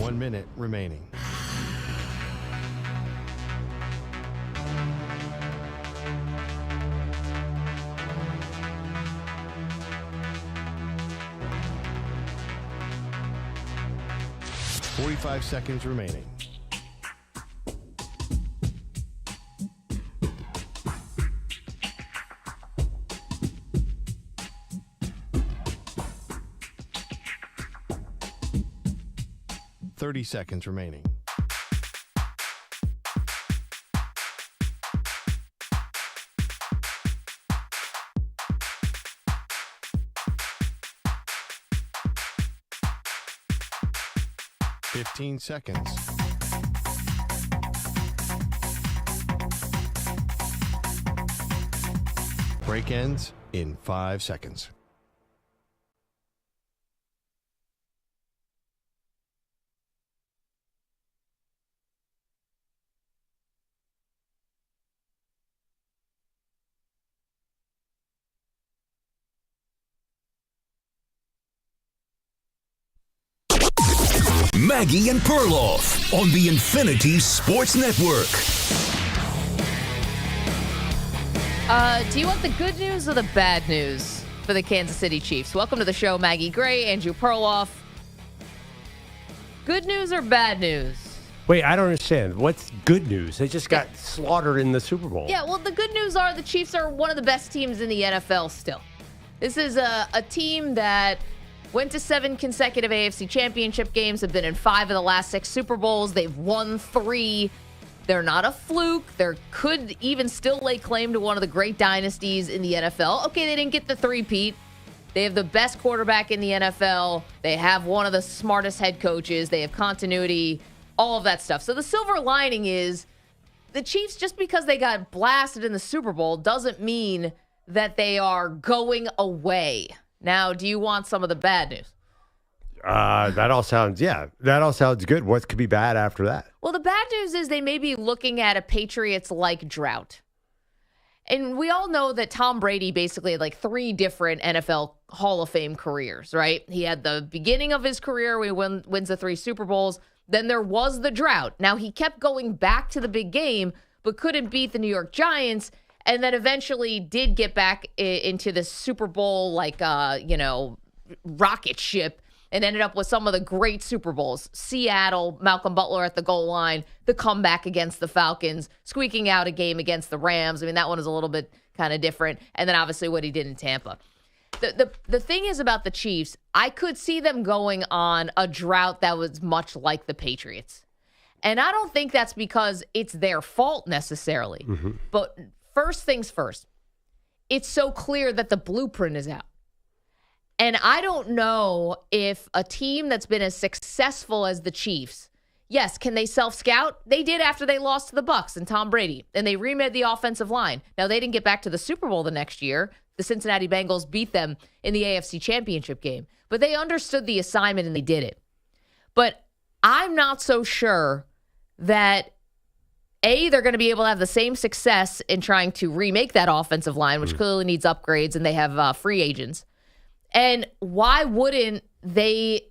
1 minute remaining. Forty-five seconds remaining. Thirty seconds remaining. Fifteen seconds. Break ends in 5 seconds. Maggie and Perloff on the Infinity Sports Network. Do you want the good news or the bad news for the Kansas City Chiefs? Welcome to the show, Maggie Gray, Andrew Perloff. Good news or bad news? Wait, I don't understand. What's good news? They just got slaughtered in the Super Bowl. Yeah, well, the good news are the Chiefs are one of the best teams in the NFL still. This is a team that went to 7 consecutive AFC championship games, have been in 5 of the last 6 Super Bowls. They've won 3. They're not a fluke. They could even still lay claim to one of the great dynasties in the NFL. Okay, they didn't get the three-peat. They have the best quarterback in the NFL. They have one of the smartest head coaches. They have continuity, all of that stuff. So the silver lining is the Chiefs, just because they got blasted in the Super Bowl, doesn't mean that they are going away. Now, do you want some of the bad news? That all sounds good. What could be bad after that? Well, the bad news is they may be looking at a Patriots-like drought. And we all know that Tom Brady basically had like 3 different NFL Hall of Fame careers, right? He had the beginning of his career where he wins the 3 Super Bowls. Then there was the drought. Now, he kept going back to the big game, but couldn't beat the New York Giants. And then eventually did get back into the Super Bowl, rocket ship, and ended up with some of the great Super Bowls. Seattle, Malcolm Butler at the goal line, the comeback against the Falcons, squeaking out a game against the Rams. I mean, that one is a little bit kind of different. And then obviously what he did in Tampa. The thing is about the Chiefs, I could see them going on a drought that was much like the Patriots. And I don't think that's because it's their fault necessarily. Mm-hmm. But first things first, it's so clear that the blueprint is out. And I don't know if a team that's been as successful as the Chiefs, yes, can they self-scout? They did after they lost to the Bucs and Tom Brady, and they remade the offensive line. Now, they didn't get back to the Super Bowl the next year. The Cincinnati Bengals beat them in the AFC Championship game. But they understood the assignment, and they did it. But I'm not so sure that they're going to be able to have the same success in trying to remake that offensive line, which clearly needs upgrades, and they have free agents. And why wouldn't they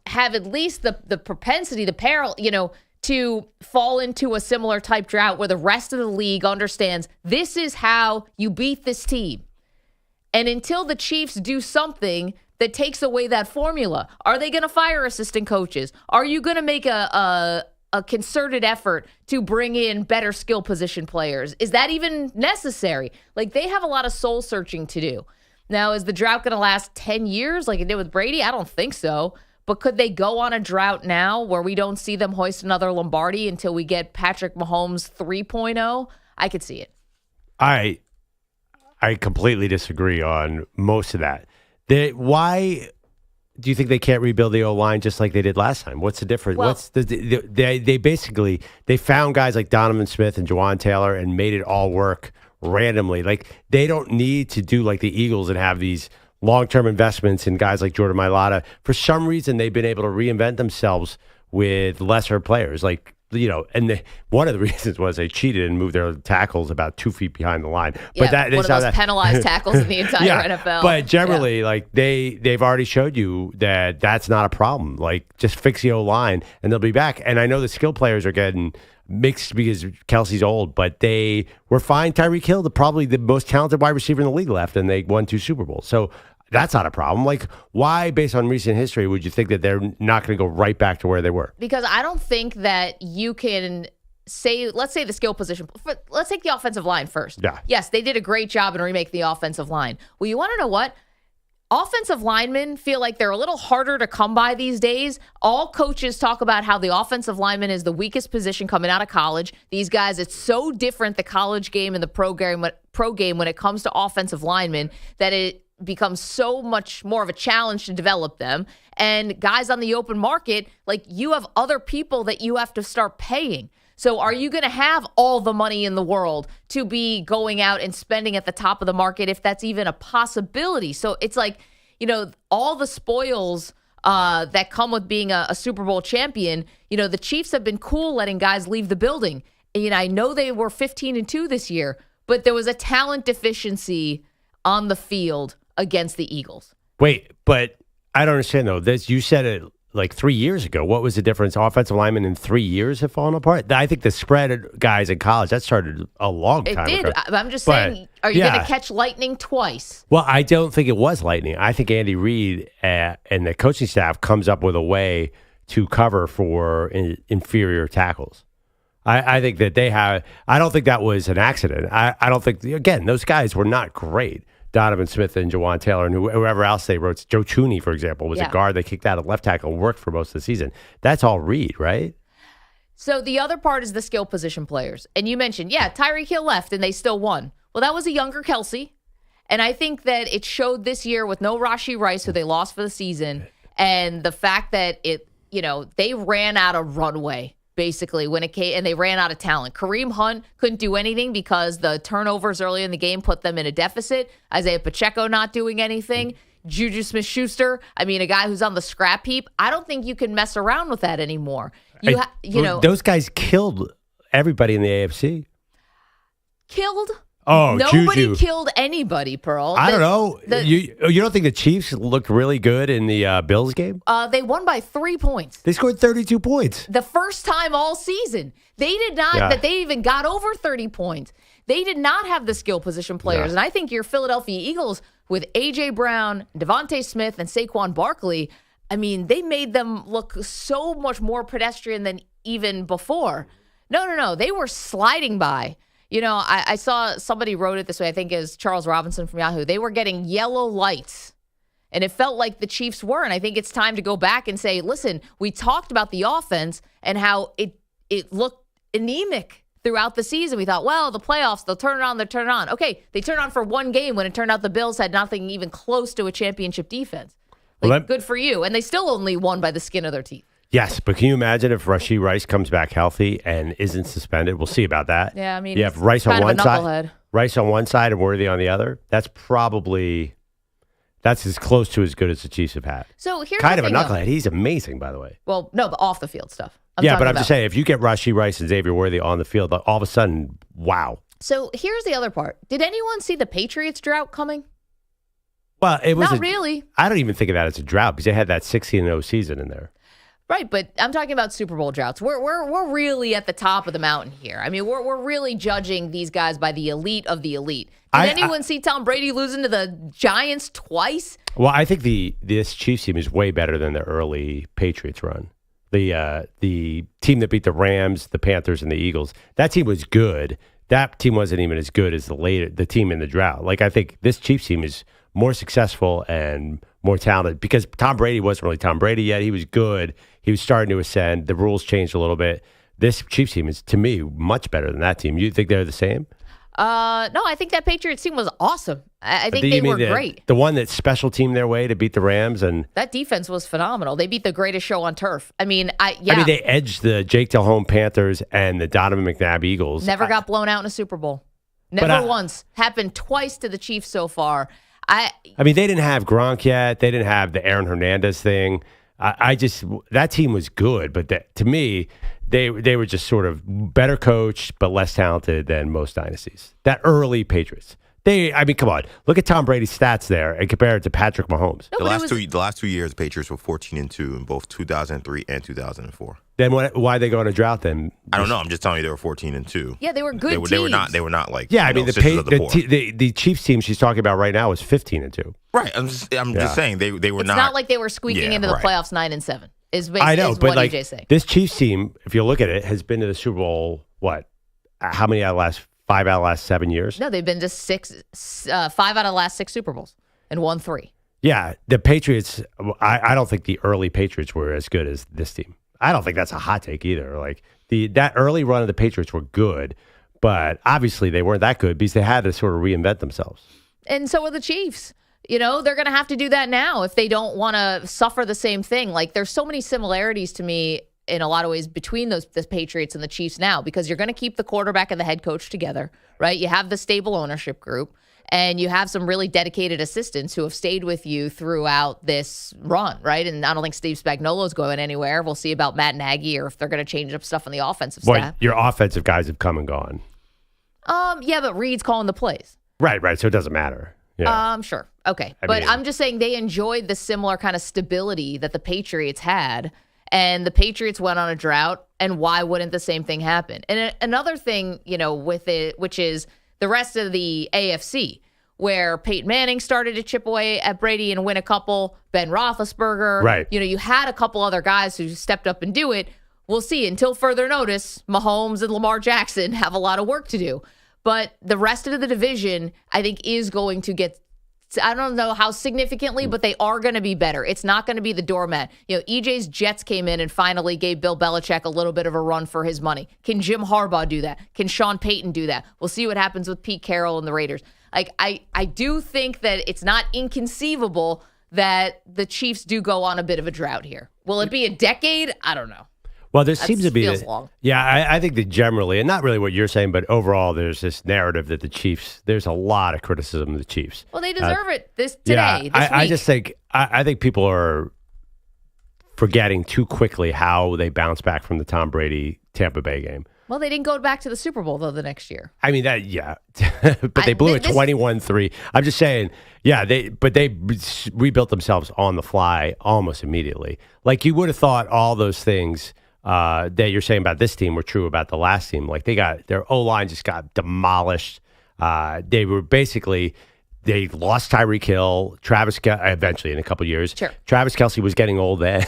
have at least the propensity, the peril, to fall into a similar type drought where the rest of the league understands this is how you beat this team? And until the Chiefs do something that takes away that formula, are they going to fire assistant coaches? Are you going to make a concerted effort to bring in better skill position players? Is that even necessary? Like, they have a lot of soul searching to do. Now, is the drought going to last 10 years like it did with Brady? I don't think so. But could they go on a drought now where we don't see them hoist another Lombardi until we get Patrick Mahomes 3.0? I could see it. I completely disagree on most of that. Why do you think they can't rebuild the O-line just like they did last time? What's the difference? Well, They found guys like Donovan Smith and Jawan Taylor and made it all work randomly. Like, they don't need to do like the Eagles and have these long-term investments in guys like Jordan Mailata. For some reason, they've been able to reinvent themselves with lesser players. Like, and one of the reasons was they cheated and moved their tackles about 2 feet behind the line. Yeah, but one of those penalized tackles in the entire NFL. But generally, like they've already showed you that that's not a problem. Like just fix the O-line and they'll be back. And I know the skill players are getting mixed because Kelsey's old, but they were fine. Tyreek Hill, probably the most talented wide receiver in the league, left, and they won 2 Super Bowls. So that's not a problem. Like, why, based on recent history, would you think that they're not going to go right back to where they were? Because I don't think that you can say, let's say the skill position. Let's take the offensive line first. Yeah. Yes, they did a great job in remaking the offensive line. Well, you want to know what? Offensive linemen feel like they're a little harder to come by these days. All coaches talk about how the offensive lineman is the weakest position coming out of college. These guys, it's so different, the college game and the pro game when it comes to offensive linemen, that it becomes so much more of a challenge to develop them. And guys on the open market, like, you have other people that you have to start paying. So are you going to have all the money in the world to be going out and spending at the top of the market, if that's even a possibility? So it's like, all the spoils that come with being a Super Bowl champion, the Chiefs have been cool letting guys leave the building. And, I know they were 15-2 this year, but there was a talent deficiency on the field against the Eagles. Wait, but I don't understand, though. You said it like 3 years ago. What was the difference? Offensive linemen in 3 years have fallen apart? I think the spread guys in college, that started a long time ago. It did. I'm just saying, are you going to catch lightning twice? Well, I don't think it was lightning. I think Andy Reid and the coaching staff comes up with a way to cover for inferior tackles. I think that they have. I don't think that was an accident. I don't think, again, those guys were not great. Donovan Smith and Jawan Taylor and whoever else they wrote. Joe Tooney, for example, was a guard they kicked out of left tackle and worked for most of the season. That's all Reid, right? So the other part is the skill position players. And you mentioned, Tyreek Hill left and they still won. Well, that was a younger Kelsey. And I think that it showed this year with no Rashee Rice, who they lost for the season, and the fact that they ran out of runway, basically, when it came, and they ran out of talent. Kareem Hunt couldn't do anything because the turnovers early in the game put them in a deficit. Isaiah Pacheco not doing anything. Juju Smith-Schuster, a guy who's on the scrap heap. I don't think you can mess around with that anymore. Those guys killed everybody in the AFC. Killed? Oh, nobody Juju killed anybody, Pearl. I don't know. You don't think the Chiefs looked really good in the Bills game? They won by 3 points. They scored 32 points. The first time all season. They did not, that they even got over 30 points. They did not have the skill position players. And I think your Philadelphia Eagles with A.J. Brown, Devontae Smith, and Saquon Barkley, they made them look so much more pedestrian than even before. No. They were sliding by. I saw somebody wrote it this way, I think is Charles Robinson from Yahoo. They were getting yellow lights, and it felt like the Chiefs were. And I think it's time to go back and say, listen, we talked about the offense and how it looked anemic throughout the season. We thought, well, the playoffs, they'll turn it on. Okay, they turned on for one game when it turned out the Bills had nothing even close to a championship defense. Good for you. And they still only won by the skin of their teeth. Yes, but can you imagine if Rashee Rice comes back healthy and isn't suspended? We'll see about that. Yeah, you have Rice on one side and Worthy on the other. That's as close to as good as the Chiefs have had. So here's kind of a knucklehead. He's amazing, by the way. Well, no, the off the field stuff. I'm just saying, if you get Rashee Rice and Xavier Worthy on the field, all of a sudden, wow. So here's the other part. Did anyone see the Patriots drought coming? Well, it was not really. I don't even think of that as a drought because they had that 16-0 season in there. Right, but I'm talking about Super Bowl droughts. We're really at the top of the mountain here. We're really judging these guys by the elite of the elite. Did anyone see Tom Brady losing to the Giants twice? Well, I think this Chiefs team is way better than the early Patriots run. The team that beat the Rams, the Panthers, and the Eagles, that team was good. That team wasn't even as good as the team in the drought. I think this Chiefs team is more successful and more talented because Tom Brady wasn't really Tom Brady yet. He was good. He was starting to ascend. The rules changed a little bit. This Chiefs team is, to me, much better than that team. You think they're the same? No, I think that Patriots team was awesome. I think they were great. The one that special teamed their way to beat the Rams, and that defense was phenomenal. They beat the greatest show on turf. they edged the Jake Delhomme Panthers and the Donovan McNabb Eagles. Never got blown out in a Super Bowl. Never once. Happened twice to the Chiefs so far. They didn't have Gronk yet. They didn't have the Aaron Hernandez thing. That team was good, but to me, they were just sort of better coached but less talented than most dynasties. That early Patriots. Come on. Look at Tom Brady's stats there and compare it to Patrick Mahomes. No, the last 2 years, the Patriots were 14-2 in both 2003 and 2004. Then why they go on a drought then? I don't know. I'm just telling you they were 14-2. Yeah, they were good teams. They were not like the Chiefs team she's talking about right now is 15-2. Right. I'm just saying they were it's not. It's not like they were squeaking into the playoffs 9-7. I know, but what like EJ's saying. this Chiefs team, if you look at it, has been to the Super Bowl. What? How many out of the last 5 out of the last 7 years? No, they've been to 5 out of the last 6 Super Bowls and won 3. Yeah, the Patriots. I don't think the early Patriots were as good as this team. I don't think that's a hot take either. Like that early run of the Patriots were good, but obviously they weren't that good because they had to sort of reinvent themselves. And so are the Chiefs. They're going to have to do that now if they don't want to suffer the same thing. Like there's so many similarities to me in a lot of ways between the Patriots and the Chiefs now, because you're going to keep the quarterback and the head coach together, right? You have the stable ownership group, and you have some really dedicated assistants who have stayed with you throughout this run, right? And I don't think Steve Spagnuolo's going anywhere. We'll see about Matt Nagy or if they're going to change up stuff on the offensive staff. Your offensive guys have come and gone. Yeah, but Reed's calling the plays. Right. So it doesn't matter. Yeah. Sure. Okay. I'm just saying they enjoyed the similar kind of stability that the Patriots had, and the Patriots went on a drought, and why wouldn't the same thing happen? And another thing, with it, which is the rest of the AFC, where Peyton Manning started to chip away at Brady and win a couple, Ben Roethlisberger. Right. You had a couple other guys who stepped up and do it. We'll see. Until further notice, Mahomes and Lamar Jackson have a lot of work to do. But the rest of the division, I think, is going to get, I don't know how significantly, but they are going to be better. It's not going to be the doormat. EJ's Jets came in and finally gave Bill Belichick a little bit of a run for his money. Can Jim Harbaugh do that? Can Sean Payton do that? We'll see what happens with Pete Carroll and the Raiders. Like I do think that it's not inconceivable that the Chiefs do go on a bit of a drought here. Will it be a decade? I don't know. Well, there seems to be. Feels long. Yeah, I think that generally, and not really what you're saying, but overall, there's this narrative that the Chiefs, there's a lot of criticism of the Chiefs. Well, they deserve it today. Yeah, this I week. just think, I think people are forgetting too quickly how they bounced back from the Tom Brady Tampa Bay game. Well, they didn't go back to the Super Bowl, though, the next year. I mean, but they blew it 21-3. I'm just saying, they rebuilt themselves on the fly almost immediately. Like you would have thought all those things that you're saying about this team were true about the last team. Like their O-line just got demolished. They lost Tyreek Hill, eventually in a couple of years. Sure. Travis Kelce was getting old then.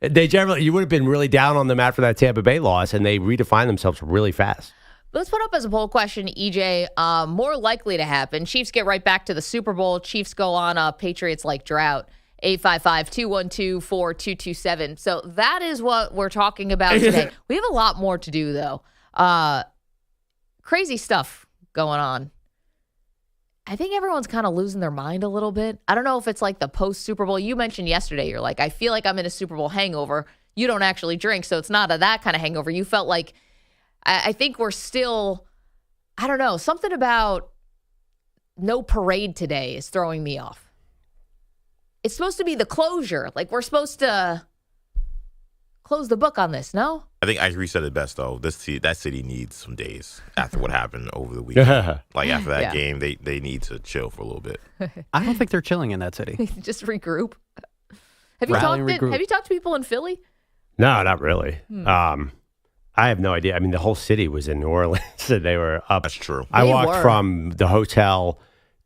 You would have been really down on them after that Tampa Bay loss, and they redefined themselves really fast. Let's put up as a poll question, EJ, more likely to happen. Chiefs get right back to the Super Bowl. Chiefs go on a Patriots-like drought. 855-212-4227. So that is what we're talking about today. We have a lot more to do, though. Crazy stuff going on. I think everyone's kind of losing their mind a little bit. I don't know if it's like the post-Super Bowl. You mentioned yesterday, you're like, I feel like I'm in a Super Bowl hangover. You don't actually drink, so it's not that kind of hangover. You felt like, I think we're still, I don't know, something about no parade today is throwing me off. It's supposed to be the closure. Like, we're supposed to close the book on this, no? I think Irie said it best, though. That city needs some days after what happened over the weekend. Like, after that game, they need to chill for a little bit. I don't think they're chilling in that city. Just regroup. Have you talked to people in Philly? No, not really. I have no idea. I mean, the whole city was in New Orleans, and they were up. That's true. I walked from the hotel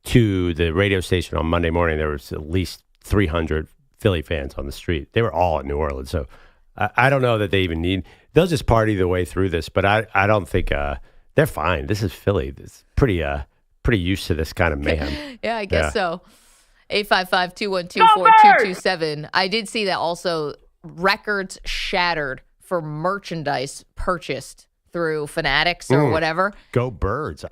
to the radio station on Monday morning. There was at least 300 Philly fans on the street. They were all in New Orleans. So I don't know that they even need, they'll just party their way through this, but I don't think they're fine. This is Philly. It's pretty used to this kind of mayhem. Yeah, I guess so. 855-212-4227. I did see that also records shattered for merchandise purchased through Fanatics or whatever. Go Birds.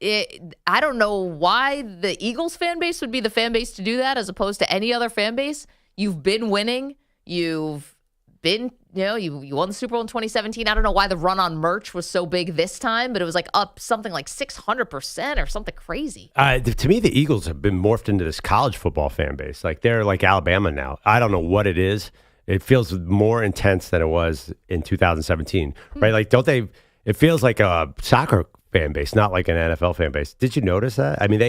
I don't know why the Eagles fan base would be the fan base to do that as opposed to any other fan base. You've been winning. You've been, you won the Super Bowl in 2017. I don't know why the run on merch was so big this time, but it was like up something like 600% or something crazy. To me, the Eagles have been morphed into this college football fan base. Like they're like Alabama now. I don't know what it is. It feels more intense than it was in 2017, right? Like, it feels like a soccer fan base, not like an NFL fan base. Did you notice that? I mean,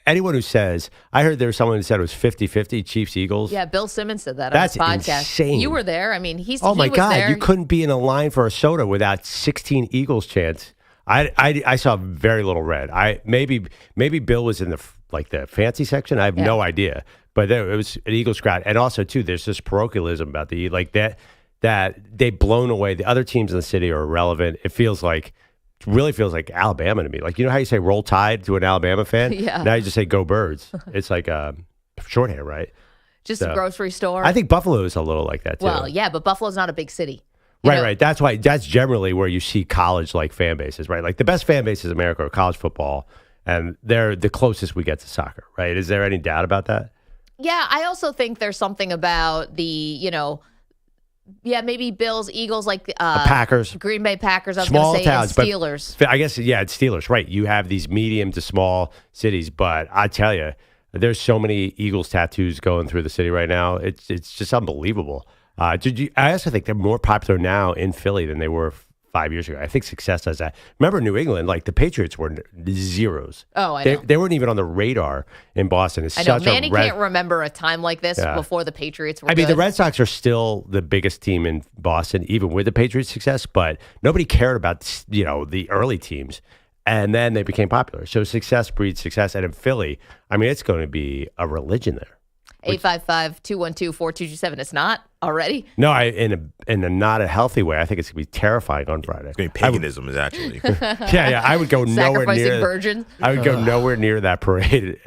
anyone who says, I heard there was someone who said it was 50-50 Chiefs Eagles. Yeah, Bill Simmons said that That's on his podcast. Insane. You were there. I mean, oh my he was God, there. you couldn't be in a line for a soda without 16 Eagles chants. I saw very little red. Maybe Bill was in the fancy section. I have no idea, but it was an Eagles crowd, and also too, there's this parochialism about that they've blown away. The other teams in the city are irrelevant. It really feels like Alabama to me. Like, how you say roll tide to an Alabama fan? Yeah. Now you just say go birds. It's like shorthand, right? Just a grocery store. I think Buffalo is a little like that too. Well, yeah, but Buffalo's not a big city. Right. That's generally where you see college-like fan bases, right? Like the best fan bases in America are college football, and they're the closest we get to soccer, right? Is there any doubt about that? Yeah, I also think there's something about the, maybe Bills, Eagles, like Packers, Green Bay Packers. I was small going to say towns, and Steelers. But I guess it's Steelers, right? You have these medium to small cities, but I tell you, there's so many Eagles tattoos going through the city right now. It's just unbelievable. I also think they're more popular now in Philly than they were 5 years ago. I think success does that. Remember New England, like the Patriots were zeros. Oh, I know. They weren't even on the radar in Boston. It's I know. such Manny can't remember a time like this before the Patriots were good. the Red Sox are still the biggest team in Boston, even with the Patriots' success, but nobody cared about, the early teams. And then they became popular. So success breeds success. And in Philly, I mean, it's going to be a religion there. 855-212-4227. It's not already? No, in a not a healthy way. I think it's going to be terrifying on Friday. It's going to be paganism, is actually. Yeah. I would go nowhere near. Virgins. I would go nowhere near that parade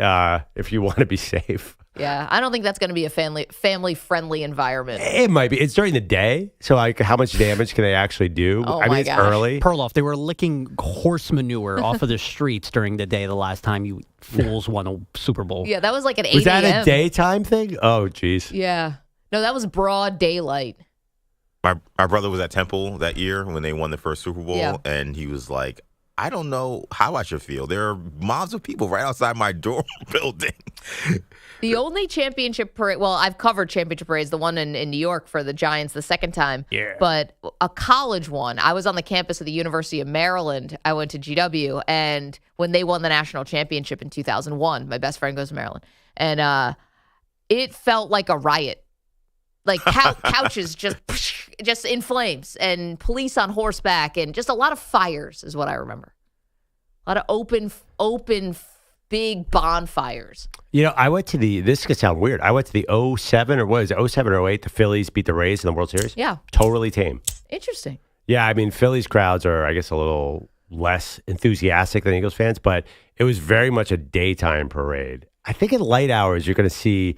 if you want to be safe. Yeah, I don't think that's going to be a family-friendly environment. It might be. It's during the day, so how much damage can they actually do? Oh, I mean, my it's gosh. early. Perloff, they were licking horse manure off of the streets during the day the last time you fools won a Super Bowl. Yeah, that was like at 8 Was that a.m. a daytime thing? Oh, geez. Yeah. No, that was broad daylight. My brother was at Temple that year when they won the first Super Bowl, and he was like, I don't know how I should feel. There are mobs of people right outside my dorm building. The only championship parade, well, I've covered championship parades, the one in New York for the Giants the second time. Yeah. But a college one, I was on the campus of the University of Maryland. I went to GW, and when they won the national championship in 2001, my best friend goes to Maryland. And it felt like a riot. Like couches just in flames, and police on horseback, and just a lot of fires is what I remember. A lot of open big bonfires. I went to this could sound weird. I went to the 07 or what is it, 07 or 08, the Phillies beat the Rays in the World Series. Yeah. Totally tame. Interesting. Yeah, I mean, Phillies crowds are, I guess, a little less enthusiastic than Eagles fans, but it was very much a daytime parade. I think in light hours, you're going to see,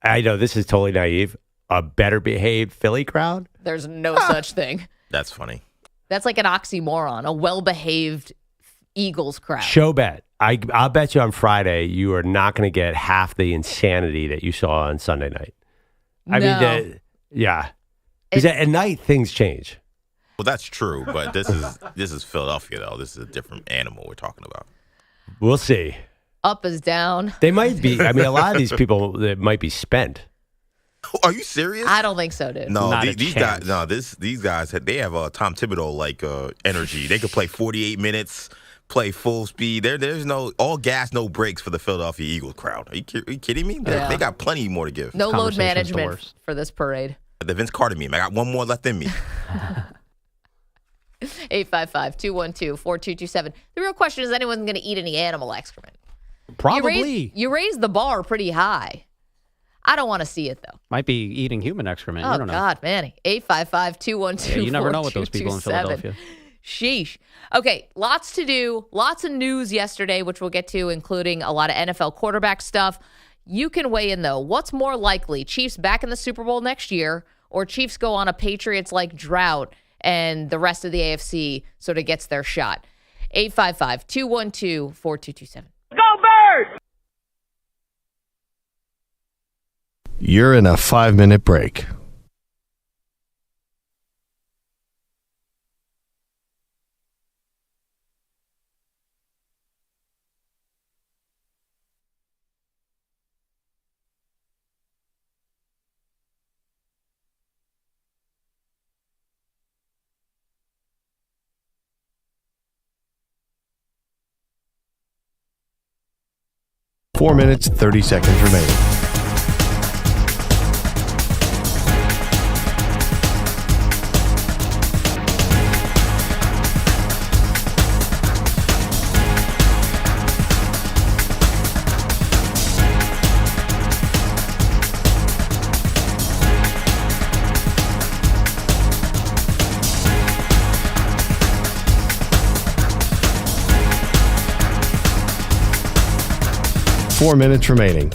I know this is totally naive, a better behaved Philly crowd. There's no such thing. That's funny. That's like an oxymoron, a well-behaved Eagles crowd. Show bet. I'll bet you on Friday you are not going to get half the insanity that you saw on Sunday night. I mean, yeah. Because at night, things change. Well, that's true, but this is Philadelphia, though. This is a different animal we're talking about. We'll see. Up is down. They might be. I mean, a lot of these people that might be spent. Are you serious? I don't think so, dude. No, Not a these chance. guys. No, these guys. They have Tom Thibodeau like energy. They could play 48 minutes, play full speed. There's no all gas, no brakes for the Philadelphia Eagles crowd. Are you kidding me? Yeah. They got plenty more to give. No load Conversation's the management worst. for this parade. The Vince Carter meme. I got one more left in me. 855-212-4227. The real question is, anyone going to eat any animal excrement? Probably. You raised the bar pretty high. I don't want to see it, though. Might be eating human excrement. Oh, you don't know. God, Manny. 855-212-4227. Yeah, you never know with those people in Philadelphia. Sheesh. Okay, lots to do. Lots of news yesterday, which we'll get to, including a lot of NFL quarterback stuff. You can weigh in, though. What's more likely? Chiefs back in the Super Bowl next year, or Chiefs go on a Patriots-like drought and the rest of the AFC sort of gets their shot? 855-212-4227. You're in a 5-minute break. 4 minutes, 30 seconds remaining. Four minutes remaining.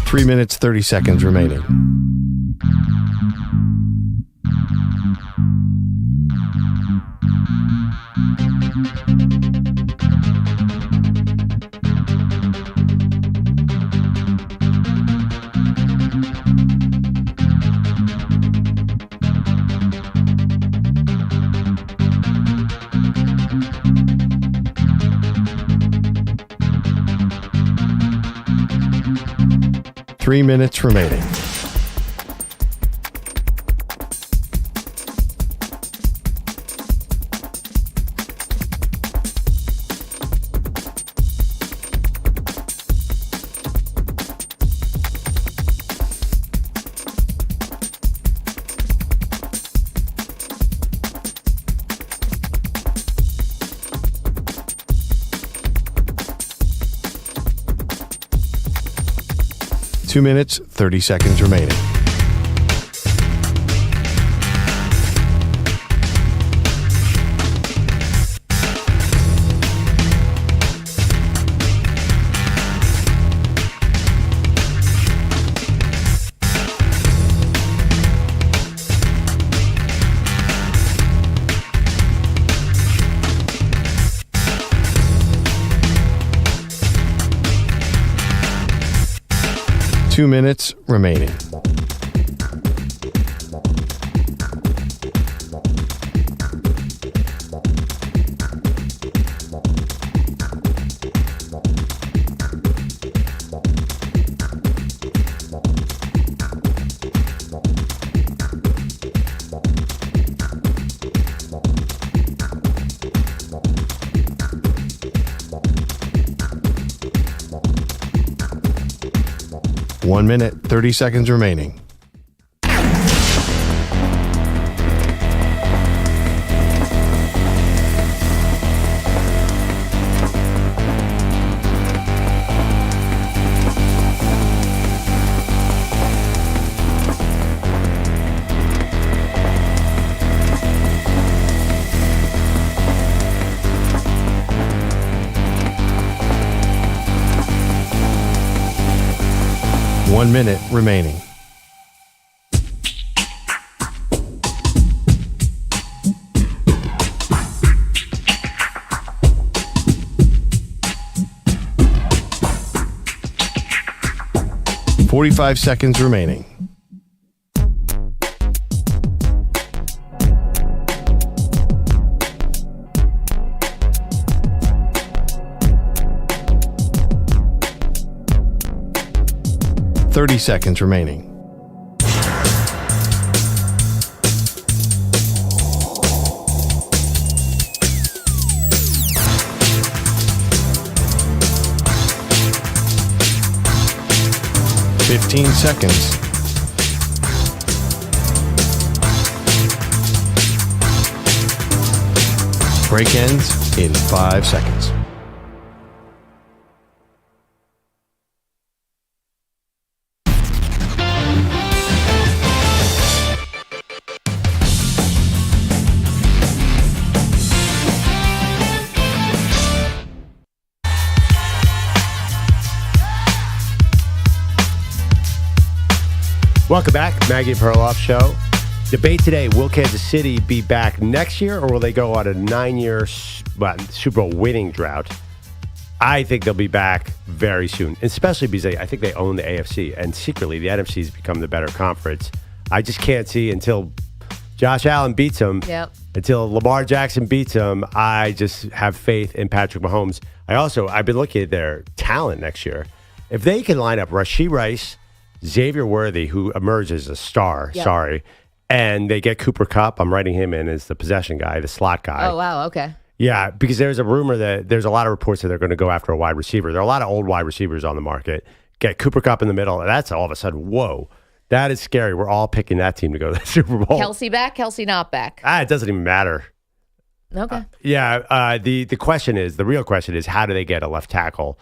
Three minutes, 30 seconds remaining. Three minutes remaining. Two minutes, 30 seconds remaining. Two minutes remaining. One minute, 30 seconds remaining. One minute remaining. Forty-five seconds remaining. Thirty seconds remaining. Fifteen seconds. Break ends in 5 seconds. Welcome back, Maggie and Perloff Show. Debate today, will Kansas City be back next year or will they go on a 9-year Super Bowl winning drought? I think they'll be back very soon, especially because I think they own the AFC, and secretly the NFC has become the better conference. I just can't see until Josh Allen beats them, until Lamar Jackson beats them. I just have faith in Patrick Mahomes. I've been looking at their talent next year. If they can line up Rashee Rice, Xavier Worthy, who emerges as a star, and they get Cooper Kupp, I'm writing him in as the possession guy, the slot guy. Oh, wow, okay. Yeah, because there's a rumor that there's a lot of reports that they're going to go after a wide receiver. There are a lot of old wide receivers on the market. Get Cooper Kupp in the middle, and that's all of a sudden, whoa, that is scary. We're all picking that team to go to the Super Bowl. Kelsey back, Kelsey not back. It doesn't even matter. Okay. The question is, the real question is, how do they get a left tackle?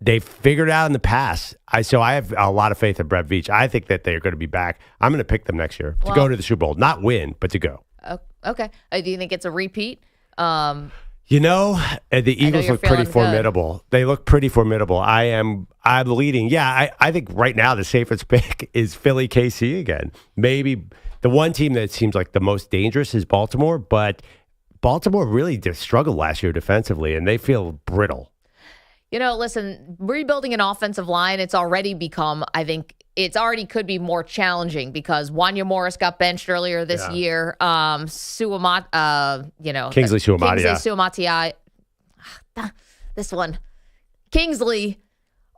They figured it out in the past. So I have a lot of faith in Brett Veach. I think that they're going to be back. I'm going to pick them next year to go to the Super Bowl. Not win, but to go. Okay. Do you think it's a repeat? The Eagles look pretty formidable. Good. They look pretty formidable. I'm leading. Yeah, I think right now the safest pick is Philly KC again. Maybe the one team that seems like the most dangerous is Baltimore, but Baltimore really just struggled last year defensively, and they feel brittle. Listen, rebuilding an offensive line, it's already become, I think, it's already could be more challenging because Wanya Morris got benched earlier this year. Kingsley Suamataia. This one. Kingsley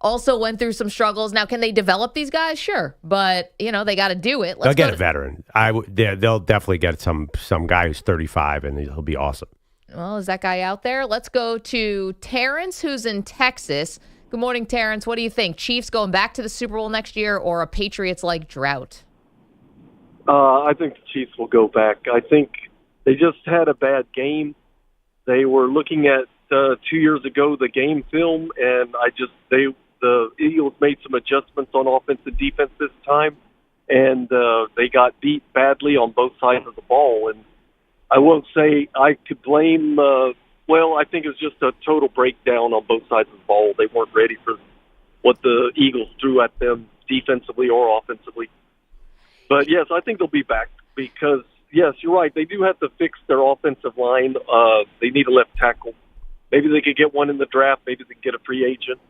also went through some struggles. Now, can they develop these guys? Sure. But, they got to do it. They'll get a veteran. They'll definitely get some guy who's 35, and he'll be awesome. Well, is that guy out there? Let's go to Terrence, who's in Texas. Good morning, Terrence. What do you think? Chiefs going back to the Super Bowl next year or a Patriots-like drought? I think the Chiefs will go back. I think they just had a bad game. They were looking at 2 years ago the game film, and the Eagles made some adjustments on offense and defense this time, and they got beat badly on both sides of the ball. And I won't say I could blame I think it was just a total breakdown on both sides of the ball. They weren't ready for what the Eagles threw at them defensively or offensively. But, yes, I think they'll be back because, yes, you're right. They do have to fix their offensive line. They need a left tackle. Maybe they could get one in the draft. Maybe they could get a free agent,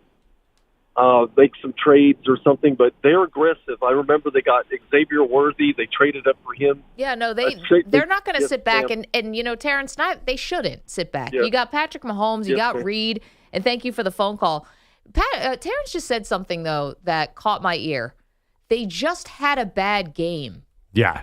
make some trades or something. But they're aggressive. I remember they got Xavier Worthy. They traded up for him. Yeah, no, they're not going to sit back. And Terrence, they shouldn't sit back. Yeah. You got Patrick Mahomes. You got Reed. And thank you for the phone call. Terrence just said something, though, that caught my ear. They just had a bad game. Yeah.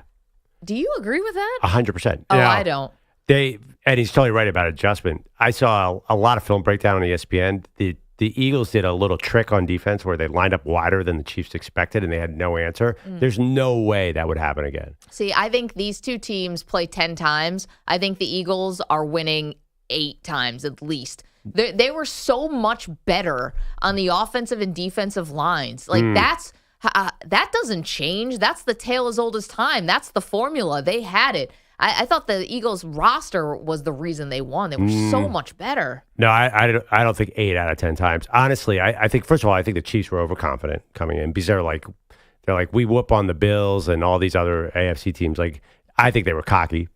Do you agree with that? 100%. Oh, I don't. And he's totally right about adjustment. I saw a lot of film breakdown on ESPN. The Eagles did a little trick on defense where they lined up wider than the Chiefs expected, and they had no answer. There's no way that would happen again. See, I think these two teams play 10 times. I think the Eagles are winning 8 times at least. They were so much better on the offensive and defensive lines. That doesn't change. That's the tale as old as time. That's the formula. They had it. I thought the Eagles roster was the reason they won. They were so much better. No, I don't think 8 out of 10 times. Honestly, I think, first of all, I think the Chiefs were overconfident coming in because they're like, we whoop on the Bills and all these other AFC teams. I think they were cocky.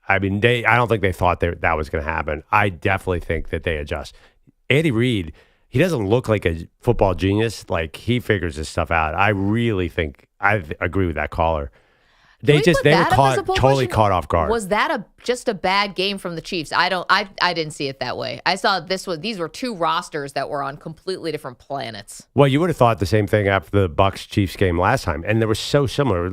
I don't think they thought that was going to happen. I definitely think that they adjust. Andy Reid, he doesn't look like a football genius. He figures this stuff out. I really think I agree with that caller. They were totally caught off guard. Was that just a bad game from the Chiefs? I didn't see it that way. I saw these were two rosters that were on completely different planets. Well, you would have thought the same thing after the Bucs-Chiefs game last time, and they were so similar.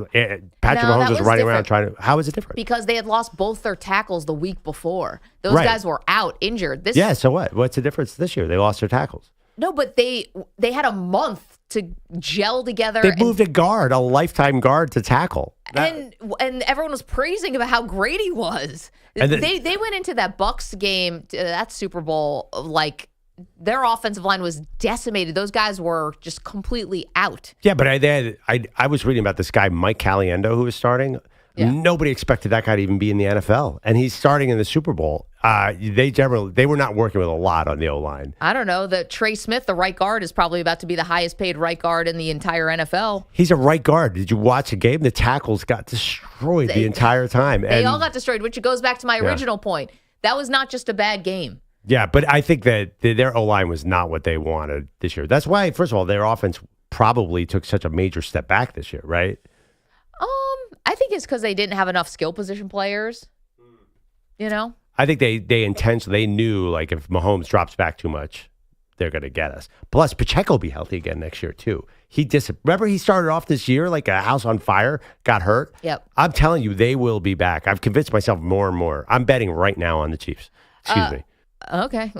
Patrick Mahomes was running around trying to. How is it different? Because they had lost both their tackles the week before. Those guys were out injured. So what? What's the difference this year? They lost their tackles. No, but they had a month to gel together. They moved a lifetime guard to tackle. And everyone was praising about how great he was. And they went into that Bucs game, that Super Bowl, their offensive line was decimated. Those guys were just completely out. Yeah, but I was reading about this guy, Mike Caliendo, who was starting. Yeah. Nobody expected that guy to even be in the NFL, and he's starting in the Super Bowl. They were not working with a lot on the O-line. I don't know. Trey Smith, the right guard, is probably about to be the highest paid right guard in the entire NFL. He's a right guard. Did you watch the game? The tackles got destroyed the entire time. They all got destroyed, which goes back to my original point. That was not just a bad game. Yeah, but I think that their O-line was not what they wanted this year. That's why, first of all, their offense probably took such a major step back this year, right? I think it's because they didn't have enough skill position players. You know? I think they knew, like, if Mahomes drops back too much, they're going to get us. Plus, Pacheco will be healthy again next year, too. Remember he started off this year like a house on fire, got hurt? Yep. I'm telling you, they will be back. I've convinced myself more and more. I'm betting right now on the Chiefs. Excuse me. Okay.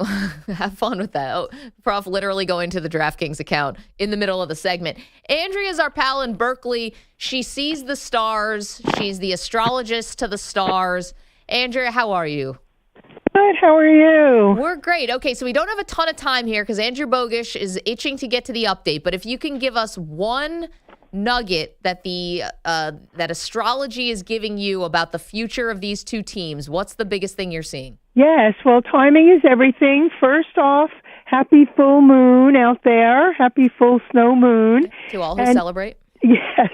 Have fun with that. Oh, Prof literally going to the DraftKings account in the middle of the segment. Andrea's our pal in Berkeley. She sees the stars. She's the astrologist to the stars. Andrea, how are you? Good. How are you? We're great. Okay, so we don't have a ton of time here because Andrew Bogusch is itching to get to the update. But if you can give us one nugget that that astrology is giving you about the future of these two teams, what's the biggest thing you're seeing? Yes. Well, timing is everything. First off, happy full moon out there. Happy full snow moon. To all who celebrate. Yes,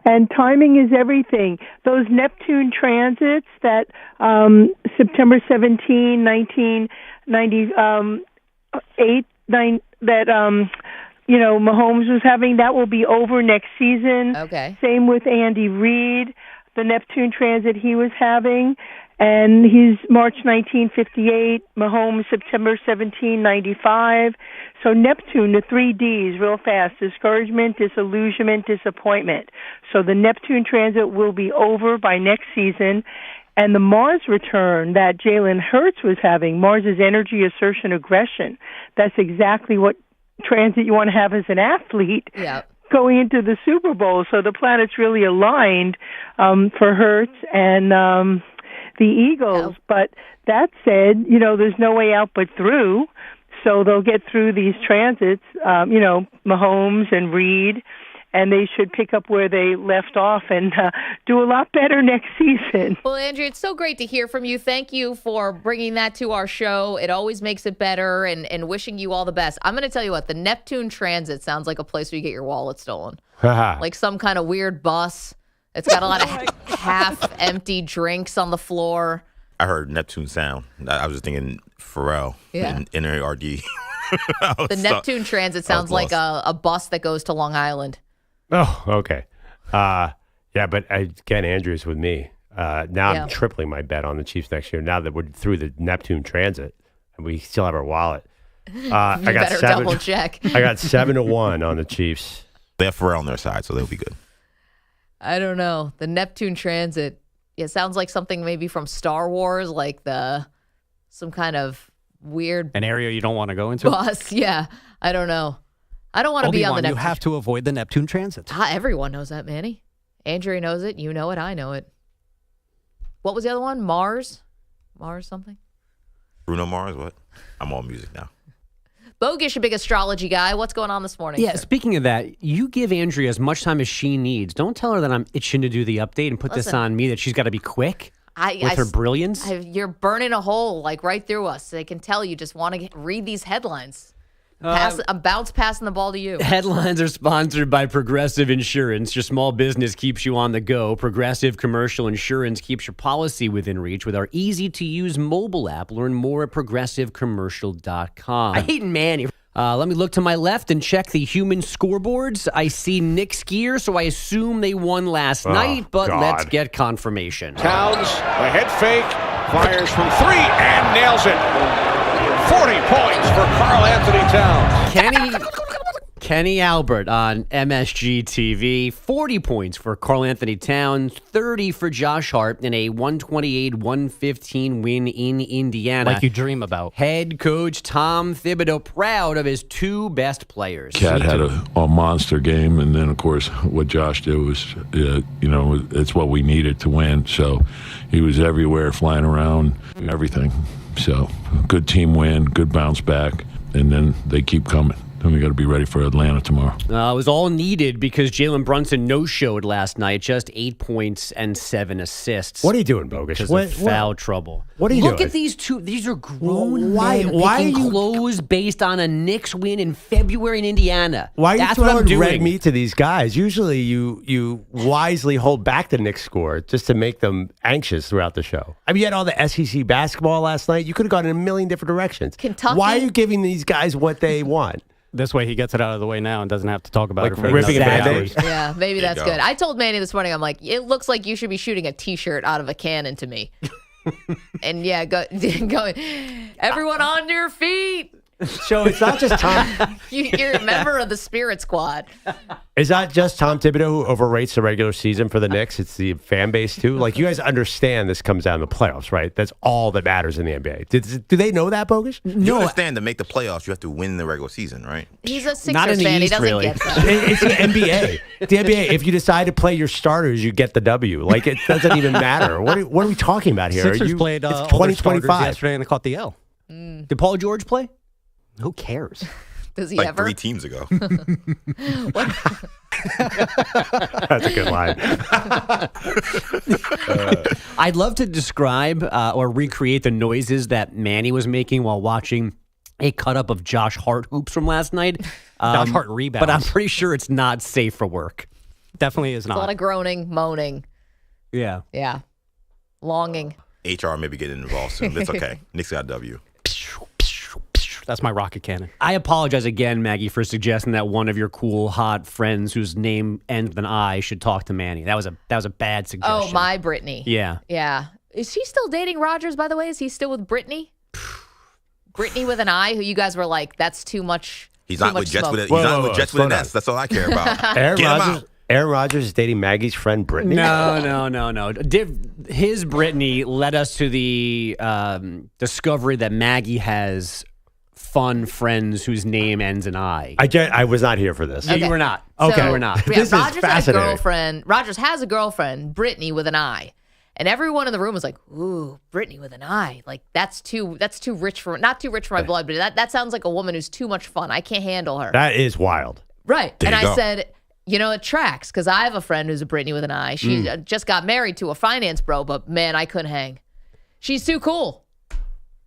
and timing is everything. Those Neptune transits that September 17, 1998, that Mahomes was having, that will be over next season. Okay. Same with Andy Reid, the Neptune transit he was having. And he's March 1958, Mahomes September 1795. So Neptune, the 3 Ds, real fast: discouragement, disillusionment, disappointment. So the Neptune transit will be over by next season. And the Mars return that Jalen Hurts was having, Mars's energy, assertion, aggression, that's exactly what transit you want to have as an athlete. Yeah. Going into the Super Bowl. So the planets really aligned for Hurts and the Eagles. Yeah. But that said, there's no way out but through. So they'll get through these transits, Mahomes and Reid, and they should pick up where they left off and do a lot better next season. Well, Andrea, it's so great to hear from you. Thank you for bringing that to our show. It always makes it better, and wishing you all the best. I'm going to tell you what, the Neptune Transit sounds like a place where you get your wallet stolen. Like some kind of weird bus. It's got a lot of half-empty drinks on the floor. I heard Neptune sound. I was just thinking Pharrell in NARD. The Neptune Transit sounds like a bus that goes to Long Island. Oh, okay. Yeah, but again, Andrew's with me. Now I'm tripling my bet on the Chiefs next year. Now that we're through the Neptune Transit and we still have our wallet. I got better double check. I got 7-1 on the Chiefs. They have Pharrell on their side, so they'll be good. I don't know. The Neptune Transit, it sounds like something maybe from Star Wars, like some kind of weird An area you don't want to go into? bus. Yeah, I don't know. I don't want to be on the You Neptune. have to avoid the Neptune transit. Everyone knows that, Manny. Andrea knows it. You know it. I know it. What was the other one? Mars something? Bruno Mars, what? I'm all music now. Bogusch, a big astrology guy. What's going on this morning? Yeah, sir? speaking of that, you give Andrea as much time as she needs. Don't tell her that I'm itching to do the update and put this Listen, on me, that she's got to be quick with her brilliance. You're burning a hole like right through us. They can tell you just want to read these headlines. I'm passing the ball to you. Headlines are sponsored by Progressive Insurance. Your small business keeps you on the go. Progressive Commercial Insurance keeps your policy within reach with our easy-to-use mobile app. Learn more at progressivecommercial.com. I hate Manny. Let me look to my left and check the human scoreboards. I see Nick Skier, so I assume they won last night, but God. let's get confirmation. Towns, the head fake, fires from 3 and nails it. 40 points for Karl Anthony Towns. Kenny Albert on MSG TV. 40 points for Karl Anthony Towns, 30 for Josh Hart in a 128-115 win in Indiana. Like you dream about. Head coach Tom Thibodeau proud of his 2 best players. Cat had a monster game, and then, of course, what Josh did was, it's what we needed to win. So he was everywhere, flying around, everything. So good team win, good bounce back, and then they keep coming. Then we got to be ready for Atlanta tomorrow. It was all needed because Jalen Brunson no-showed last night, just 8 points and 7 assists. What are you doing, Bogusch? Because of foul trouble. What are you Look doing? at these two. These are grown Why- men why picking are you- clothes based on a Knicks win in February in Indiana. Why are you That's what I'm throwing doing. red meat to these guys? Usually you wisely hold back the Knicks score just to make them anxious throughout the show. I mean, you had all the SEC basketball last night. You could have gone in a million different directions. Kentucky. Why are you giving these guys what they want? This way he gets it out of the way now and doesn't have to talk about Like it for ripping another a 3 Band-Aid? hours. Yeah, maybe There you that's go. good. I told Manny this morning, I'm like, it looks like you should be shooting a T-shirt out of a cannon to me. And yeah, go, everyone on your feet. So it's not just Tom. You're a member of the Spirit Squad. It's not just Tom Thibodeau who overrates the regular season for the Knicks. It's the fan base too. Like, you guys understand this comes down to the playoffs, right? That's all that matters in the NBA. Do they know that, Bogusch? You understand to make the playoffs, you have to win the regular season, right? He's a Sixers Not in the fan. East, he doesn't really. get that. It's the NBA. The NBA. If you decide to play your starters, you get the W. Like, it doesn't even matter. What are we talking about here? Sixers played it's all their starters 2025. yesterday and they caught the L. Did Paul George play? Who cares? Does he Like ever? 3 teams ago. That's a good line. I'd love to describe or recreate the noises that Manny was making while watching a cut-up of Josh Hart hoops from last night. Josh Hart rebounds. But I'm pretty sure it's not safe for work. Definitely is A lot not. of groaning, moaning. Yeah. Yeah. Longing. HR may be getting involved soon, but it's okay. Knicks got a W. That's my rocket cannon. I apologize again, Maggie, for suggesting that one of your cool, hot friends whose name ends with an I should talk to Manny. That was a bad suggestion. Oh, my Brittany. Yeah. Yeah. Is he still dating Rodgers, by the way? Is he still with Brittany? Brittany with an I, who you guys were like, that's too much. He's too not much with Jets smoke. with it. Whoa, He's not whoa, with whoa, Jets with slow an down. S. That's all I care about. Aaron Get him Rodgers. out. Aaron Rodgers is dating Maggie's friend Brittany. No. His Brittany led us to the discovery that Maggie has fun friends whose name ends in I. I was not here for this. You were not. So, Okay, we're not. Yeah, This is Rodgers has a fascinating. girlfriend. Rodgers has a girlfriend, Brittany with an I. And everyone in the room was like, ooh, Brittany with an I. Like, that's too rich for, not too rich for my blood, but that sounds like a woman who's too much fun. I can't handle her. That is wild. Right. There And you I go. said, it tracks because I have a friend who's a Brittany with an I. She just got married to a finance bro, but man, I couldn't hang. She's too cool.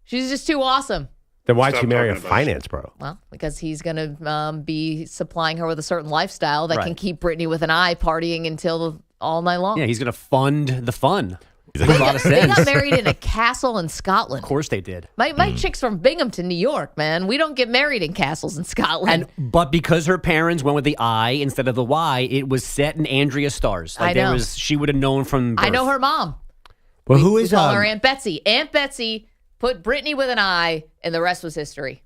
She's just too awesome. Then why'd she marry a finance bro? Well, because he's going to be supplying her with a certain lifestyle that can Right. keep Brittany with an I partying until all night long. Yeah, he's going to fund the fun. He's Makes a lot of They sense. got married in a castle in Scotland. Of course they did. My chick's from Binghamton, New York, man. We don't get married in castles in Scotland. But because her parents went with the I instead of the Y, it was set in Andrea stars. I know. She would have known from birth. I know her mom. Well, who We is call her Aunt Betsy. Aunt Betsy put Brittany with an I, and the rest was history.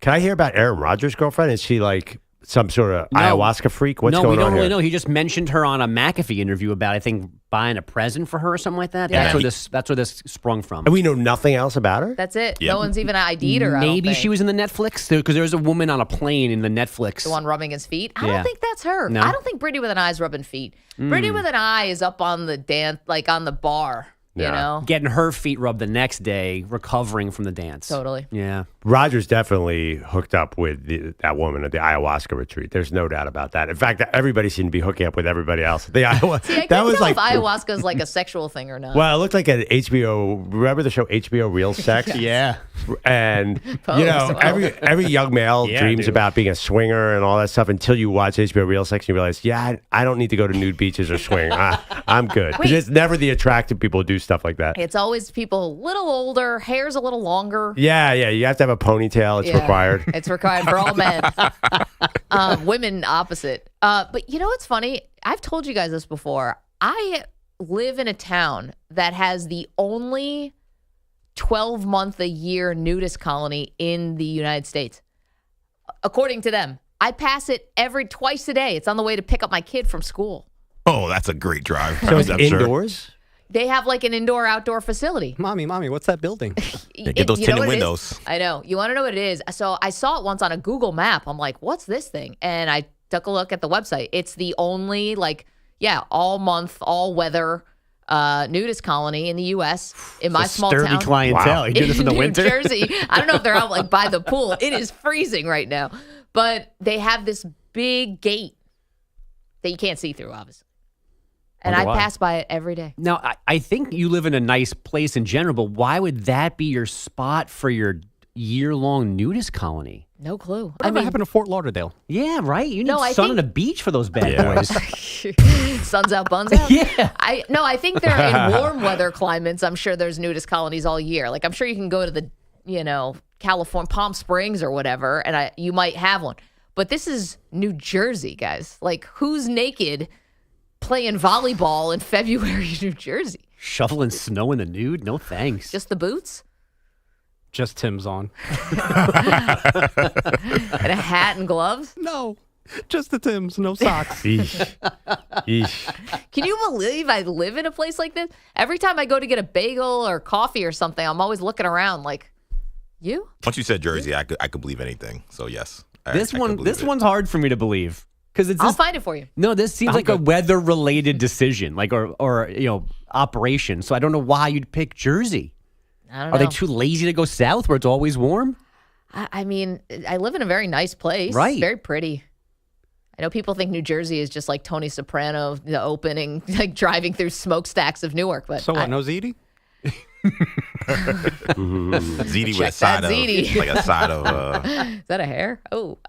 Can I hear about Aaron Rodgers' girlfriend? Is she like some sort of ayahuasca freak? What's no, going we don't on really here? know. He just mentioned her on a McAfee interview about, I think, buying a present for her or something like that. Yeah. That's where this sprung from. And we know nothing else about her? That's it. Yeah. No one's even ID'd her. I don't Maybe think. she was in the Netflix because there was a woman on a plane in the Netflix. The one rubbing his feet. I Yeah. don't think that's her. No? I don't think Brittany with an Eye's rubbing feet. Brittany with an Eye is up on the dance, like on the bar. You Yeah. know, Getting her feet rubbed the next day, recovering from the dance. totally. Yeah. Rodgers definitely hooked up with that woman at the ayahuasca retreat. There's no doubt about that. In fact, everybody seemed to be hooking up with everybody else. The ayahuasca. See, I can't that was tell like if ayahuasca is like a sexual thing or not. Well, it looked like an HBO. Remember the show HBO Real Sex? Yeah. And Pose, you know, well. every young male Yeah, dreams dude. about being a swinger and all that stuff until you watch HBO Real Sex and you realize, yeah, I don't need to go to nude beaches or swing. I'm good. Because it's never the attractive people who do stuff like that. It's always people a little older, hair's a little longer. Yeah, you have to have a ponytail. It's Yeah. required. It's required for all men. Women opposite. But you know what's funny? I've told you guys this before. I live in a town that has the only 12-month-a-year nudist colony in the United States. According to them. I pass it twice a day. It's on the way to pick up my kid from school. Oh, that's a great drive. So it's I'm sure. indoors? They have like an indoor-outdoor facility. Mommy, what's that building? Yeah, get those You know tinted what it is? windows. I know. You want to know what it is? So I saw it once on a Google map. I'm like, what's this thing? And I took a look at the website. It's the only all month, all weather nudist colony in the U.S. in my small sturdy town. clientele. You do this in the New winter? Jersey. I don't know if they're out like by the pool. It is freezing right now. But they have this big gate that you can't see through, obviously. And I pass by it every day. Now, I think you live in a nice place in general, but why would that be your spot for your year-long nudist colony? No clue. Whatever happened to Fort Lauderdale? Yeah, right. You need No, I sun think- on a beach for those bad boys. Sun's out, buns out. Yeah. I think they're in warm weather climates. I'm sure there's nudist colonies all year. Like I'm sure you can go to the, California, Palm Springs or whatever, and you might have one. But this is New Jersey, guys. Like who's naked playing volleyball in February, New Jersey? Shoveling snow in the nude? No thanks. Just the boots? Just Tim's on. And a hat and gloves? No, just the Tims, no socks. Can you believe I live in a place like this? Every time I go to get a bagel or coffee or something, I'm always looking around like, you? Once you said Jersey, I could believe anything. So yes. This I could believe it. one's hard for me to believe. Because I'll find it for you. No, this seems like a weather-related decision, like or operation. So I don't know why you'd pick Jersey. I don't know. Are they too lazy to go south where it's always warm? I mean, I live in a very nice place. Right. It's very pretty. I know people think New Jersey is just like Tony Soprano, the opening, like driving through smokestacks of Newark. But So what, no ZD? Ziti with Check a side that of ziti. like a side of Is that a hair? Oh,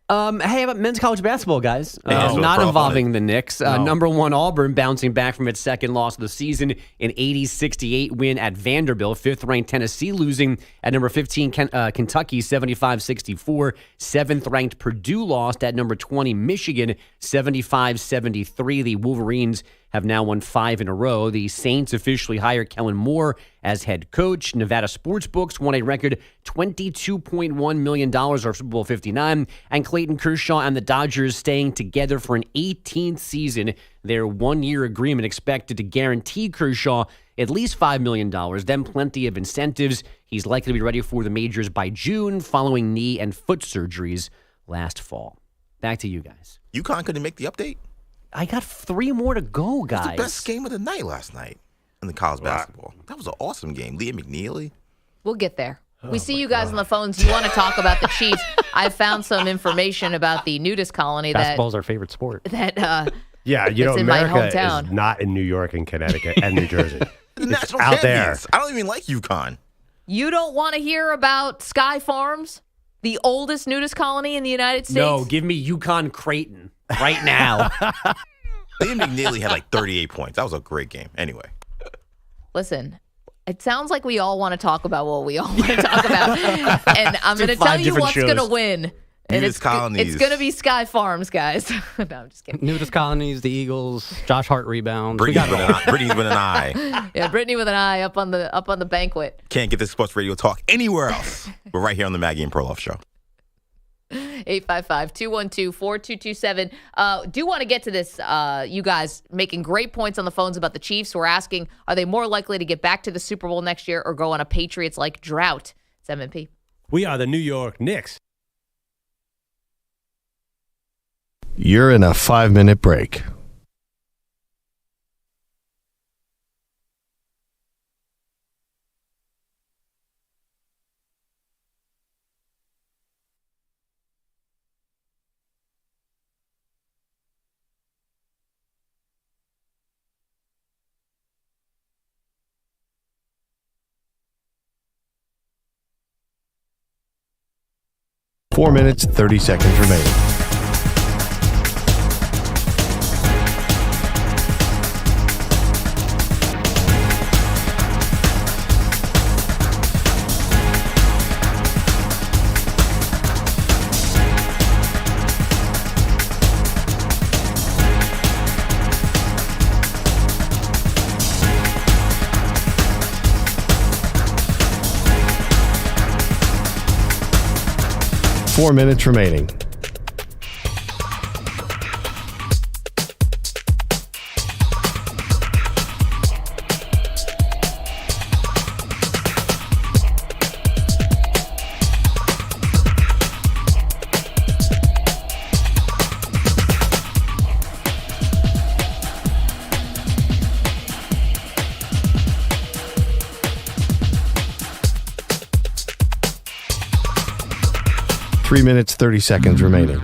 Hey, about men's college basketball, guys. Yeah, Not so involving the Knicks. Number 1 Auburn bouncing back from its second loss of the season, an 80-68 win at Vanderbilt. 5th-ranked Tennessee losing at number 15 Kentucky 75-64. 7th-ranked Purdue lost at number 20 Michigan 75-73. The Wolverines have now won 5 in a row. The Saints officially hired Kellen Moore as head coach. Nevada Sportsbooks won a record $22.1 million or Super Bowl 59. And Clayton Kershaw and the Dodgers staying together for an 18th season. Their one-year agreement expected to guarantee Kershaw at least $5 million, then plenty of incentives. He's likely to be ready for the majors by June following knee and foot surgeries last fall. Back to you guys. UConn couldn't make the update. I got 3 more to go, guys. It was the best game of the night last night in the college basketball. That was an awesome game. Leah McNeely. we'll get there. We see you guys on the phones. You want to talk about the Chiefs. I found some information about the nudist colony Basketball's our favorite sport. Yeah, It's in my America hometown. is not in New York and Connecticut and New Jersey. The national out champions. there. I don't even like UConn. You don't want to hear about Sky Farms, the oldest nudist colony in the United States? No, give me UConn Creighton right now. Leah McNeely had like 38 points. That was a great game. Anyway. Listen, it sounds like we all want to talk about what we all want to talk about. And I'm going to tell you what's going to win. And Nudist colonies. It's going to be Sky Farms, guys. No, I'm just kidding. Nudist colonies, the Eagles, Josh Hart rebounds. Brittany's with an eye. Yeah, Brittany with an eye up on the banquet. Can't get this sports radio talk anywhere else. We're right here on the Maggie and Perloff show. 855-212-4227. Do want to get to this. You guys making great points on the phones about the Chiefs. We're asking, are they more likely to get back to the Super Bowl next year or go on a Patriots-like drought? It's MMP. We are the New York Knicks. You're in a 5-minute break. Four minutes, 30 seconds remaining. Four minutes remaining. 3 minutes, 30 seconds remaining.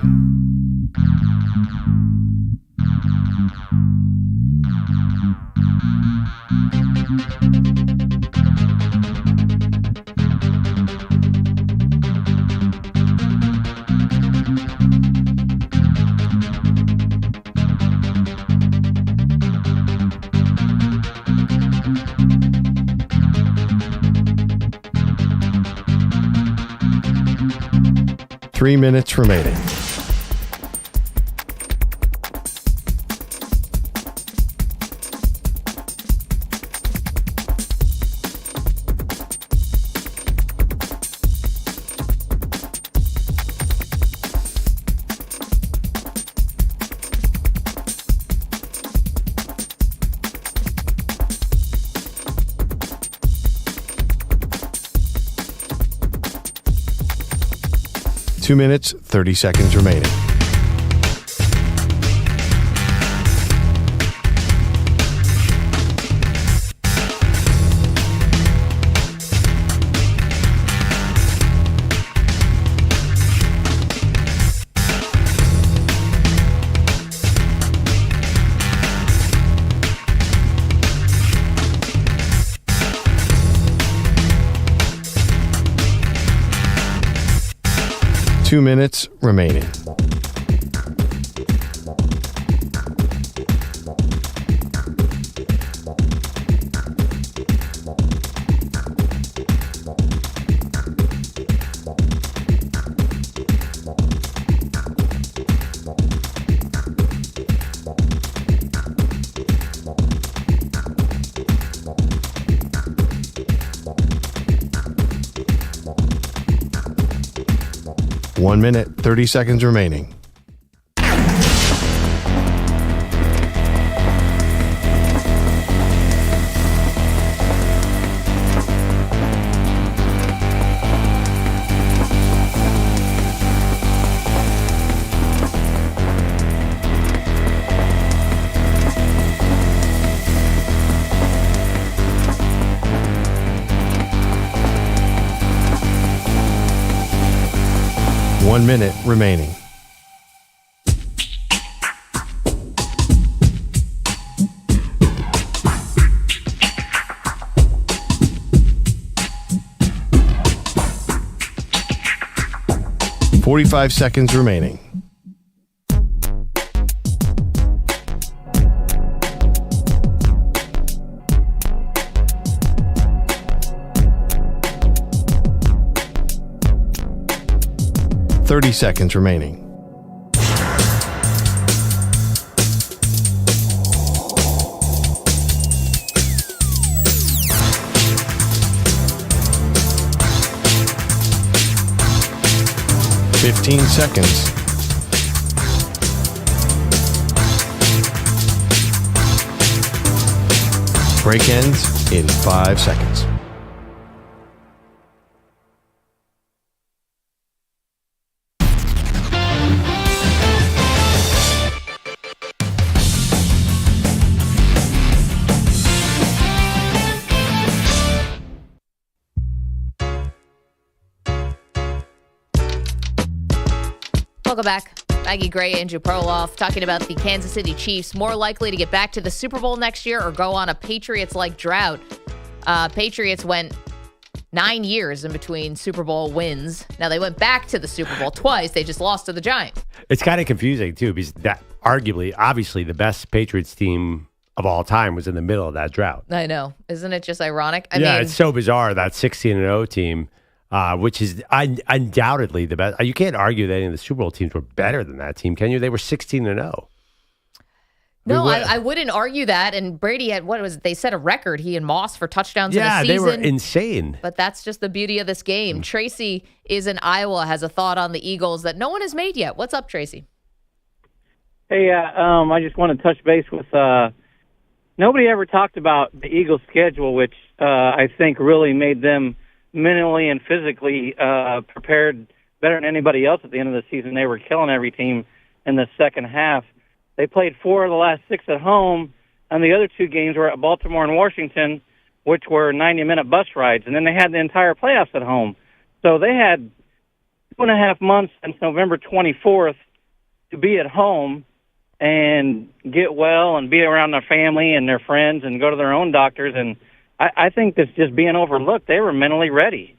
Three minutes remaining. Two minutes, 30 seconds remaining. Two minutes remaining. One minute, 30 seconds remaining. One minute remaining. $45 seconds remaining. $30 seconds remaining. $15 seconds. Break ends in 5 seconds. Welcome back. Maggie Gray, Andrew Perloff, talking about the Kansas City Chiefs more likely to get back to the Super Bowl next year or go on a Patriots-like drought. Patriots went 9 years in between Super Bowl wins. Now, they went back to the Super Bowl twice. They just lost to the Giants. It's kind of confusing, too, because that arguably, obviously, the best Patriots team of all time was in the middle of that drought. I know. Isn't it just ironic? I mean, mean, it's so bizarre, that 16-0 team. Which is undoubtedly the best. You can't argue that any of the Super Bowl teams were better than that team, can you? They were 16-0. No, I wouldn't argue that. And Brady had, they set a record, he and Moss, for touchdowns in a season. Yeah, they were insane. But that's just the beauty of this game. Tracy is in Iowa, has a thought on the Eagles that no one has made yet. What's up, Tracy? Hey, I just want to touch base with nobody ever talked about the Eagles' schedule, which I think really made them mentally and physically prepared better than anybody else at the end of the season. They were killing every team in the second half. They played 4 of the last 6 at home, and the other 2 games were at Baltimore and Washington, which were 90-minute bus rides. And then they had the entire playoffs at home. So they had 2.5 months since November 24th to be at home and get well and be around their family and their friends and go to their own doctors. And I think that's just being overlooked. They were mentally ready.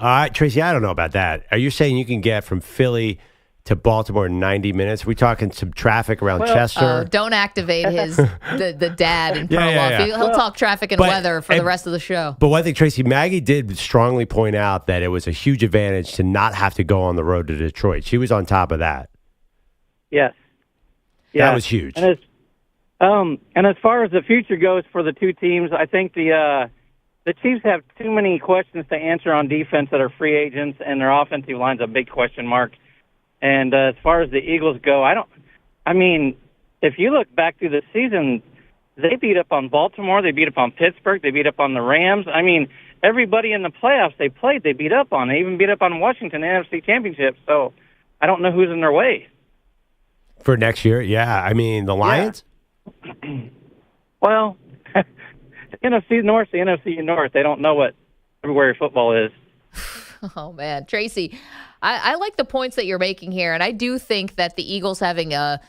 All right, Tracy, I don't know about that. Are you saying you can get from Philly to Baltimore in 90 minutes? Are we talking some traffic around Chester? Don't activate the dad in Perloff. Yeah. He'll talk traffic and weather for the rest of the show. But one thing, Tracy, Maggie did strongly point out that it was a huge advantage to not have to go on the road to Detroit. She was on top of that. Yes. That was huge. And as far as the future goes for the two teams, I think the Chiefs have too many questions to answer on defense that are free agents, and their offensive line's a big question mark. And as far as the Eagles go, if you look back through the season, they beat up on Baltimore, they beat up on Pittsburgh, they beat up on the Rams. I mean, everybody in the playoffs they played, they beat up on. They even beat up on Washington in the NFC Championship. So I don't know who's in their way. For next year, yeah. I mean, the Lions? Yeah. Well, NFC North, the NFC North, they don't know what February football is. Oh, man. Tracy, I like the points that you're making here, and I do think that the Eagles having a,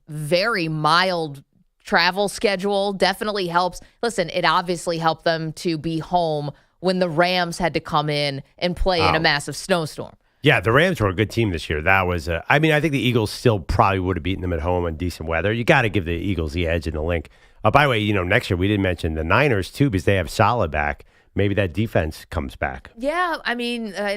very mild travel schedule definitely helps. Listen, it obviously helped them to be home when the Rams had to come in and play in a massive snowstorm. Yeah, the Rams were a good team this year. That was, I think the Eagles still probably would have beaten them at home in decent weather. You got to give the Eagles the edge in the link. By the way, next year we didn't mention the Niners too because they have Saleh back. Maybe that defense comes back. Yeah, I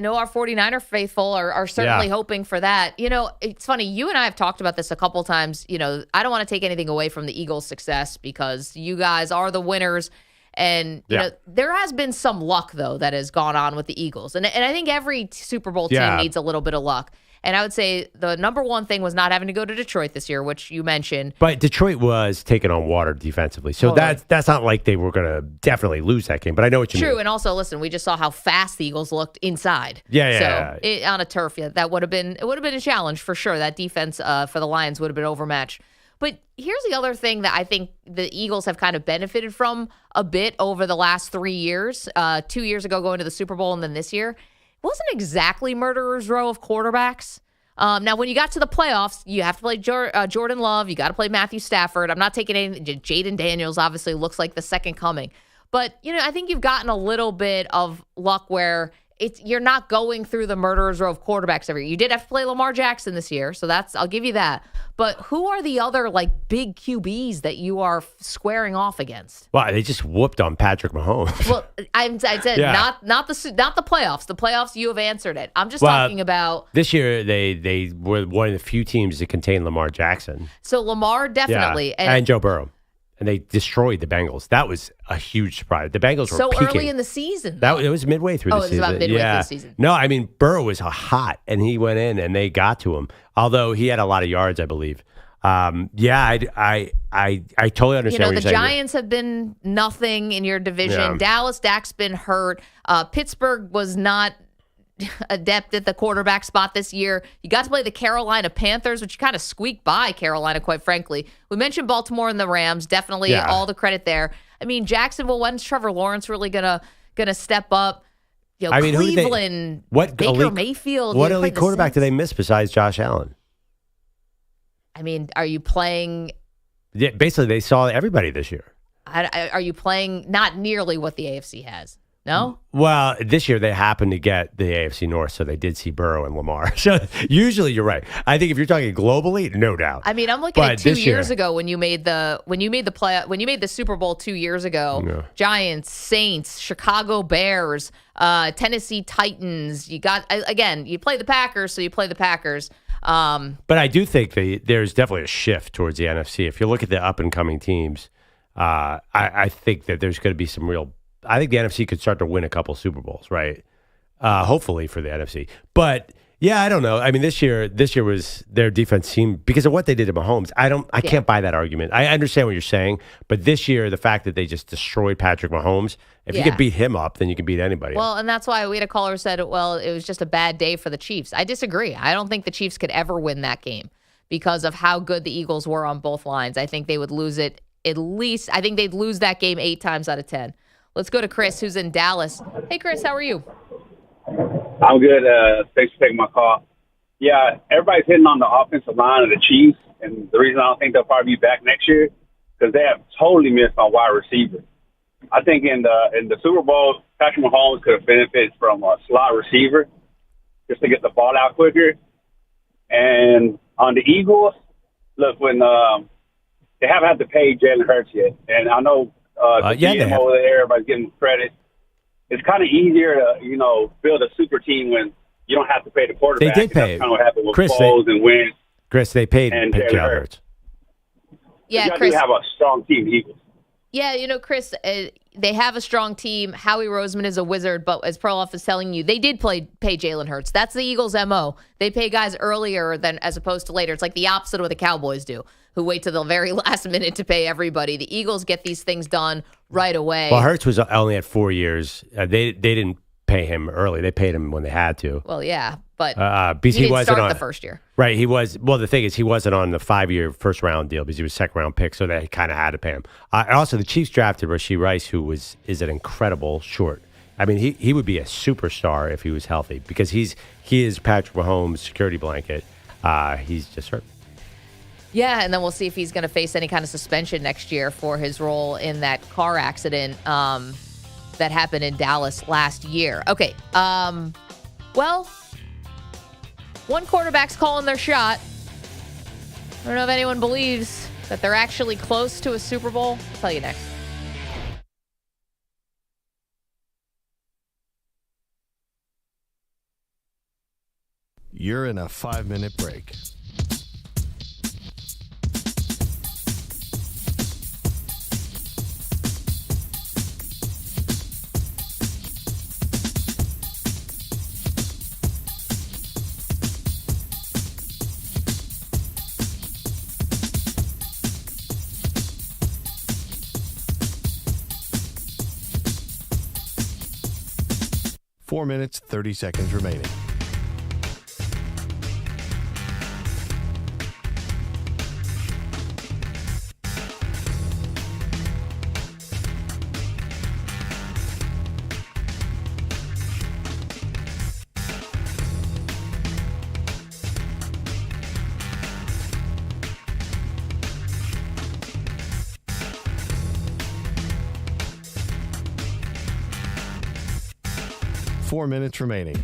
know our 49er faithful are certainly hoping for that. It's funny. You and I have talked about this a couple times. I don't want to take anything away from the Eagles' success because you guys are the winners. And, there has been some luck, though, that has gone on with the Eagles. And I think every Super Bowl team needs a little bit of luck. And I would say the number one thing was not having to go to Detroit this year, which you mentioned. But Detroit was taking on water defensively. So that's not like they were going to definitely lose that game. But I know what you mean. True. And also, listen, we just saw how fast the Eagles looked inside. Yeah. On a turf, that would have been a challenge for sure. That defense for the Lions would have been overmatched. But here's the other thing that I think the Eagles have kind of benefited from a bit over the last 3 years. 2 years ago going to the Super Bowl and then this year. It wasn't exactly murderer's row of quarterbacks. Now, when you got to the playoffs, you have to play Jordan Love. You got to play Matthew Stafford. I'm not taking anything. Jaden Daniels obviously looks like the second coming. But, I think you've gotten a little bit of luck where you're not going through the murderer's row of quarterbacks every year. You did have to play Lamar Jackson this year, so I'll give you that. But who are the other big QBs that you are squaring off against? Well, they just whooped on Patrick Mahomes. Well, I said not the playoffs. The playoffs, you have answered it. I'm just talking about this year. They were one of the few teams to contain Lamar Jackson. So Lamar definitely and Joe Burrow. And they destroyed the Bengals. That was a huge surprise. The Bengals were so peaking. early in the season. It was midway through the season. It was about midway through the season. No, Burrow was hot, and he went in, and they got to him. Although he had a lot of yards, I believe. I totally understand what you're saying. The Giants have been nothing in your division. Yeah. Dallas, Dak's been hurt. Pittsburgh was not adept at the quarterback spot this year. You got to play the Carolina Panthers, which you kind of squeaked by Carolina, quite frankly. We mentioned Baltimore and the Rams. Definitely all the credit there. Jacksonville, when's Trevor Lawrence really gonna step up? Cleveland, Baker Mayfield. What elite quarterback do they miss besides Josh Allen? Are you playing? Yeah, basically, they saw everybody this year. Are you playing not nearly what the AFC has? No? Well, this year they happened to get the AFC North, so they did see Burrow and Lamar. So usually you're right. I think if you're talking globally, no doubt. I'm looking at 2 years ago when you made the Super Bowl 2 years ago. Giants, Saints, Chicago Bears, Tennessee Titans. You play the Packers, so you play the Packers. But I do think there's definitely a shift towards the NFC. If you look at the up and coming teams, I think that there's going to be some real. I think the NFC could start to win a couple Super Bowls, right? Hopefully for the NFC. But yeah, I don't know. This year was their defense team because of what they did to Mahomes. I can't buy that argument. I understand what you're saying, but this year, the fact that they just destroyed Patrick Mahomes, if you can beat him up, then you can beat anybody. Well, and that's why we had a caller who said, well, it was just a bad day for the Chiefs. I disagree. I don't think the Chiefs could ever win that game because of how good the Eagles were on both lines. I think they would lose it I think they'd lose that game 8 times out of 10. Let's go to Chris, who's in Dallas. Hey, Chris, how are you? I'm good. Thanks for taking my call. Yeah, everybody's hitting on the offensive line of the Chiefs, and the reason I don't think they'll probably be back next year because they have totally missed on wide receiver. I think in the Super Bowl, Patrick Mahomes could have benefited from a slot receiver just to get the ball out quicker. And on the Eagles, look, when they haven't had to pay Jalen Hurts yet, and I know the GM over there, everybody's giving credit. It's kind of easier to, build a super team when you don't have to pay the quarterback. They did pay. That's kind of what happened with Foles and Wentz. Chris, they paid Jalen Hurts. Yeah, Chris. You have a strong team, the Eagles. Yeah, Chris, they have a strong team. Howie Roseman is a wizard, but as Perloff is telling you, they did pay Jalen Hurts. That's the Eagles' MO. They pay guys earlier than as opposed to later. It's like the opposite of what the Cowboys do, who wait till the very last minute to pay everybody. The Eagles get these things done right away. Well, Hurts was only at 4 years. They didn't pay him early. They paid him when they had to. Well, yeah, but because he didn't start the first year. Right, he was. Well, the thing is, he wasn't on the 5-year first-round deal because he was second-round pick, so they kind of had to pay him. Also, the Chiefs drafted Rashee Rice, who is an incredible short. I mean, he would be a superstar if he was healthy because he is Patrick Mahomes' security blanket. He's just hurt. Yeah, and then we'll see if he's going to face any kind of suspension next year for his role in that car accident that happened in Dallas last year. Okay, well, one quarterback's calling their shot. I don't know if anyone believes that they're actually close to a Super Bowl. I'll tell you next. You're in a 5-minute break. Four minutes, 30 seconds remaining. Four minutes remaining.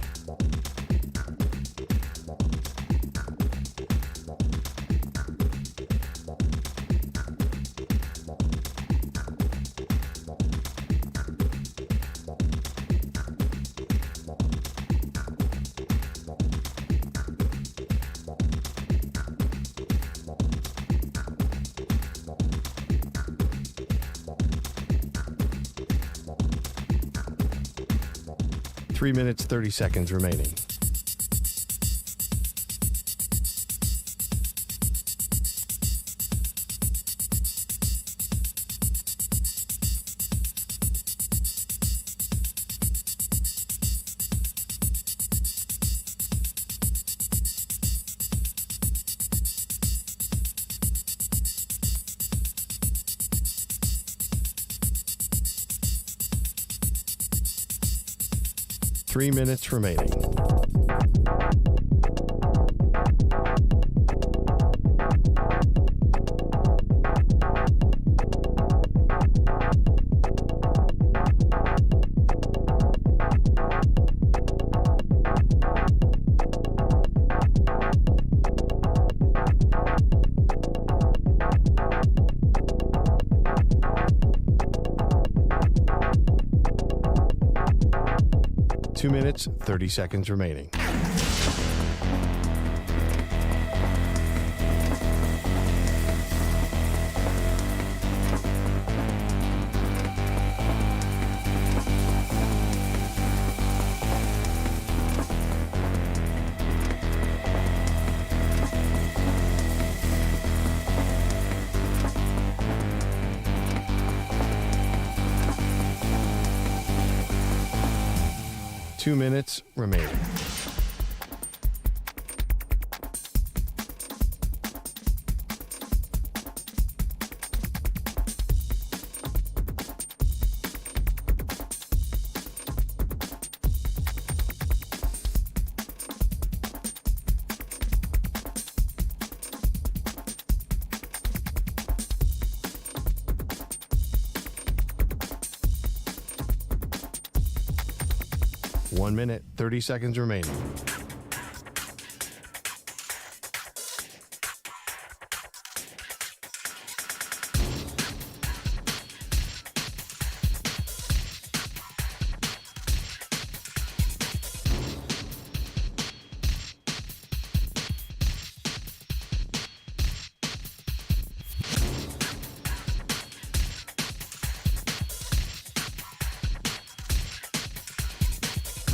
Three minutes, 30 seconds remaining. Three minutes remaining. Two minutes, 30 seconds remaining. Two minutes remaining. 1 minute, 30 seconds remaining.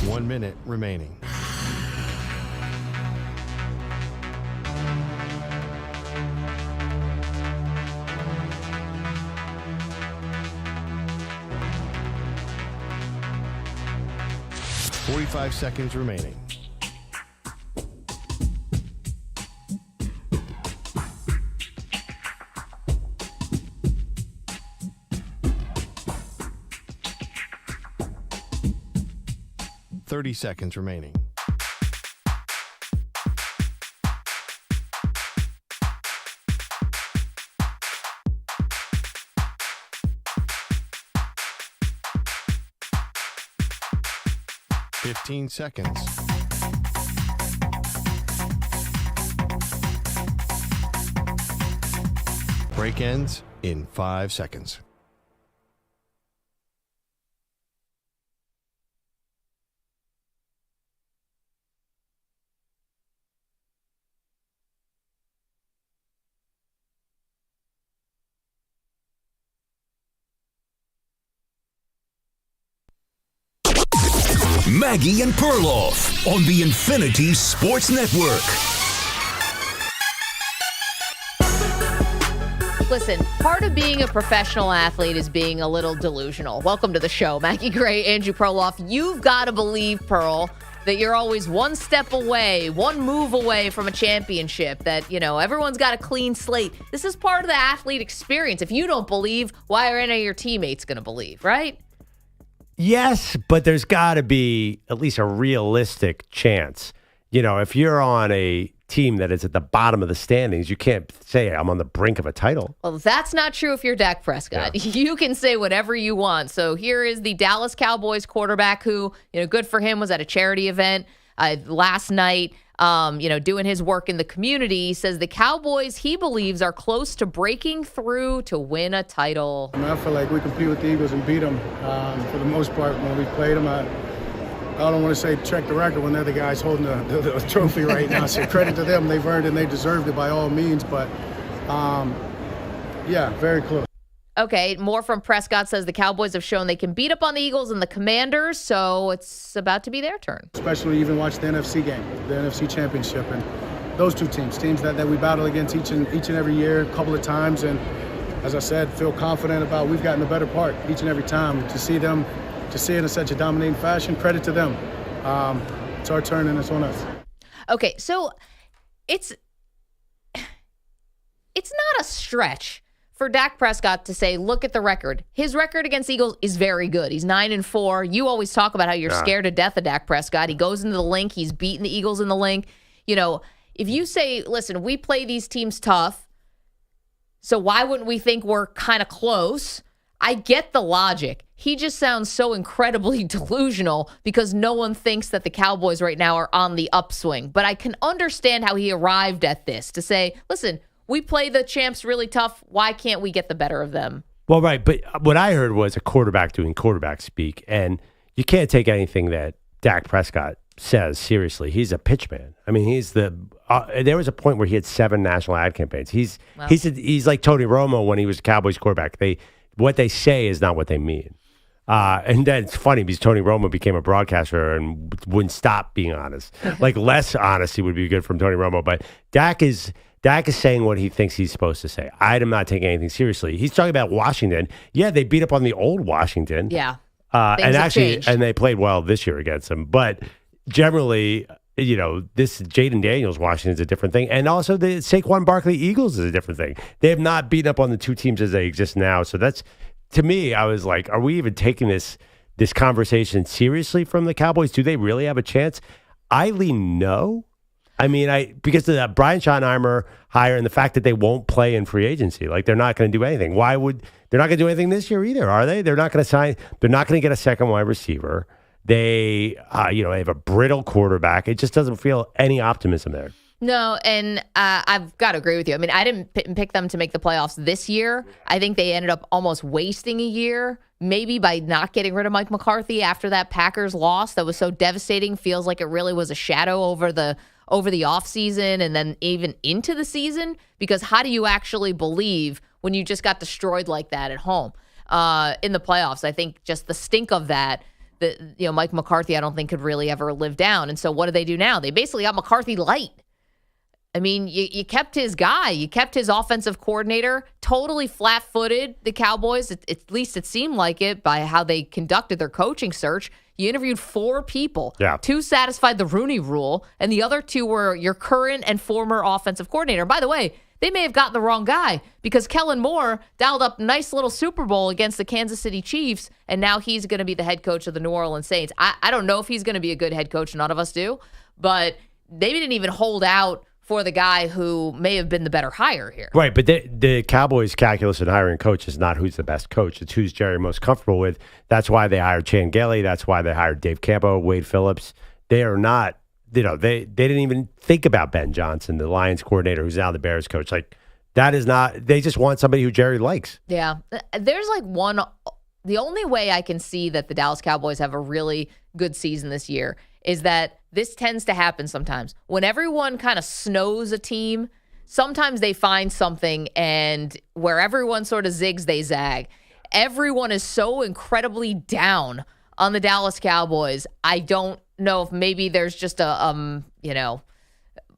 One minute remaining. Forty-five seconds remaining. Thirty seconds remaining. Fifteen seconds. Break ends in 5 seconds. Maggie and Perloff on the Infinity Sports Network. Listen, part of being a professional athlete is being a little delusional. Welcome to the show. Maggie Gray, Andrew Perloff. You've got to believe, Pearl, that you're always one step away, one move away from a championship, that, you know, everyone's got a clean slate. This is part of the athlete experience. If you don't believe, why are any of your teammates going to believe, right? Yes, but there's got to be at least a realistic chance. You know, if you're on a team that is at the bottom of the standings, you can't say I'm on the brink of a title. Well, that's not true if you're Dak Prescott. Yeah. You can say whatever you want. So here is the Dallas Cowboys quarterback who, you know, good for him, was at a charity event last night, doing his work in the community. He says the Cowboys, he believes, are close to breaking through to win a title. I feel like we compete with the Eagles and beat them for the most part when we played them. I don't want to say check the record when they're the guys holding the trophy right now. So credit to them. They've earned it and they deserved it by all means. But, very close. Okay, more from Prescott says the Cowboys have shown they can beat up on the Eagles and the Commanders, so it's about to be their turn. Especially even watch the NFC game, the NFC Championship, and those two teams that we battle against each and every year, a couple of times. And as I said, feel confident about we've gotten the better part each and every time. To see them, to see it in such a dominating fashion, credit to them. It's our turn and it's on us. Okay, so it's not a stretch for Dak Prescott to say, look at the record. His record against Eagles is very good. He's 9-4. You always talk about how you're scared to death of Dak Prescott. He goes into the link. He's beaten the Eagles in the link. You know, if you say, listen, we play these teams tough, so why wouldn't we think we're kind of close? I get the logic. He just sounds so incredibly delusional because no one thinks that the Cowboys right now are on the upswing. But I can understand how he arrived at this, to say, listen, we play the champs really tough. Why can't we get the better of them? Well, right. But what I heard was a quarterback doing quarterback speak. And you can't take anything that Dak Prescott says seriously. He's a pitch man. I mean, he's the there was a point where he had 7 national ad campaigns. He's like Tony Romo when he was Cowboys quarterback. What they say is not what they mean. And then it's funny because Tony Romo became a broadcaster and wouldn't stop being honest. Like less honesty would be good from Tony Romo. But Dak is saying what he thinks he's supposed to say. I'm not taking anything seriously. He's talking about Washington. Yeah, they beat up on the old Washington. Yeah. And they played well this year against them. But generally, you know, this Jaden Daniels Washington is a different thing. And also the Saquon Barkley Eagles is a different thing. They have not beaten up on the two teams as they exist now. So that's, to me, I was like, are we even taking this conversation seriously from the Cowboys? Do they really have a chance? I lean no. I mean, because of that Brian Schottenheimer hire and the fact that they won't play in free agency, like they're not going to do anything. They're not going to do anything this year either, are they? They're not going to sign. They're not going to get a second wide receiver. They have a brittle quarterback. It just doesn't feel any optimism there. No, and I've got to agree with you. I mean, I didn't pick them to make the playoffs this year. I think they ended up almost wasting a year, maybe by not getting rid of Mike McCarthy after that Packers loss that was so devastating. Feels like it really was a shadow over the offseason and then even into the season, because how do you actually believe when you just got destroyed like that at home in the playoffs? I think just the stink of that, Mike McCarthy, I don't think could really ever live down. And so what do they do now? They basically got McCarthy light. I mean, you kept his guy. You kept his offensive coordinator totally flat-footed, the Cowboys. At least it seemed like it by how they conducted their coaching search. You interviewed 4 people. Yeah. 2 satisfied the Rooney Rule, and the other 2 were your current and former offensive coordinator. And by the way, they may have gotten the wrong guy because Kellen Moore dialed up nice little Super Bowl against the Kansas City Chiefs, and now he's going to be the head coach of the New Orleans Saints. I don't know if he's going to be a good head coach. None of us do. But they didn't even hold out for the guy who may have been the better hire here. Right, but the Cowboys' calculus in hiring a coach is not who's the best coach. It's who's Jerry most comfortable with. That's why they hired Chan Gailey. That's why they hired Dave Campo, Wade Phillips. They are not, they didn't even think about Ben Johnson, the Lions coordinator, who's now the Bears coach. Like, that is not, they just want somebody who Jerry likes. Yeah. There's the only way I can see that the Dallas Cowboys have a really good season this year is that this tends to happen sometimes. When everyone kind of snows a team, sometimes they find something, and where everyone sort of zigs, they zag. Everyone is so incredibly down on the Dallas Cowboys. I don't know if maybe there's just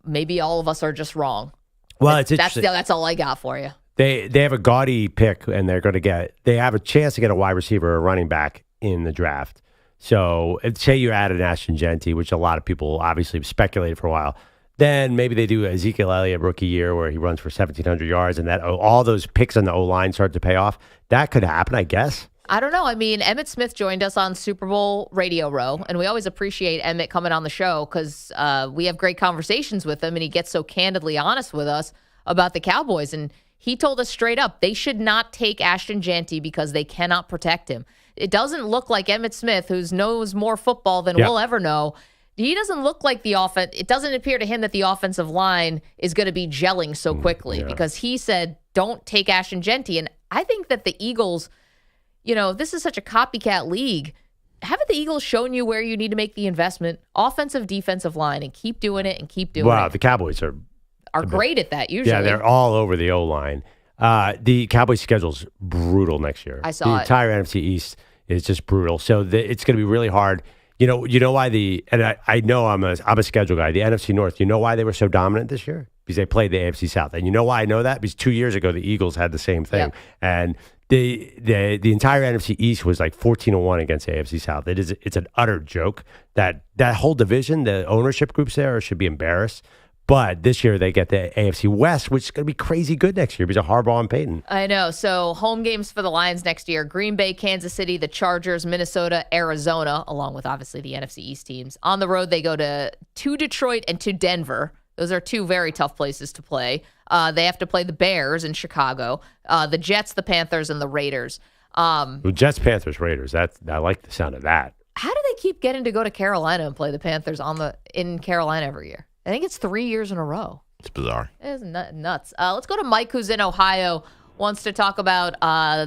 maybe all of us are just wrong. Well, it's interesting. That's all I got for you. They have a gaudy pick, and they have a chance to get a wide receiver or a running back in the draft. So say you add an Ashton Genty, which a lot of people obviously speculated for a while, then maybe they do Ezekiel Elliott rookie year where he runs for 1,700 yards, and that all those picks on the O-line start to pay off. That could happen, I guess. I don't know. I mean, Emmett Smith joined us on Super Bowl Radio Row, and we always appreciate Emmett coming on the show because we have great conversations with him, and he gets so candidly honest with us about the Cowboys. And he told us straight up, they should not take Ashton Genty because they cannot protect him. It doesn't look like Emmitt Smith, who knows more football than we'll ever know. He doesn't look like the offense. It doesn't appear to him that the offensive line is going to be gelling so quickly because he said, don't take Ashton Genty. And I think that the Eagles, this is such a copycat league. Haven't the Eagles shown you where you need to make the investment? Offensive, defensive line, and keep doing it and keep doing it. Wow, the Cowboys are great at that usually. Yeah, they're all over the O-line. The Cowboys' schedule's brutal next year. I saw the entire NFC East is just brutal. So it's going to be really hard. You know why I know I'm a schedule guy. The NFC North. You know why they were so dominant this year? Because they played the AFC South. And you know why I know that? Because 2 years ago the Eagles had the same thing. Yep. And the entire NFC East was like 14-1 against the AFC South. It's an utter joke that whole division, the ownership groups there should be embarrassed. But this year they get the AFC West, which is going to be crazy good next year because of Harbaugh and Peyton. I know. So home games for the Lions next year: Green Bay, Kansas City, the Chargers, Minnesota, Arizona, along with obviously the NFC East teams. On the road, they go to Detroit and to Denver. Those are 2 very tough places to play. They have to play the Bears in Chicago, the Jets, the Panthers, and the Raiders. Jets, Panthers, Raiders. I like the sound of that. How do they keep getting to go to Carolina and play the Panthers in Carolina every year? I think it's 3 years in a row. It's bizarre. It's nuts. Let's go to Mike, who's in Ohio, wants to talk about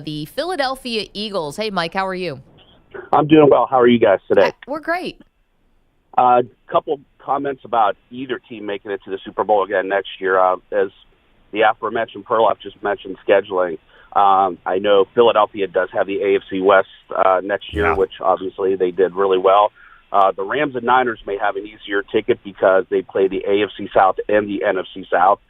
the Philadelphia Eagles. Hey, Mike, how are you? I'm doing well. How are you guys today? We're great. A couple comments about either team making it to the Super Bowl again next year. As the aforementioned Perloff just mentioned scheduling, I know Philadelphia does have the AFC West next year, which obviously they did really well. The Rams and Niners may have an easier ticket because they play the AFC South and the NFC South.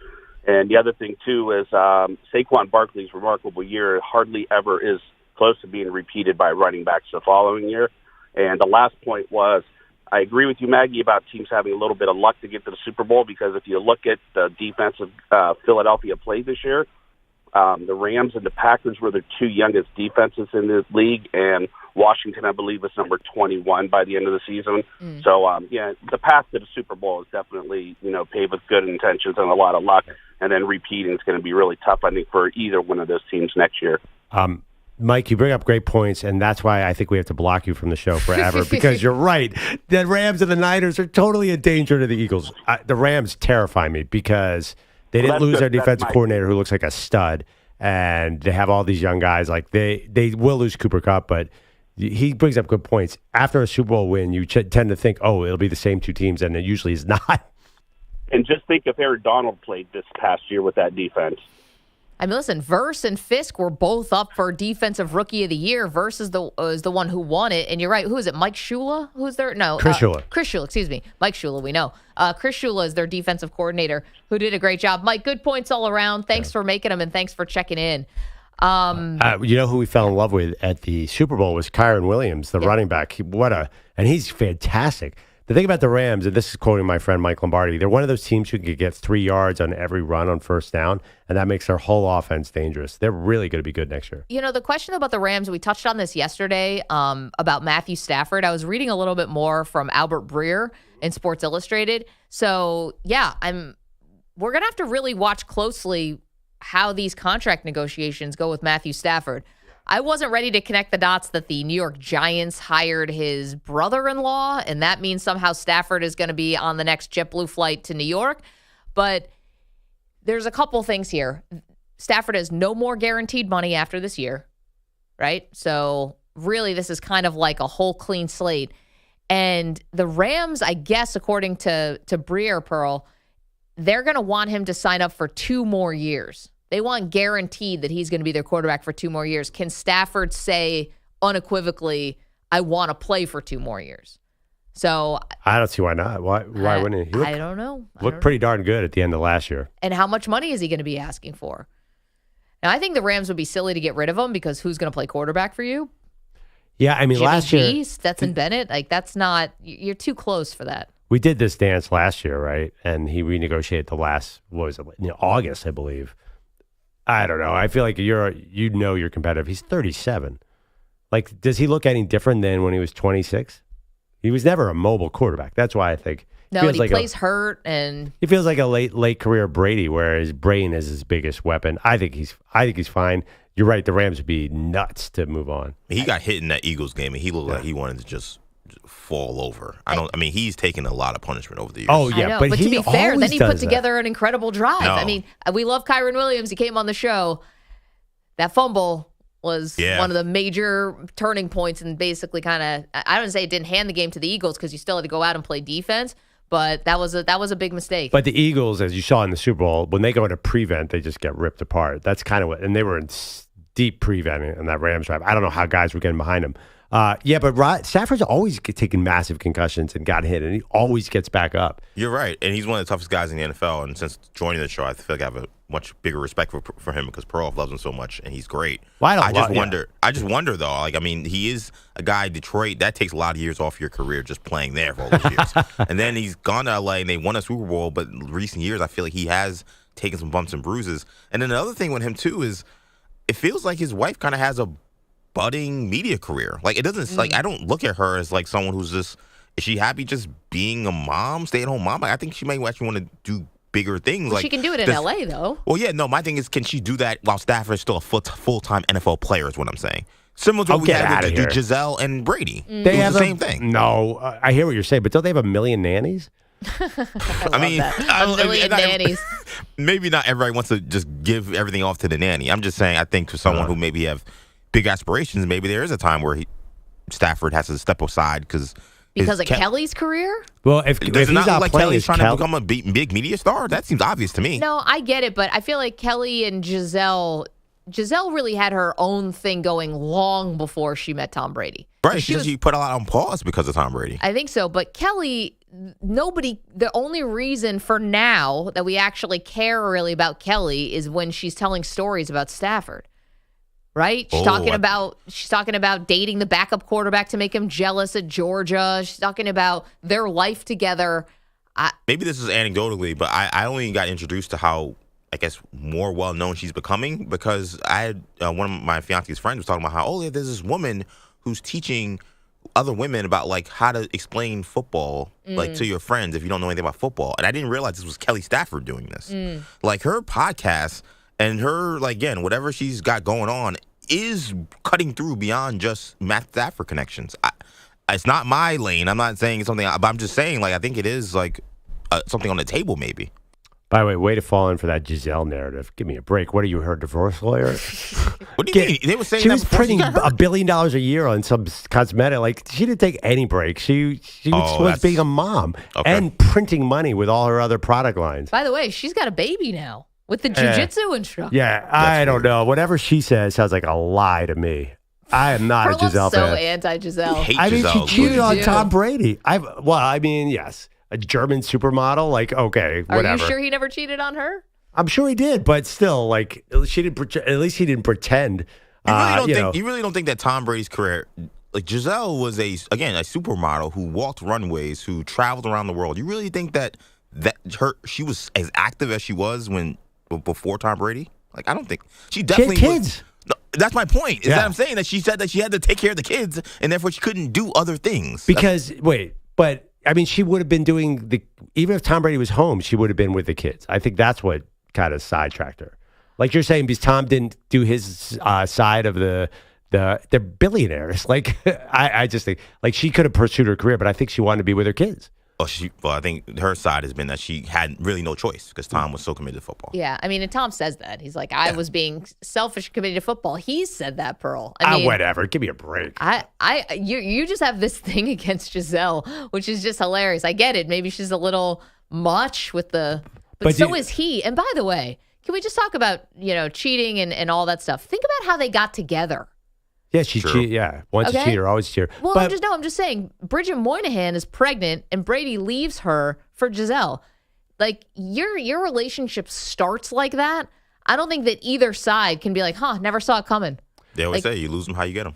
And the other thing, too, is Saquon Barkley's remarkable year hardly ever is close to being repeated by running backs the following year. And the last point was, I agree with you, Maggie, about teams having a little bit of luck to get to the Super Bowl because if you look at the defense of Philadelphia played this year, the Rams and the Packers were the 2 youngest defenses in the league, and Washington, I believe, was number 21 by the end of the season. So, the path to the Super Bowl is definitely, paved with good intentions and a lot of luck, and then repeating is going to be really tough, I think, for either one of those teams next year. Mike, you bring up great points, and that's why I think we have to block you from the show forever, because you're right. The Rams and the Niners are totally a danger to the Eagles. The Rams terrify me because they didn't lose their defensive coordinator, who looks like a stud, and they have all these young guys. Like they will lose Cooper Kupp, but he brings up good points. After a Super Bowl win, you tend to think, oh, it'll be the same two teams, and it usually is not. And just think if Aaron Donald played this past year with that defense. I mean, listen, Verse and Fisk were both up for Defensive Rookie of the Year. Verse is the one who won it. And you're right. Who is it? Mike Shula? Who's there? No. Chris Shula. Chris Shula, excuse me. Mike Shula, we know. Chris Shula is their defensive coordinator who did a great job. Mike, good points all around. Thanks for making them, and thanks for checking in. You know who we fell in love with at the Super Bowl was Kyron Williams, the running back. And he's fantastic. The thing about the Rams, and this is quoting my friend Mike Lombardi, they're one of those teams who could get 3 yards on every run on first down, and that makes their whole offense dangerous. They're really going to be good next year. You know, the question about the Rams, we touched on this yesterday about Matthew Stafford. I was reading a little bit more from Albert Breer in Sports Illustrated. So, yeah, we're going to have to really watch closely how these contract negotiations go with Matthew Stafford. I wasn't ready to connect the dots that the New York Giants hired his brother-in-law, and that means somehow Stafford is going to be on the next JetBlue flight to New York. But there's a couple things here. Stafford has no more guaranteed money after this year, right? So really, this is kind of like a whole clean slate. And the Rams, I guess, according to Breer, Pearl, they're going to want him to sign up for 2 more years. They want guaranteed that he's going to be their quarterback for 2 more years. Can Stafford say unequivocally, I want to play for 2 more years? So I don't see why not. Why wouldn't he? I don't know. Looked pretty darn good at the end of last year. And how much money is he going to be asking for? Now, I think the Rams would be silly to get rid of him because who's going to play quarterback for you? Yeah, I mean, Jimmy last G, year, Stetson Bennett, like that's not. You're too close for that. we did this dance last year, right? And he renegotiated the last, August, I believe. I don't know. I feel like you're competitive. He's 37. Like, does he look any different than when he was 26? He was never a mobile quarterback. That's why I think. No, and he plays hurt, and he feels like a late career Brady, where his brain is his biggest weapon. I think he's fine. You're right. The Rams would be nuts to move on. He got hit in that Eagles game, and he looked like he wanted to just fall over. He's taken a lot of punishment over the years. Oh yeah, but to be fair, then he put that. together an incredible drive. No. I mean, we love Kyron Williams. He came on the show. That fumble was one of the major turning points, and basically kind of, I don't say it didn't hand the game to the Eagles because you still had to go out and play defense, but that was a big mistake. But the Eagles, as you saw in the Super Bowl, when they go into prevent, they just get ripped apart. That's kind of what, and they were in deep prevent in that Rams drive. I don't know how guys were getting behind him. But Stafford's always taken massive concussions and got hit, and he always gets back up. You're right, and he's one of the toughest guys in the NFL. And since joining the show, I feel like I have a much bigger respect for him because Perloff loves him so much, and he's great. Well, I just wonder though. He is a guy in Detroit that takes a lot of years off your career just playing there for all those years, and then he's gone to LA and they won a Super Bowl. But in recent years, I feel like he has taken some bumps and bruises. And then the other thing with him too is, it feels like his wife kind of has a budding media career. Like, it doesn't like, I don't look at her as like someone who's just, is she happy just being a mom, stay-at-home mom? I think she may actually want to do bigger things. Well, she can do it in LA though. Well, yeah, no, my thing is, can she do that while Stafford is still a full-time NFL player is what I'm saying. Similar to what we had with Giselle and Brady. They have the same thing. No, I hear what you're saying, but don't they have a million nannies? A million nannies. Maybe not everybody wants to just give everything off to the nanny. I'm just saying, I think for someone who maybe have big aspirations, maybe there is a time where Stafford has to step aside because of Kelly's career. Well, if does it he's not look like Kelly's trying to Kelly, become a big media star? That seems obvious to me. No, I get it, but I feel like Kelly and Giselle really had her own thing going long before she met Tom Brady. Right, she put a lot on pause because of Tom Brady. I think so, but Kelly, the only reason for now that we actually care really about Kelly is when she's telling stories about Stafford. Right? She's talking about dating the backup quarterback to make him jealous at Georgia. She's talking about their life together. Maybe this is anecdotally, but I only got introduced to how, I guess, more well-known she's becoming because I had one of my fiance's friends was talking about how, there's this woman who's teaching other women about, like, how to explain football, like, to your friends if you don't know anything about football. And I didn't realize this was Kelly Stafford doing this. Like, her podcast and her, like, again, whatever she's got going on, is cutting through beyond just Matt Stafford connections. It's not my lane. I'm not saying something, but I'm just saying, like, I think it is like something on the table, maybe. By the way to fall in for that Giselle narrative. Give me a break. What are you, her divorce lawyer? What do you mean? They were saying she that was before she printing got hurt. $1 billion a year on some cosmetic. Like, she didn't take any break. She was being a mom and printing money with all her other product lines. By the way, she's got a baby now with the jiu-jitsu instructor. Yeah, I don't know. Whatever she says sounds like a lie to me. I am not a Giselle so fan. anti-Giselle. I mean, she cheated on Tom Brady. Yes. A German supermodel, like, okay, whatever. Are you sure he never cheated on her? I'm sure he did, but still, like, she didn't. At least he didn't pretend. You really don't think that Tom Brady's career, like Giselle was a supermodel who walked runways, who traveled around the world. You really think that she was as active as she was before Tom Brady? Like, I don't think she definitely she had kids. No, that's my point. Is that I'm saying that she said that she had to take care of the kids, and therefore she couldn't do other things. But I mean, she would have been doing even if Tom Brady was home, she would have been with the kids. I think that's what kind of sidetracked her. Like you're saying, because Tom didn't do his side of they're billionaires. Like I just think like she could have pursued her career, but I think she wanted to be with her kids. I think her side has been that she had really no choice because Tom was so committed to football. Yeah, I mean, and Tom says that. He's like, I was being selfish, committed to football. He said that, Pearl. I mean, whatever. Give me a break. You just have this thing against Giselle, which is just hilarious. I get it. Maybe she's a little much with but so is he. And by the way, can we just talk about, cheating and all that stuff? Think about how they got together. Yeah, she cheated. Yeah, once a cheater, always a cheater. Well, I'm just saying, Bridget Moynihan is pregnant, and Brady leaves her for Giselle. Like your relationship starts like that. I don't think that either side can be like, never saw it coming. They always say you lose them how you get them.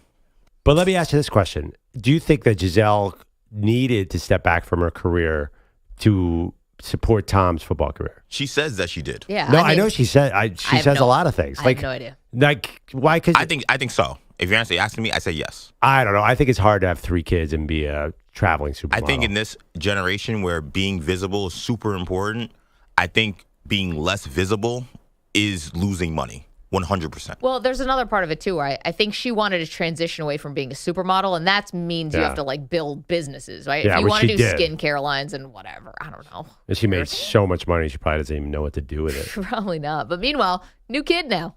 But let me ask you this question: do you think that Giselle needed to step back from her career to support Tom's football career? She says that she did. Yeah. No, I know she said. She says a lot of things. I have no idea. Like why? Because I think so. If you're asking me, I say yes. I don't know. I think it's hard to have 3 kids and be a traveling supermodel. I think in this generation where being visible is super important, I think being less visible is losing money. 100%. Well, there's another part of it too, where I think she wanted to transition away from being a supermodel, and that means you have to build businesses, right? Yeah, if you want to do did. skincare lines and whatever, I don't know. And she made so much money, she probably doesn't even know what to do with it. Probably not. But meanwhile, new kid now.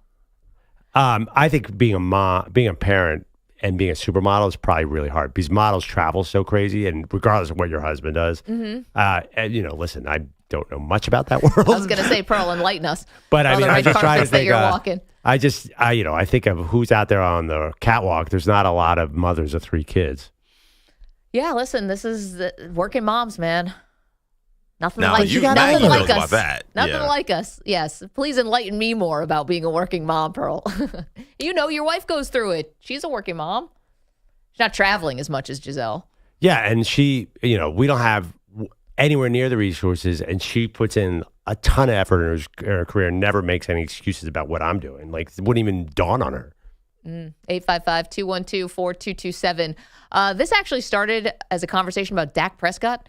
I think being a parent, and being a supermodel is probably really hard because models travel so crazy, and regardless of what your husband does, and listen, I don't know much about that world. I was going to say, Pearl, enlighten us. But I mean, I just try to think. I think of who's out there on the catwalk. There's not a lot of mothers of 3 kids. Yeah, listen, this is working moms, man. Nothing now, like nothing like us. About that. Nothing like us. Yes. Please enlighten me more about being a working mom, Pearl. Your wife goes through it. She's a working mom. She's not traveling as much as Giselle. Yeah, and she, we don't have anywhere near the resources, and she puts in a ton of effort in her career and never makes any excuses about what I'm doing. Like, it wouldn't even dawn on her. 855-212-4227. This actually started as a conversation about Dak Prescott.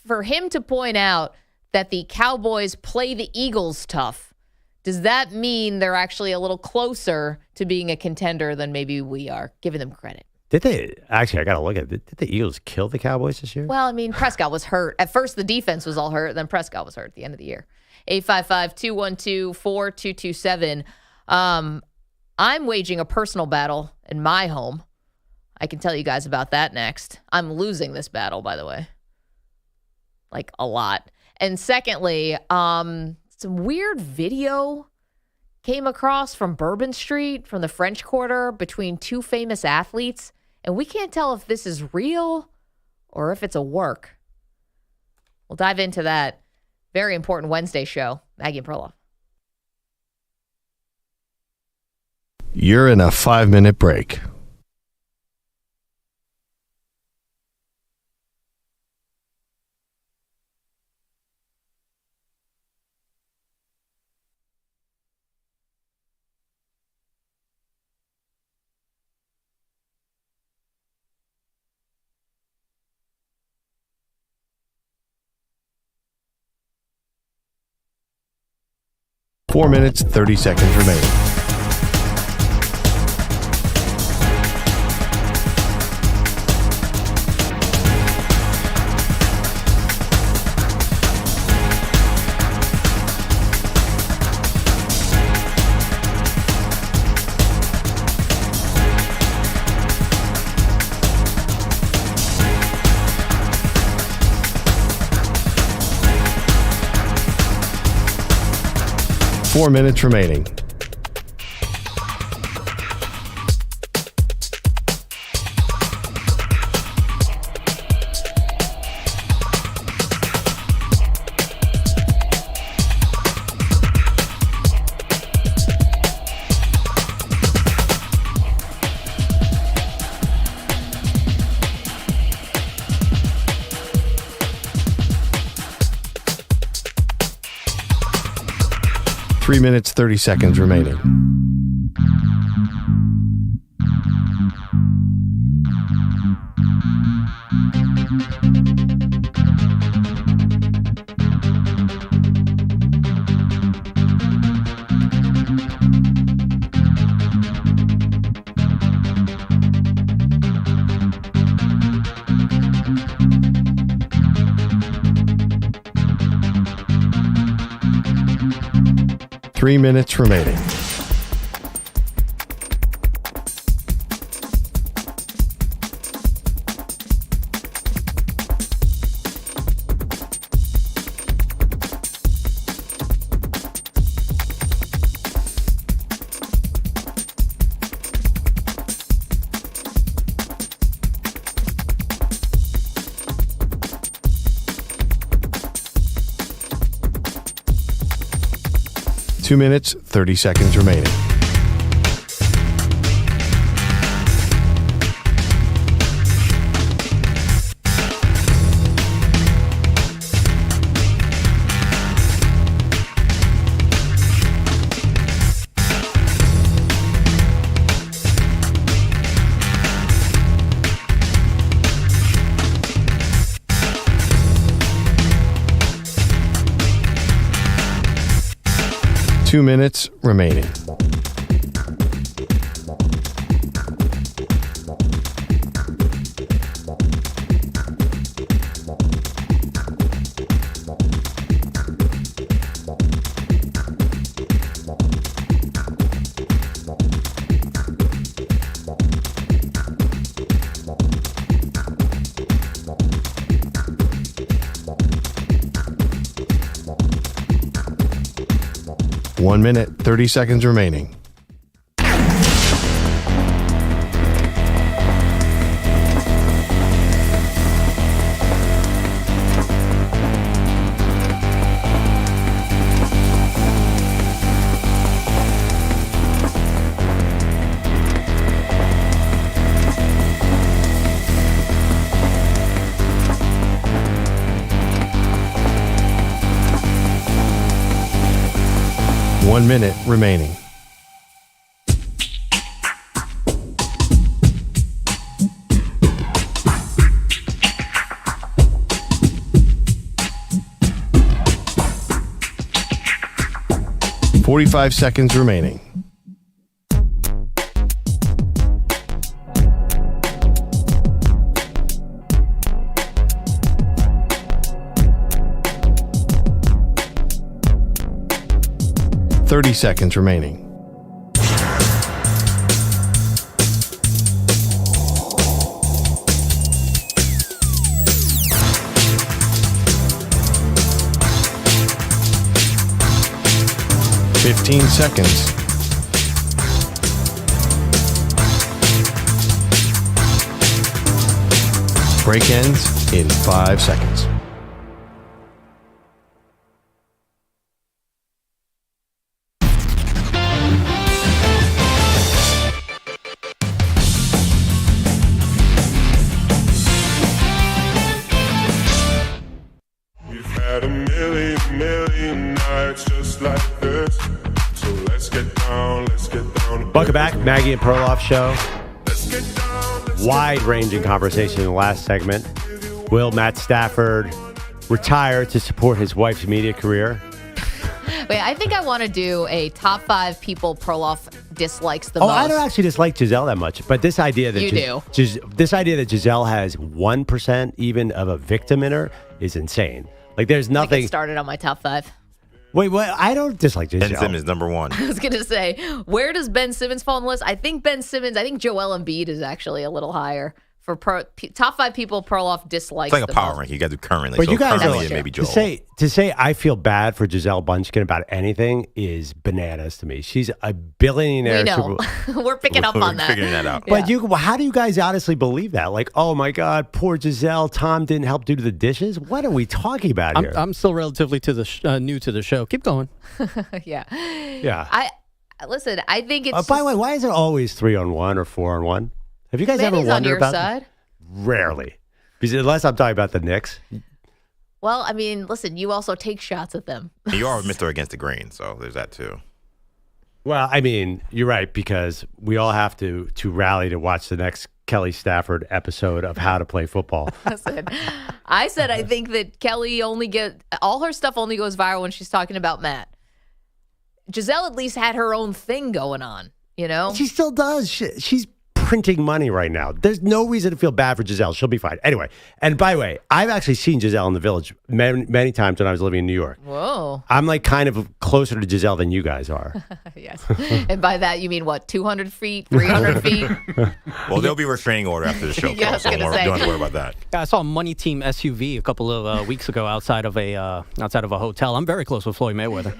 For him to point out that the Cowboys play the Eagles tough, does that mean they're actually a little closer to being a contender than maybe we are, giving them credit? Did they? Actually, I got to look at it. Did the Eagles kill the Cowboys this year? Well, I mean, Prescott was hurt. At first, the defense was all hurt. Then Prescott was hurt at the end of the year. 855-212-4227. I'm waging a personal battle in my home. I can tell you guys about that next. I'm losing this battle, by the way. Like, a lot. And secondly, some weird video came across from Bourbon Street, from the French Quarter, between 2 famous athletes. And we can't tell if this is real or if it's a work. We'll dive into that. Very important Wednesday show. Maggie and Perloff. You're in a 5-minute break. Four minutes, 30 seconds remaining. 4 minutes remaining. Three minutes, 30 seconds remaining. Three minutes remaining. Two minutes, 30 seconds remaining. Two minutes remaining. One minute, 30 seconds remaining. One minute remaining. $45 seconds remaining. $30 seconds remaining. $15 seconds. Break ends in 5 seconds. Welcome back, Maggie and Perloff show. Wide-ranging conversation in the last segment. Will Matt Stafford retire to support his wife's media career? Wait, I think I want to do a top 5 people Perloff dislikes the most. most. I don't actually dislike Giselle that much, but this idea that this idea that Giselle has 1% even of a victim in her is insane. Like, there's nothing. I get started on my top 5. Wait, what? I don't dislike Giselle. Ben Simmons, number 1. I was going to say, where does Ben Simmons fall on the list? I think Joel Embiid is actually a little higher. top 5 people Perloff dislikes. It's like a the power most. ranking. You got to do currently. But so you guys currently know, it may be to Joel. say I feel bad for Gisele Bunchkin about anything is bananas to me. She's a billionaire. We know. We're picking up on that. Figuring that out. But how do you guys honestly believe that? Like, oh my God, poor Gisele. Tom didn't help do the dishes. What are we talking about here? I'm still relatively new to the show. Keep going. Yeah. Yeah. Listen. I think it's. By the way, why is it always 3-on-1 or 4-on-1? Have you guys ever Manny's on wondered your about side. Rarely. Because unless I'm talking about the Knicks. Well, I mean, listen, you also take shots at them. You are Mr. Against the Grain, so there's that too. Well, I mean, you're right, because we all have to rally to watch the next Kelly Stafford episode of How to Play Football. Listen, I said I think that Kelly all her stuff only goes viral when she's talking about Matt. Gisele at least had her own thing going on, you know? She still does. She's printing money right now. There's no reason to feel bad for Gisele. She'll be fine. Anyway, and by the way, I've actually seen Gisele in the Village many times when I was living in New York. Whoa. I'm like kind of closer to Gisele than you guys are. Yes. And by that, you mean what, 200 feet, 300 feet? Well, there'll be a restraining order after the show. Yeah, I was so gonna don't say. have to worry about that. Yeah, I saw a Money Team SUV a couple of weeks ago outside of a hotel. I'm very close with Floyd Mayweather.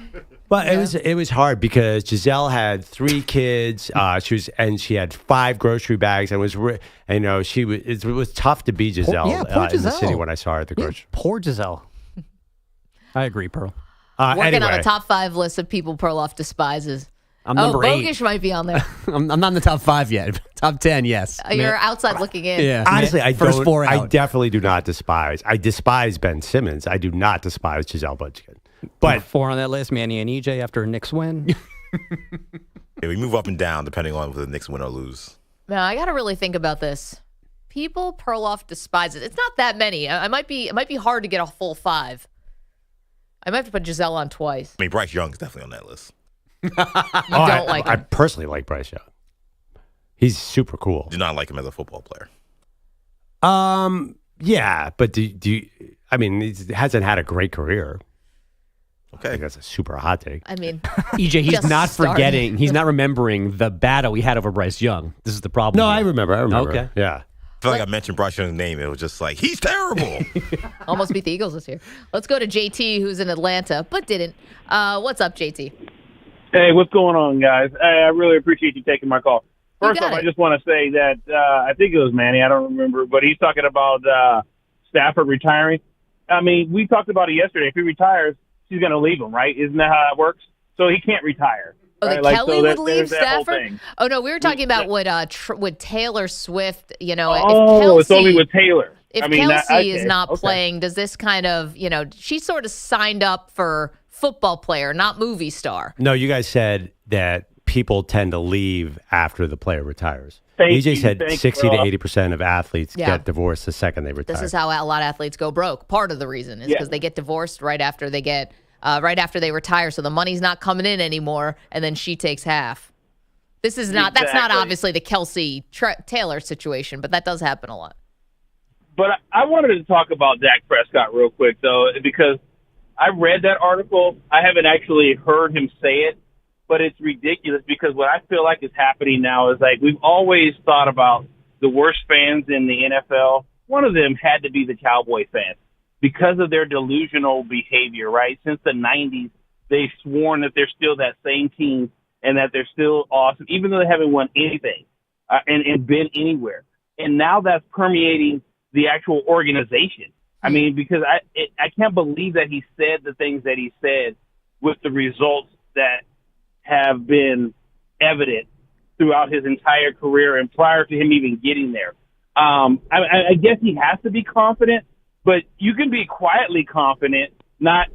But it was hard because Gisele had 3 kids. She had 5 grocery bags, and it was tough to be Gisele, poor in the Gisele. city when I saw her at the grocery. Poor Gisele. I agree, Pearl. Working on a top 5 list of people Perloff despises. I'm number 8. Bogusch might be on there. I'm not in the top 5 yet. Top 10, yes. You're outside looking in. Yeah. Honestly, I First 4 out. I definitely do not despise. I despise Ben Simmons. I do not despise Gisele Bunchkin. But 4 on that list, Manny and EJ after a Knicks win. Yeah, we move up and down depending on whether the Knicks win or lose. Now, I got to really think about this. People Perloff despises. It's not that many. It might be hard to get a full 5. I might have to put Gisele on twice. I mean, Bryce Young's definitely on that list. You don't like him. I personally like Bryce Young. He's super cool. Do not like him as a football player. Yeah, but do you? I mean, he hasn't had a great career. Okay, I think that's a super hot take. I mean, EJ, he's just not started. forgetting. He's not remembering the battle he had over Bryce Young. This is the problem. No, here. I remember. Okay. Yeah. I feel like I mentioned Bryce Young's name. It was just like, he's terrible. Almost beat the Eagles this year. Let's go to JT, who's in Atlanta, but didn't. What's up, JT? Hey, what's going on, guys? I really appreciate you taking my call. First off, it. I just want to say that I think it was Manny. I don't remember, but he's talking about Stafford retiring. I mean, we talked about it yesterday. If he retires, she's going to leave him, right? Isn't that how that works? So he can't retire. Oh, right? that Kelly would leave there's that whole Stafford? thing. Oh, no, we were talking about would Taylor Swift, Oh, if Kelsey, it's only with Taylor. If I mean, Kelsey is not okay. playing, does this kind of, she sort of signed up for football player, not movie star. No, you guys said that people tend to leave after the player retires. Thank EJ you. said Thanks, 60 to Rob. 80% of athletes Yeah. get divorced the second they retire. This is how a lot of athletes go broke. Part of the reason is because they get divorced right after they retire, so the money's not coming in anymore, and then she takes half. This is not. That's not Exactly. obviously the Kelsey Taylor situation, but that does happen a lot. But I wanted to talk about Dak Prescott real quick, though, because I read that article. I haven't actually heard him say it, but it's ridiculous because what I feel like is happening now is like we've always thought about the worst fans in the NFL. One of them had to be the Cowboy fans because of their delusional behavior, right? Since the 90s, they've sworn that they're still that same team and that they're still awesome, even though they haven't won anything and been anywhere. And now that's permeating the actual organization. I mean, because I can't believe that he said the things that he said with the results that have been evident throughout his entire career and prior to him even getting there. I guess he has to be confident, but you can be quietly confident, not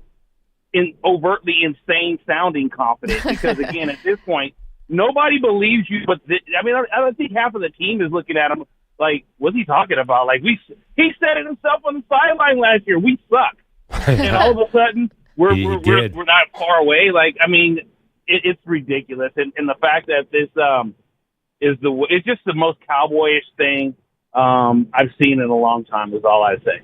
in overtly insane sounding confident, because again, at this point, nobody believes you. But I don't think half of the team is looking at him like, what's he talking about? Like he said it himself on the sideline last year. We suck, and all of a sudden we're not far away. Like, I mean, it's ridiculous, and the fact that this it's just the most Cowboyish thing I've seen in a long time is all I say.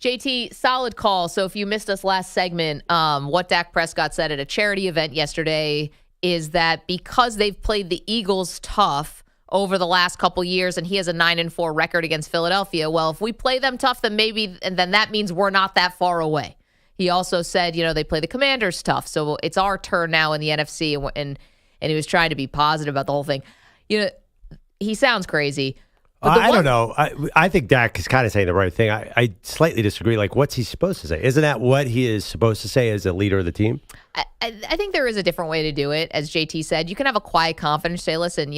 JT, solid call. So if you missed us last segment, what Dak Prescott said at a charity event yesterday is that because they've played the Eagles tough over the last couple years, and he has a 9-4 record against Philadelphia. Well, if we play them tough, then then that means we're not that far away. He also said, they play the Commanders tough, so it's our turn now in the NFC, and he was trying to be positive about the whole thing. He sounds crazy. I don't know. I think Dak is kind of saying the right thing. I slightly disagree. Like, what's he supposed to say? Isn't that what he is supposed to say as a leader of the team? I think there is a different way to do it. As JT said, you can have a quiet confidence. Say, listen,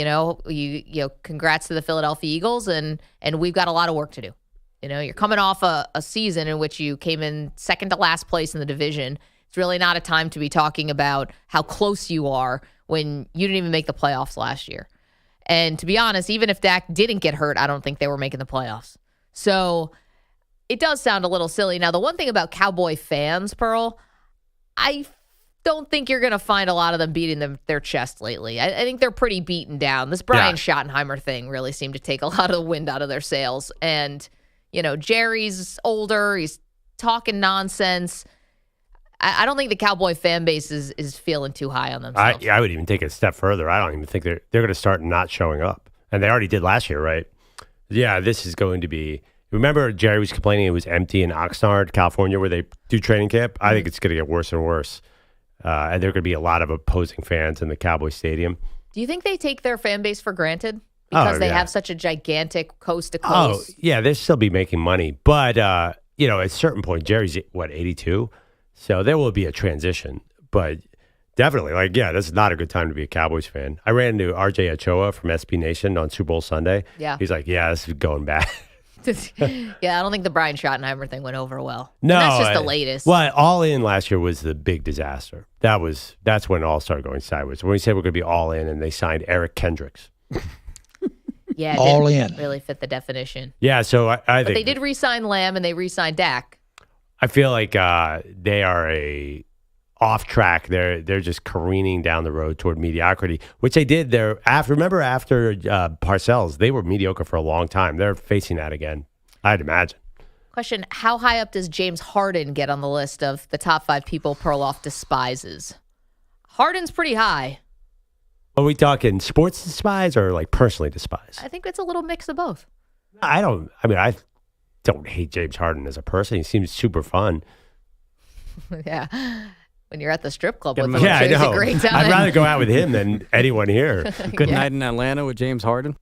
congrats to the Philadelphia Eagles, and we've got a lot of work to do. You're coming off a season in which you came in second to last place in the division. It's really not a time to be talking about how close you are when you didn't even make the playoffs last year. And to be honest, even if Dak didn't get hurt, I don't think they were making the playoffs. So it does sound a little silly. Now, the one thing about Cowboy fans, Pearl, I don't think you're going to find a lot of them beating their chest lately. I think they're pretty beaten down. This Brian Schottenheimer thing really seemed to take a lot of the wind out of their sails. And, Jerry's older. He's talking nonsense. I don't think the Cowboy fan base is feeling too high on themselves. I would even take it a step further. I don't even think they're going to start not showing up. And they already did last year, right? Yeah, this is going to be... Remember Jerry was complaining it was empty in Oxnard, California, where they do training camp? I think it's going to get worse and worse. And there are going to be a lot of opposing fans in the Cowboy Stadium. Do you think they take their fan base for granted? Because they have such a gigantic coast-to-coast... Oh, yeah, they'll still be making money. But, at a certain point, Jerry's, 82? So there will be a transition, but definitely, this is not a good time to be a Cowboys fan. I ran into RJ Ochoa from SB Nation on Super Bowl Sunday. Yeah. He's like, this is going bad. Yeah, I don't think the Brian Schottenheimer thing went over well. No. And that's just the latest. Well, All In last year was the big disaster. That's when it all started going sideways. When we said we're going to be all in, and they signed Eric Kendricks. Yeah, all in. Really fit the definition. Yeah, so I think... But they did re-sign Lamb, and they re-signed Dak. I feel like they are off track. They're just careening down the road toward mediocrity, which they did there. After Parcells, they were mediocre for a long time. They're facing that again, I'd imagine. Question, how high up does James Harden get on the list of the top 5 people Perloff despises? Harden's pretty high. Are we talking sports despise or personally despise? I think it's a little mix of both. I don't hate James Harden as a person. He seems super fun. Yeah. When you're at the strip club with him, I know. It's a great time. I'd rather go out with him than anyone here. Good night in Atlanta with James Harden.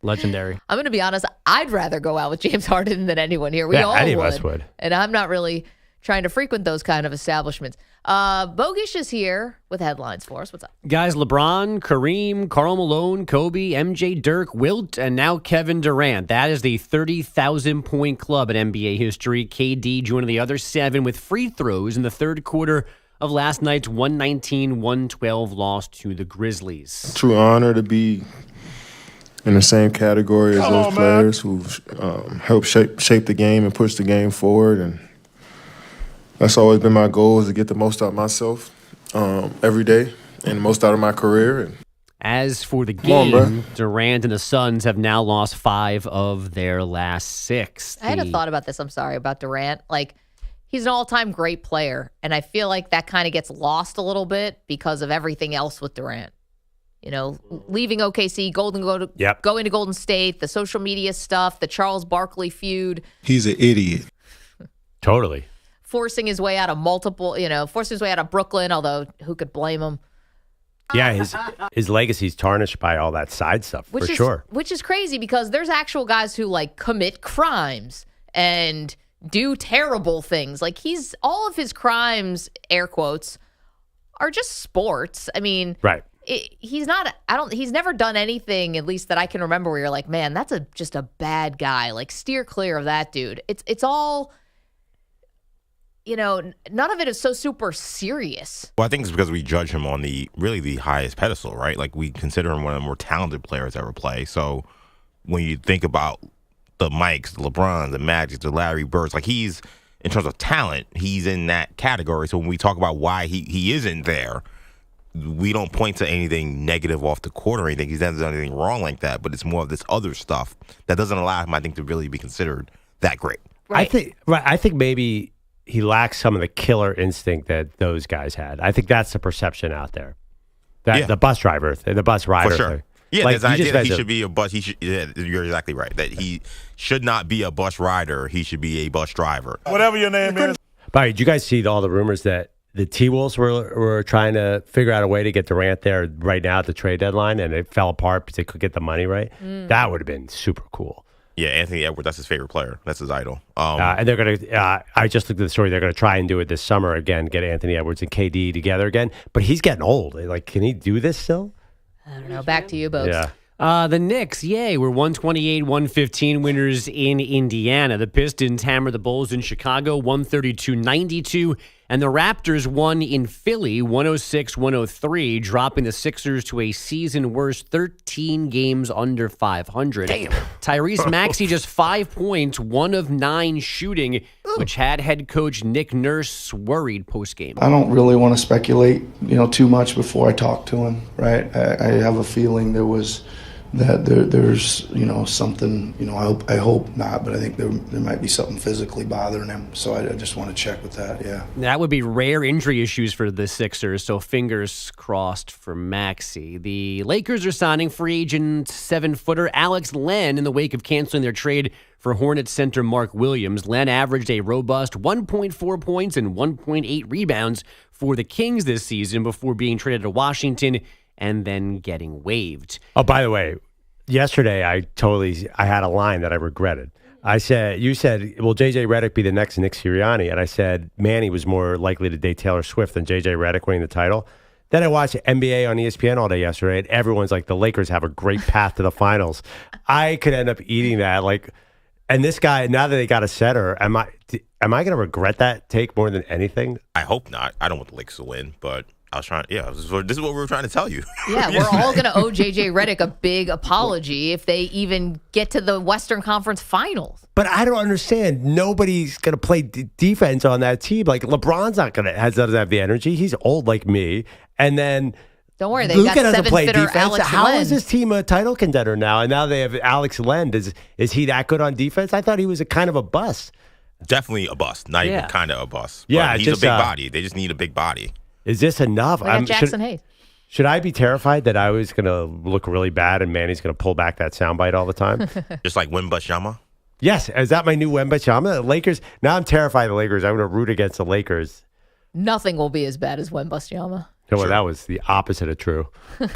Legendary. I'm going to be honest. I'd rather go out with James Harden than anyone here. We all any would. of us would. And I'm not really trying to frequent those kind of establishments. Bogusch is here with headlines for us. What's up? Guys, LeBron, Kareem, Karl Malone, Kobe, MJ, Dirk, Wilt, and now Kevin Durant. That is the 30,000-point club in NBA history. KD joining the other 7 with free throws in the third quarter of last night's 119-112 loss to the Grizzlies. True honor to be in the same category as those players who've helped shape the game and push the game forward. And that's always been my goal, is to get the most out of myself every day and the most out of my career. As for the game, Durant and the Suns have now lost 5 of their last 6. I had a thought about this. I'm sorry, about Durant. He's an all-time great player, and I feel like that kind of gets lost a little bit because of everything else with Durant. Leaving OKC, going to Golden State, the social media stuff, the Charles Barkley feud. He's an idiot. Totally. Forcing his way out of Brooklyn, although who could blame him? Yeah, his legacy's tarnished by all that side stuff, sure. Which is crazy because there's actual guys who commit crimes and do terrible things. All of his crimes, air quotes, are just sports. I mean, right. He's never done anything, at least that I can remember, where you're like, man, that's just a bad guy. Steer clear of that dude. It's all, none of it is so super serious. Well, I think it's because we judge him on the highest pedestal, right? We consider him one of the more talented players ever play. So when you think about the Mikes, the LeBrons, the Magics, the Larry Birds, he's, in terms of talent, he's in that category. So when we talk about why he isn't there, we don't point to anything negative off the court or anything. He's never done anything wrong like that, but it's more of this other stuff that doesn't allow him, I think, to really be considered that great. Right. I think maybe he lacks some of the killer instinct that those guys had. I think that's the perception out there. The bus driver, the bus rider. For sure. thing. Yeah, Like, there's an you just idea that he guys are- should be a bus. You're exactly right. That he should not be a bus rider. He should be a bus driver. Whatever your name is. By the way, did you guys see all the rumors that the T-Wolves were trying to figure out a way to get Durant there right now at the trade deadline, and it fell apart because they could get the money right? That would have been super cool. Yeah, Anthony Edwards, that's his favorite player. That's his idol. And they're going to, I just looked at the story, they're going to try and do it this summer again, get Anthony Edwards and KD together again. But he's getting old. Like, can he do this still? I don't know. Back to you, Bogusch. Yeah. The Knicks, yay, were 128-115 winners in Indiana. The Pistons hammered the Bulls in Chicago 132-92, and the Raptors won in Philly 106-103, dropping the Sixers to a season-worst 13 games under 500. Damn. Tyrese Maxey just 5 points, 1 of 9 shooting, which had head coach Nick Nurse worried postgame. I don't really want to speculate, too much before I talk to him, right? I have a feeling there's something, I hope not, but I think there might be something physically bothering him. So I just want to check with that, yeah. That would be rare injury issues for the Sixers, so fingers crossed for Maxey. The Lakers are signing free agent 7-footer Alex Len in the wake of canceling their trade for Hornets center Mark Williams. Len averaged a robust 1.4 points and 1.8 rebounds for the Kings this season before being traded to Washington and then getting waived. Oh, by the way, yesterday I had a line that I regretted. You said, will J.J. Redick be the next Nick Sirianni? And I said Manny was more likely to date Taylor Swift than J.J. Redick winning the title. Then I watched NBA on ESPN all day yesterday, and everyone's like, the Lakers have a great path to the finals. I could end up eating that. And this guy, now that they got a setter, am I going to regret that take more than anything? I hope not. I don't want the Lakers to win, but I was trying. Yeah, this is what we were trying to tell you. Yeah, we're all going to owe J.J. Redick a big apology if they even get to the Western Conference Finals. But I don't understand. Nobody's going to play defense on that team. Like, LeBron's doesn't have the energy. He's old like me. And then don't worry, they've Luka got doesn't play seven-footer defense. Alex How Len. is this team a title contender now? And now they have Alex Len. Is he that good on defense? I thought he was a kind of a bust. Definitely a bust. Not even kind of a bust. Yeah, but he's a big body. They just need a big body. Is this enough? They got Jackson Hayes. Should I be terrified that I was going to look really bad and Manny's going to pull back that soundbite all the time? Just like Wembanyama? Yes. Is that my new Wembanyama? The Lakers. Now I'm terrified of the Lakers. I'm going to root against the Lakers. Nothing will be as bad as Wembanyama. No, well, that was the opposite of true. I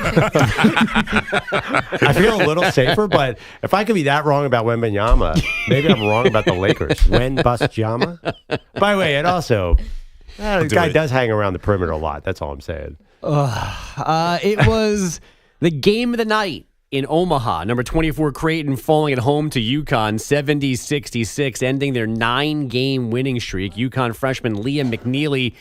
feel a little safer, but if I could be that wrong about Wembanyama, maybe I'm wrong about the Lakers. Wembanyama? By the way, and also, the guy does hang around the perimeter a lot. That's all I'm saying. It was the game of the night in Omaha. Number 24 Creighton falling at home to UConn 70-66, ending their 9-game winning streak. UConn freshman Liam McNeely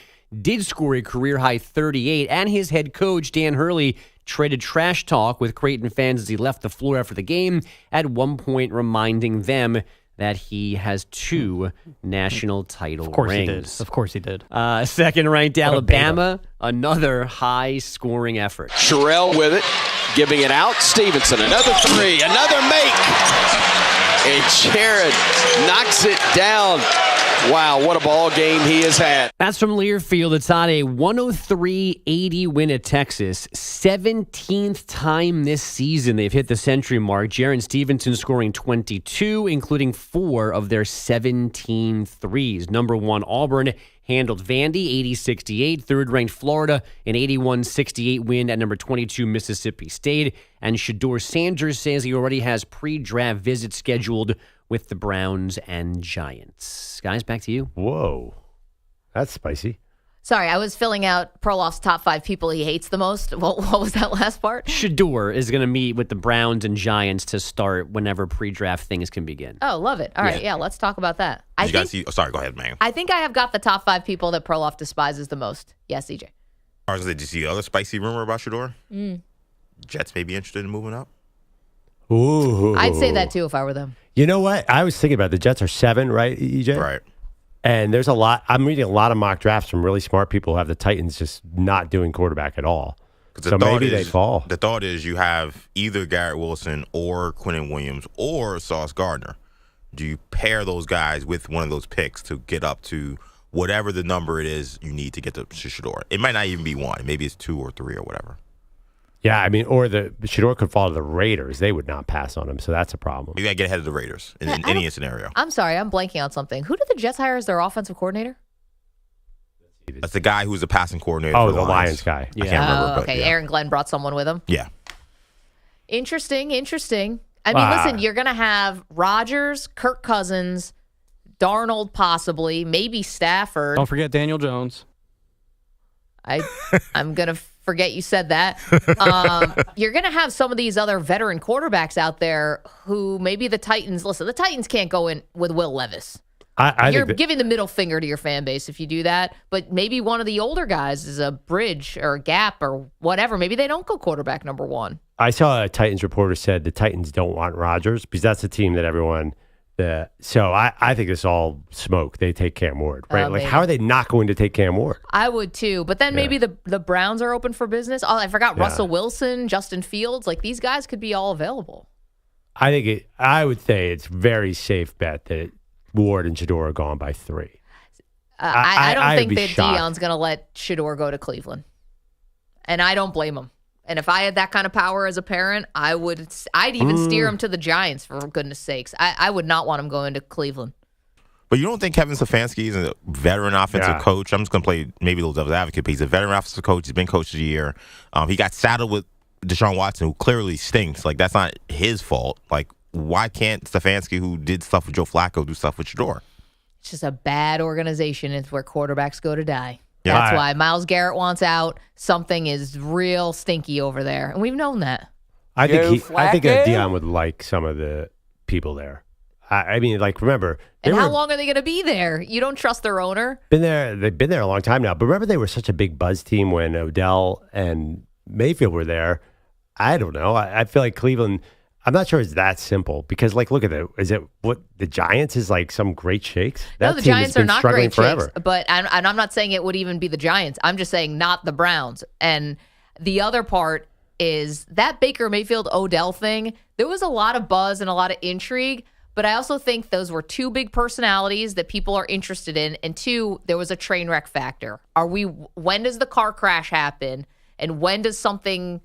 did score a career-high 38, and his head coach, Dan Hurley, traded trash talk with Creighton fans as he left the floor after the game, at one point reminding them that he has 2 national title rings. Of course he did. Second-ranked Alabama, another high-scoring effort. Sherrill with it, giving it out. Stevenson, another 3, another make. And Jared knocks it down. Wow, what a ball game he has had. That's from Learfield. It's on a 103-80 win at Texas. 17th time this season they've hit the century mark. Jaron Stevenson scoring 22, including 4 of their 17 threes. Number 1, Auburn handled Vandy 80-68. Third-ranked Florida, an 81-68 win at number 22 Mississippi State. And Shedeur Sanders says he already has pre-draft visits scheduled with the Browns and Giants. Guys, back to you. Whoa. That's spicy. Sorry, I was filling out Perloff's top 5 people he hates the most. What was that last part? Shedeur is going to meet with the Browns and Giants to start whenever pre-draft things can begin. Oh, love it. All right, yeah, let's talk about that. Sorry, go ahead, man. I think I have got the top 5 people that Perloff despises the most. Yes, CJ. Did you see the other spicy rumor about Shedeur? Jets may be interested in moving up. Ooh. I'd say that too if I were them. You know what? I was thinking about the Jets are 7, right, EJ? Right. And there's a lot. I'm reading a lot of mock drafts from really smart people who have the Titans just not doing quarterback at all. So maybe they fall. The thought is you have either Garrett Wilson or Quinnen Williams or Sauce Gardner. Do you pair those guys with one of those picks to get up to whatever the number it is you need to get to Shedeur? It might not even be 1. Maybe it's 2 or 3 or whatever. Yeah, I mean, or Shador could fall to the Raiders. They would not pass on him, so that's a problem. You got to get ahead of the Raiders in any scenario. I'm sorry, I'm blanking on something. Who did the Jets hire as their offensive coordinator? That's the guy who's a passing coordinator. Oh, for the Lions guy. I can't remember. But Okay, yeah. Aaron Glenn brought someone with him. Yeah. Interesting. I mean, listen, you're going to have Rodgers, Kirk Cousins, Darnold possibly, maybe Stafford. Don't forget Daniel Jones. I'm going to forget you said that. You're going to have some of these other veteran quarterbacks out there who maybe the Titans, listen, the Titans can't go in with Will Levis. You're giving the middle finger to your fan base if you do that, but maybe one of the older guys is a bridge or a gap or whatever. Maybe they don't go quarterback number one. I saw a Titans reporter said the Titans don't want Rodgers because that's the team that everyone. So I think it's all smoke. They take Cam Ward, right? Like, how are they not going to take Cam Ward? I would too, but then maybe the Browns are open for business. Oh, I forgot Russell Wilson, Justin Fields. Like these guys could be all available. I would say it's very safe bet that Ward and Shador are gone by 3. I don't think that shocked. Deion's going to let Shador go to Cleveland, and I don't blame him. And if I had that kind of power as a parent, I'd even steer him to the Giants, for goodness sakes. I would not want him going to Cleveland. But you don't think Kevin Stefanski is a veteran offensive coach? I'm just going to play maybe a little devil's advocate, but he's a veteran offensive coach. He's been coach of the year. He got saddled with Deshaun Watson, who clearly stinks. Like, that's not his fault. Like, why can't Stefanski, who did stuff with Joe Flacco, do stuff with Shador? It's just a bad organization. It's where quarterbacks go to die. Yeah. That's why Myles Garrett wants out. Something is real stinky over there, and we've known that. I think Deion would like some of the people there. I mean, like, remember. And how long are they going to be there? You don't trust their owner? They've been there a long time now. But remember, they were such a big buzz team when Odell and Mayfield were there. I don't know. I feel like Cleveland. I'm not sure it's that simple because, like, look at it. Is it what the Giants is like some great shakes? No, the Giants are not great forever. shakes. But I'm not saying it would even be the Giants. I'm just saying not the Browns. And the other part is that Baker Mayfield Odell thing. There was a lot of buzz and a lot of intrigue. But I also think those were 2 big personalities that people are interested in. And 2, there was a train wreck factor. When does the car crash happen? And when does something,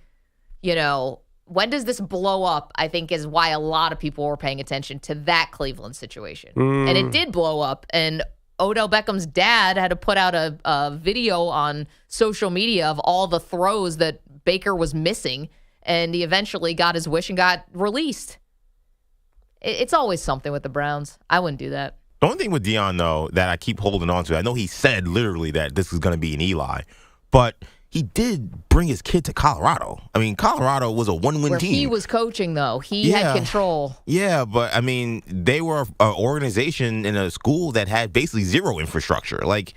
when does this blow up, I think is why a lot of people were paying attention to that Cleveland situation. And it did blow up. And Odell Beckham's dad had to put out a video on social media of all the throws that Baker was missing. And he eventually got his wish and got released. It's always something with the Browns. I wouldn't do that. The only thing with Deion, though, that I keep holding on to, I know he said literally that this is going to be an Eli, but he did bring his kid to Colorado. I mean, Colorado was a one-win team. He was coaching, though. He had control. Yeah, but, I mean, they were an organization in a school that had basically zero infrastructure. Like,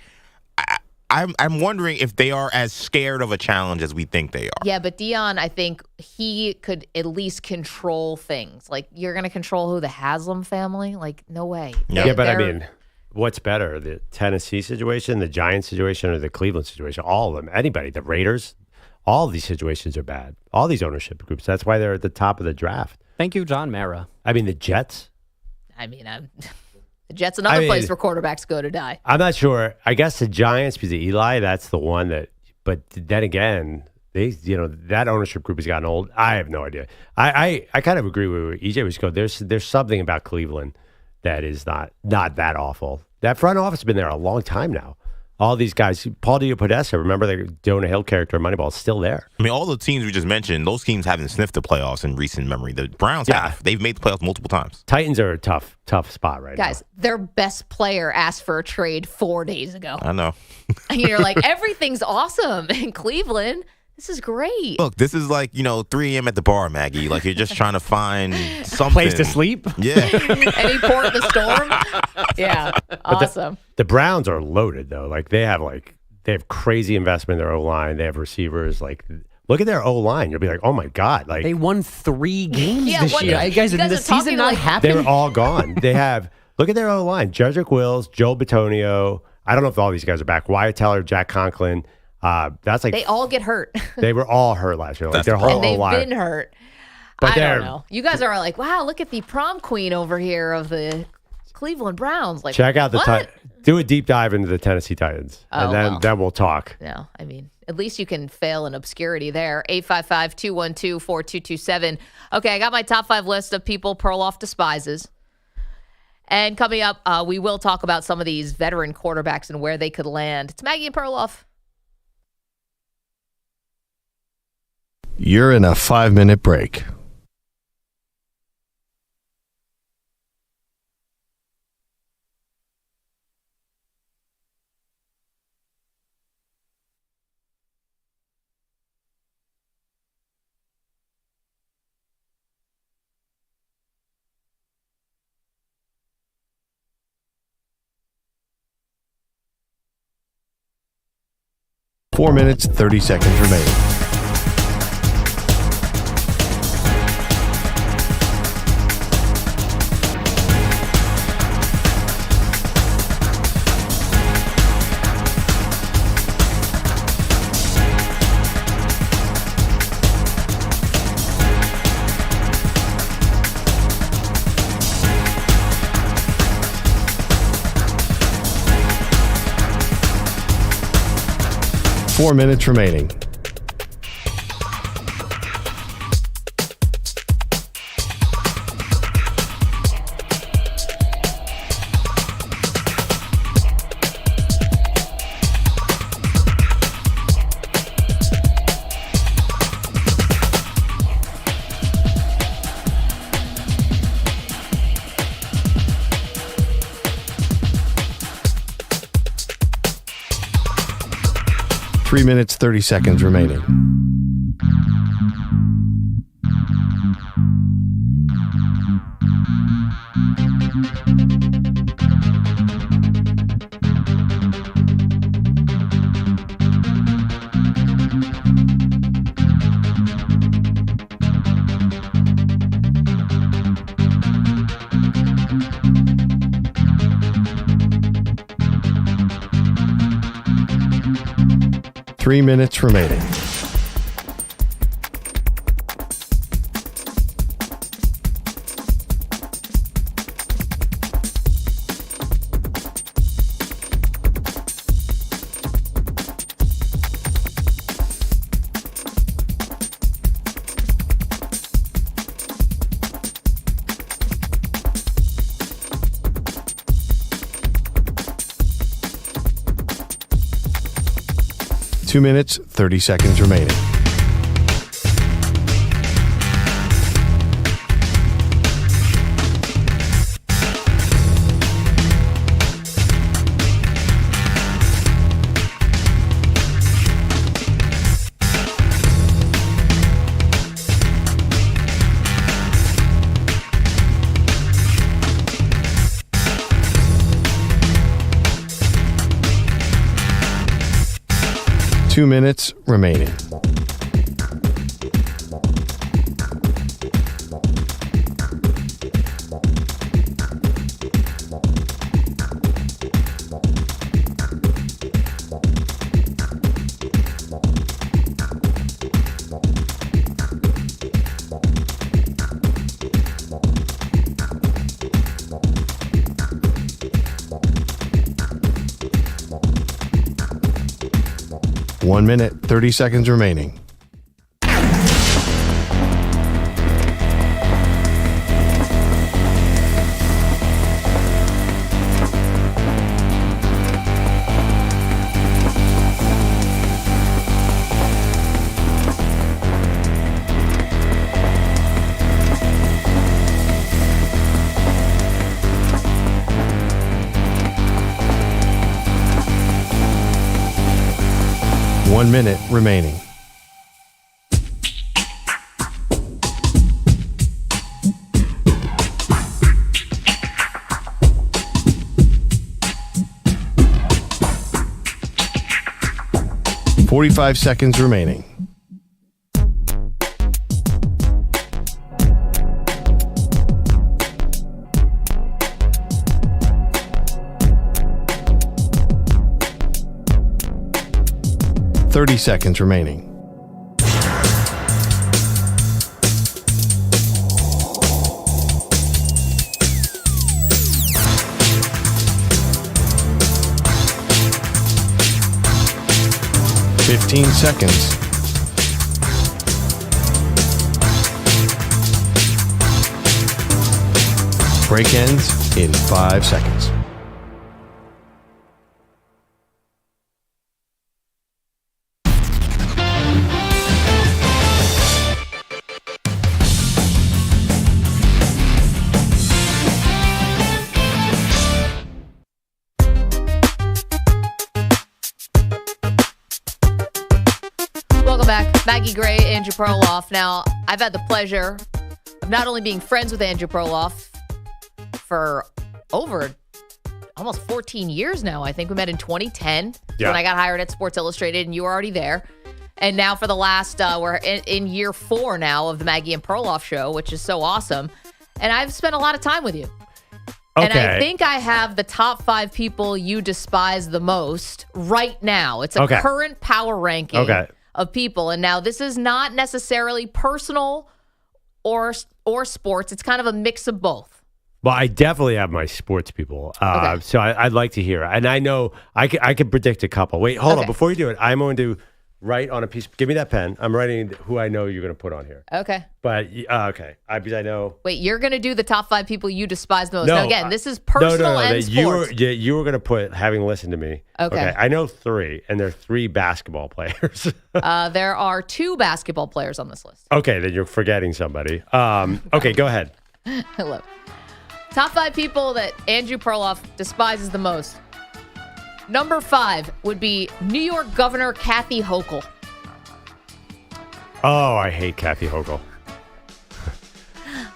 I'm wondering if they are as scared of a challenge as we think they are. Yeah, but Deion, I think he could at least control things. Like, you're going to control who? The Haslam family? Like, no way. Yeah, but I mean, what's better, the Tennessee situation, the Giants situation, or the Cleveland situation? All of them. Anybody. The Raiders. All of these situations are bad. All these ownership groups. That's why they're at the top of the draft. Thank you, John Mara. I mean, the Jets. I mean, the Jets, another place where quarterbacks go to die. I'm not sure. I guess the Giants, because of Eli, that's the one that. But then again, that ownership group has gotten old. I have no idea. I kind of agree with EJ was going. There's something about Cleveland that is not that awful. That front office has been there a long time now. All these guys, Paul Podesta, remember the Jonah Hill character in Moneyball, is still there. I mean, all the teams we just mentioned, those teams haven't sniffed the playoffs in recent memory. The Browns have. They've made the playoffs multiple times. Titans are a tough spot right now. Guys, their best player asked for a trade 4 days ago. I know. And you're like, everything's awesome in Cleveland. This is great. Look, this is like, 3 a.m. at the bar, Maggie. Like, you're just trying to find something. Place to sleep? Yeah. Any port in the storm? Yeah. Awesome. The Browns are loaded, though. Like, they have crazy investment in their O-line. They have receivers. Like, look at their O-line. You'll be like, oh, my God. Like, they won 3 games this year. You guys, the season not happening? They're all gone. They have, look at their O-line. Jedrick Wills, Joe Bitonio. I don't know if all these guys are back. Wyatt Teller, Jack Conklin. That's like they all get hurt. They were all hurt last year. Like their whole and they've O-line. been hurt. But I don't know. You guys are like, wow, look at the prom queen over here of the Cleveland Browns. Like, check out the what? do a deep dive into the Tennessee Titans, Oh, and then we'll talk. No, I mean, at least you can fail in obscurity there. 855-212-4227. Okay, I got my top 5 list of people Perloff despises. And coming up, we will talk about some of these veteran quarterbacks and where they could land. It's Maggie and Perloff. You're in a 5-minute break. Four minutes, 30 seconds remaining. Four minutes remaining. Three minutes, 30 seconds remaining. Three minutes remaining. Two minutes, 30 seconds remaining. Two minutes remaining. One minute, 30 seconds remaining. One minute remaining. .45 seconds remaining. .30 seconds remaining. 15 seconds. Break ends in 5 seconds. Welcome back. Maggie Gray, Andrew Perloff. Now, I've had the pleasure of not only being friends with Andrew Perloff for over almost 14 years now. I think we met in 2010 when I got hired at Sports Illustrated, and you were already there. And now for the last, we're in year 4 now of the Maggie and Perloff show, which is so awesome. And I've spent a lot of time with you. Okay. And I think I have the top 5 people you despise the most right now. It's a current power ranking of people. And now this is not necessarily personal or sports. It's kind of a mix of both. Well, I definitely have my sports people. So I'd like to hear. And I know I can predict a couple. Wait, hold on. Before you do it, I'm going to write on a piece. Give me that pen. I'm writing who I know you're going to put on here. Okay. But, okay. Because I know. Wait, you're going to do the top 5 people you despise the most. Now, again, this is personal and sports. You were going to put, having listened to me. Okay. I know 3, and they're 3 basketball players. There are 2 basketball players on this list. Okay, then you're forgetting somebody. Okay, go ahead. Hello. Top 5 people that Andrew Perloff despises the most. Number 5 would be New York Governor Kathy Hochul. Oh, I hate Kathy Hochul.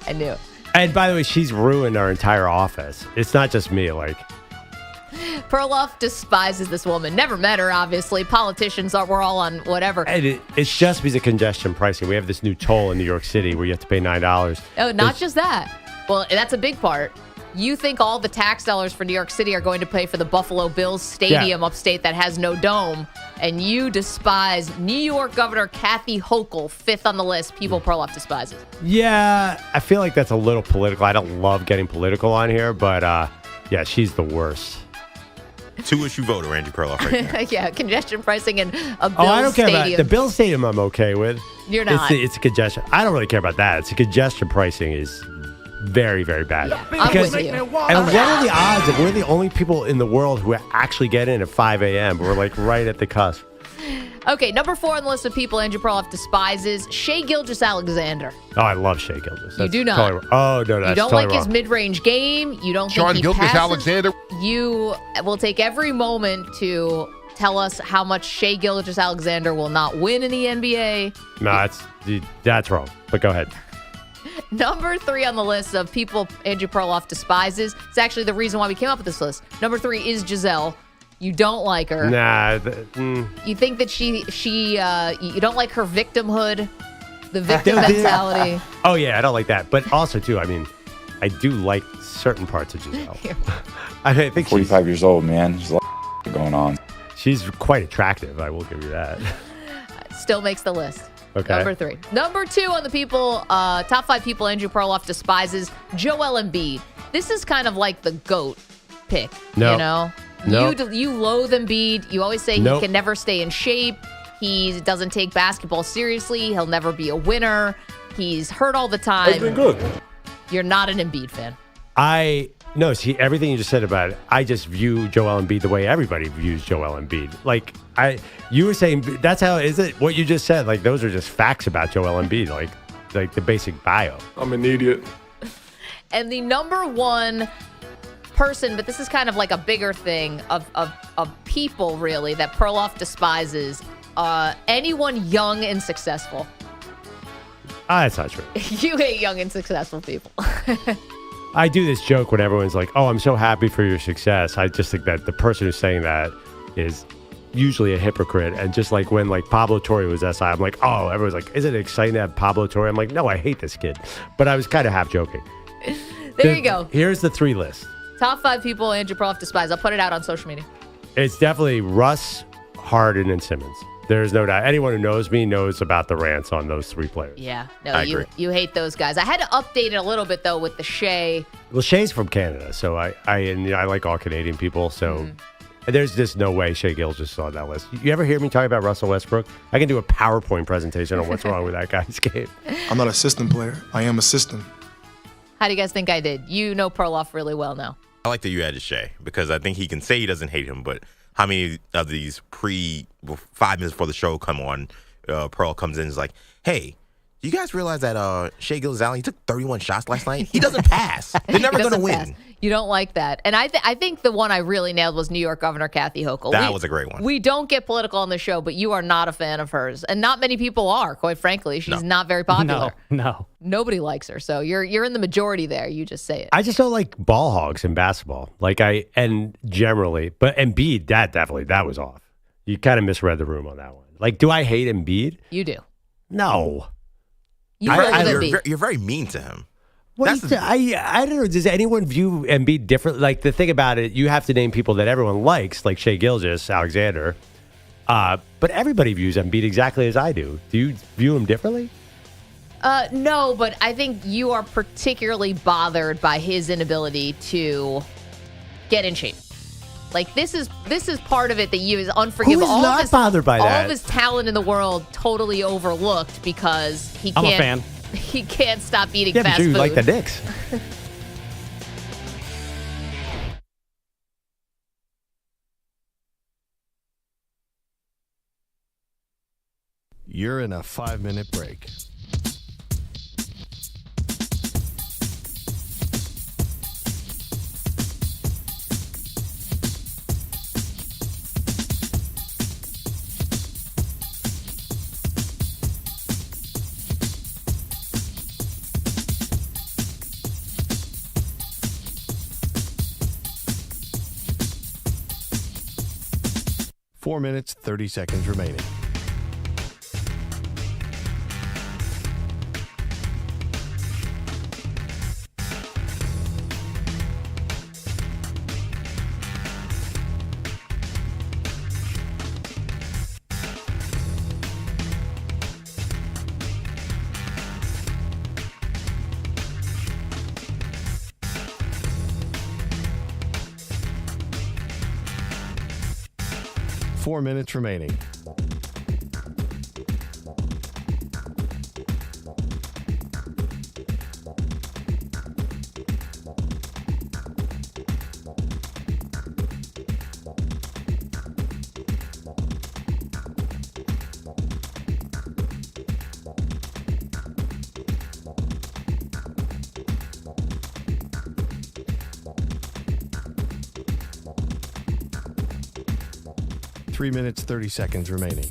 I knew it. And by the way, she's ruined our entire office. It's not just me. Perloff despises this woman. Never met her, obviously. Politicians we're all on whatever. And it's just because of congestion pricing. We have this new toll in New York City where you have to pay $9. Oh, not just that. Well, that's a big part. You think all the tax dollars for New York City are going to pay for the Buffalo Bills stadium upstate that has no dome, and you despise New York Governor Kathy Hochul, 5th on the list. People Perloff despises. Yeah, I feel like that's a little political. I don't love getting political on here, but yeah, she's the worst. 2-issue voter, Andrew Perloff, right there. Yeah, congestion pricing and a Bills stadium. I don't care about the Bills stadium. I'm okay with. You're not. It's a congestion. I don't really care about that. It's a congestion pricing is very, very bad. I'm with you. And what are the odds that we're the only people in the world who actually get in at 5 a.m.? We're like right at the cusp. Okay, number 4 on the list of people Andrew Perloff despises, Shai Gilgeous-Alexander. Oh, I love Shai Gilgeous. You do not. Totally, no, that's you don't totally like his mid-range game. You don't think he Gilgeous-Alexander. You will take every moment to tell us how much Shai Gilgeous-Alexander will not win in the NBA. No, that's wrong. But go ahead. Number 3 on the list of people Andrew Perloff despises. It's actually the reason why we came up with this list. Number 3 is Giselle. You don't like her. Nah. You think that you don't like her victimhood, the victim mentality. Oh, yeah, I don't like that. But also, too, I mean, I do like certain parts of Giselle. I think 45 years old, man. There's a lot of going on. She's quite attractive. I will give you that. Still makes the list. Okay. Number 3. Number 2 on the people, top 5 people Andrew Perloff despises, Joel Embiid. This is kind of like the GOAT pick, you know? You loathe Embiid. You always say he can never stay in shape. He doesn't take basketball seriously. He'll never be a winner. He's hurt all the time. He's been good. You're not an Embiid fan. No, see, everything you just said about it, I just view Joel Embiid the way everybody views Joel Embiid. Like, you were saying, that's how, is it what you just said? Like, those are just facts about Joel Embiid, like the basic bio. I'm an idiot. And the number 1 person, but this is kind of like a bigger thing of people, really, that Perloff despises, anyone young and successful. That's not true. You hate young and successful people. I do this joke when everyone's like, oh, I'm so happy for your success. I just think that the person who's saying that is usually a hypocrite. And just like when Pablo Torre was SI, I'm like, oh, everyone's like, isn't it exciting to have Pablo Torre? I'm like, no, I hate this kid. But I was kind of half joking. There you go. Here's the 3 list. Top 5 people Andrew Perloff despises. I'll put it out on social media. It's definitely Russ, Harden, and Simmons. There's no doubt. Anyone who knows me knows about the rants on those 3 players. Yeah. No, you hate those guys. I had to update it a little bit, though, with the Shai. Well, Shai's from Canada, so I like all Canadian people, so There's just no way Shea Gilgeous saw that list. You ever hear me talk about Russell Westbrook? I can do a PowerPoint presentation on what's wrong with that guy's game. I'm not a system player. I am a system. How do you guys think I did? You know Perloff really well now. I like that you added Shea because I think he can say he doesn't hate him, but how many of these 5 minutes before the show come on, Pearl comes in and is like, hey, do you guys realize that Shea Gilgeous-Allen, he took 31 shots last night? He doesn't pass. They're never going to win. You don't like that. And I think the one I really nailed was New York Governor Kathy Hochul. That was a great one. We don't get political on the show, but you are not a fan of hers. And not many people are, quite frankly. She's not very popular. No. Nobody likes her. So you're in the majority there. You just say it. I just don't like ball hogs in basketball. And generally, but Embiid, that was off. You kind of misread the room on that one. Like, do I hate Embiid? You do. No. You're very mean to him. I don't know. Does anyone view Embiid differently? Like, the thing about it, you have to name people that everyone likes, like Shea Gilgeous-Alexander. But everybody views Embiid exactly as I do. Do you view him differently? No, but I think you are particularly bothered by his inability to get in shape. Like, this is part of it that you is unforgivable. Who is not bothered by that? All of his talent in the world totally overlooked because he can't. I'm a fan. He can't stop eating Yeah, fast but you food. like the Knicks. You're in a 5-minute break. Four minutes, 30 seconds remaining. Four minutes remaining. Three minutes, 30 seconds remaining.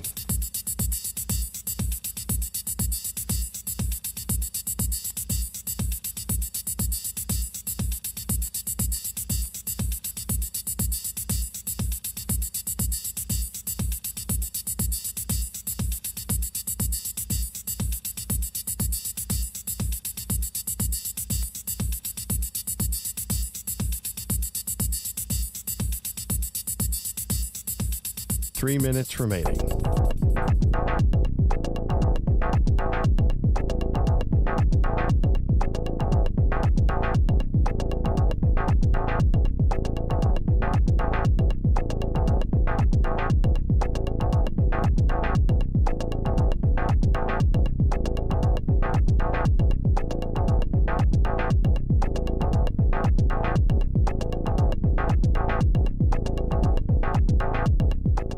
Three minutes remaining.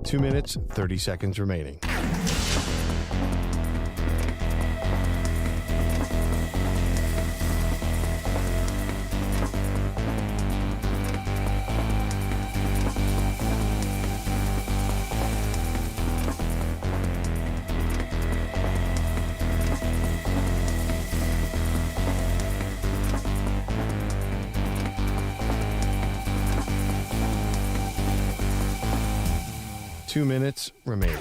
Two minutes, 30 seconds remaining. Two minutes remaining.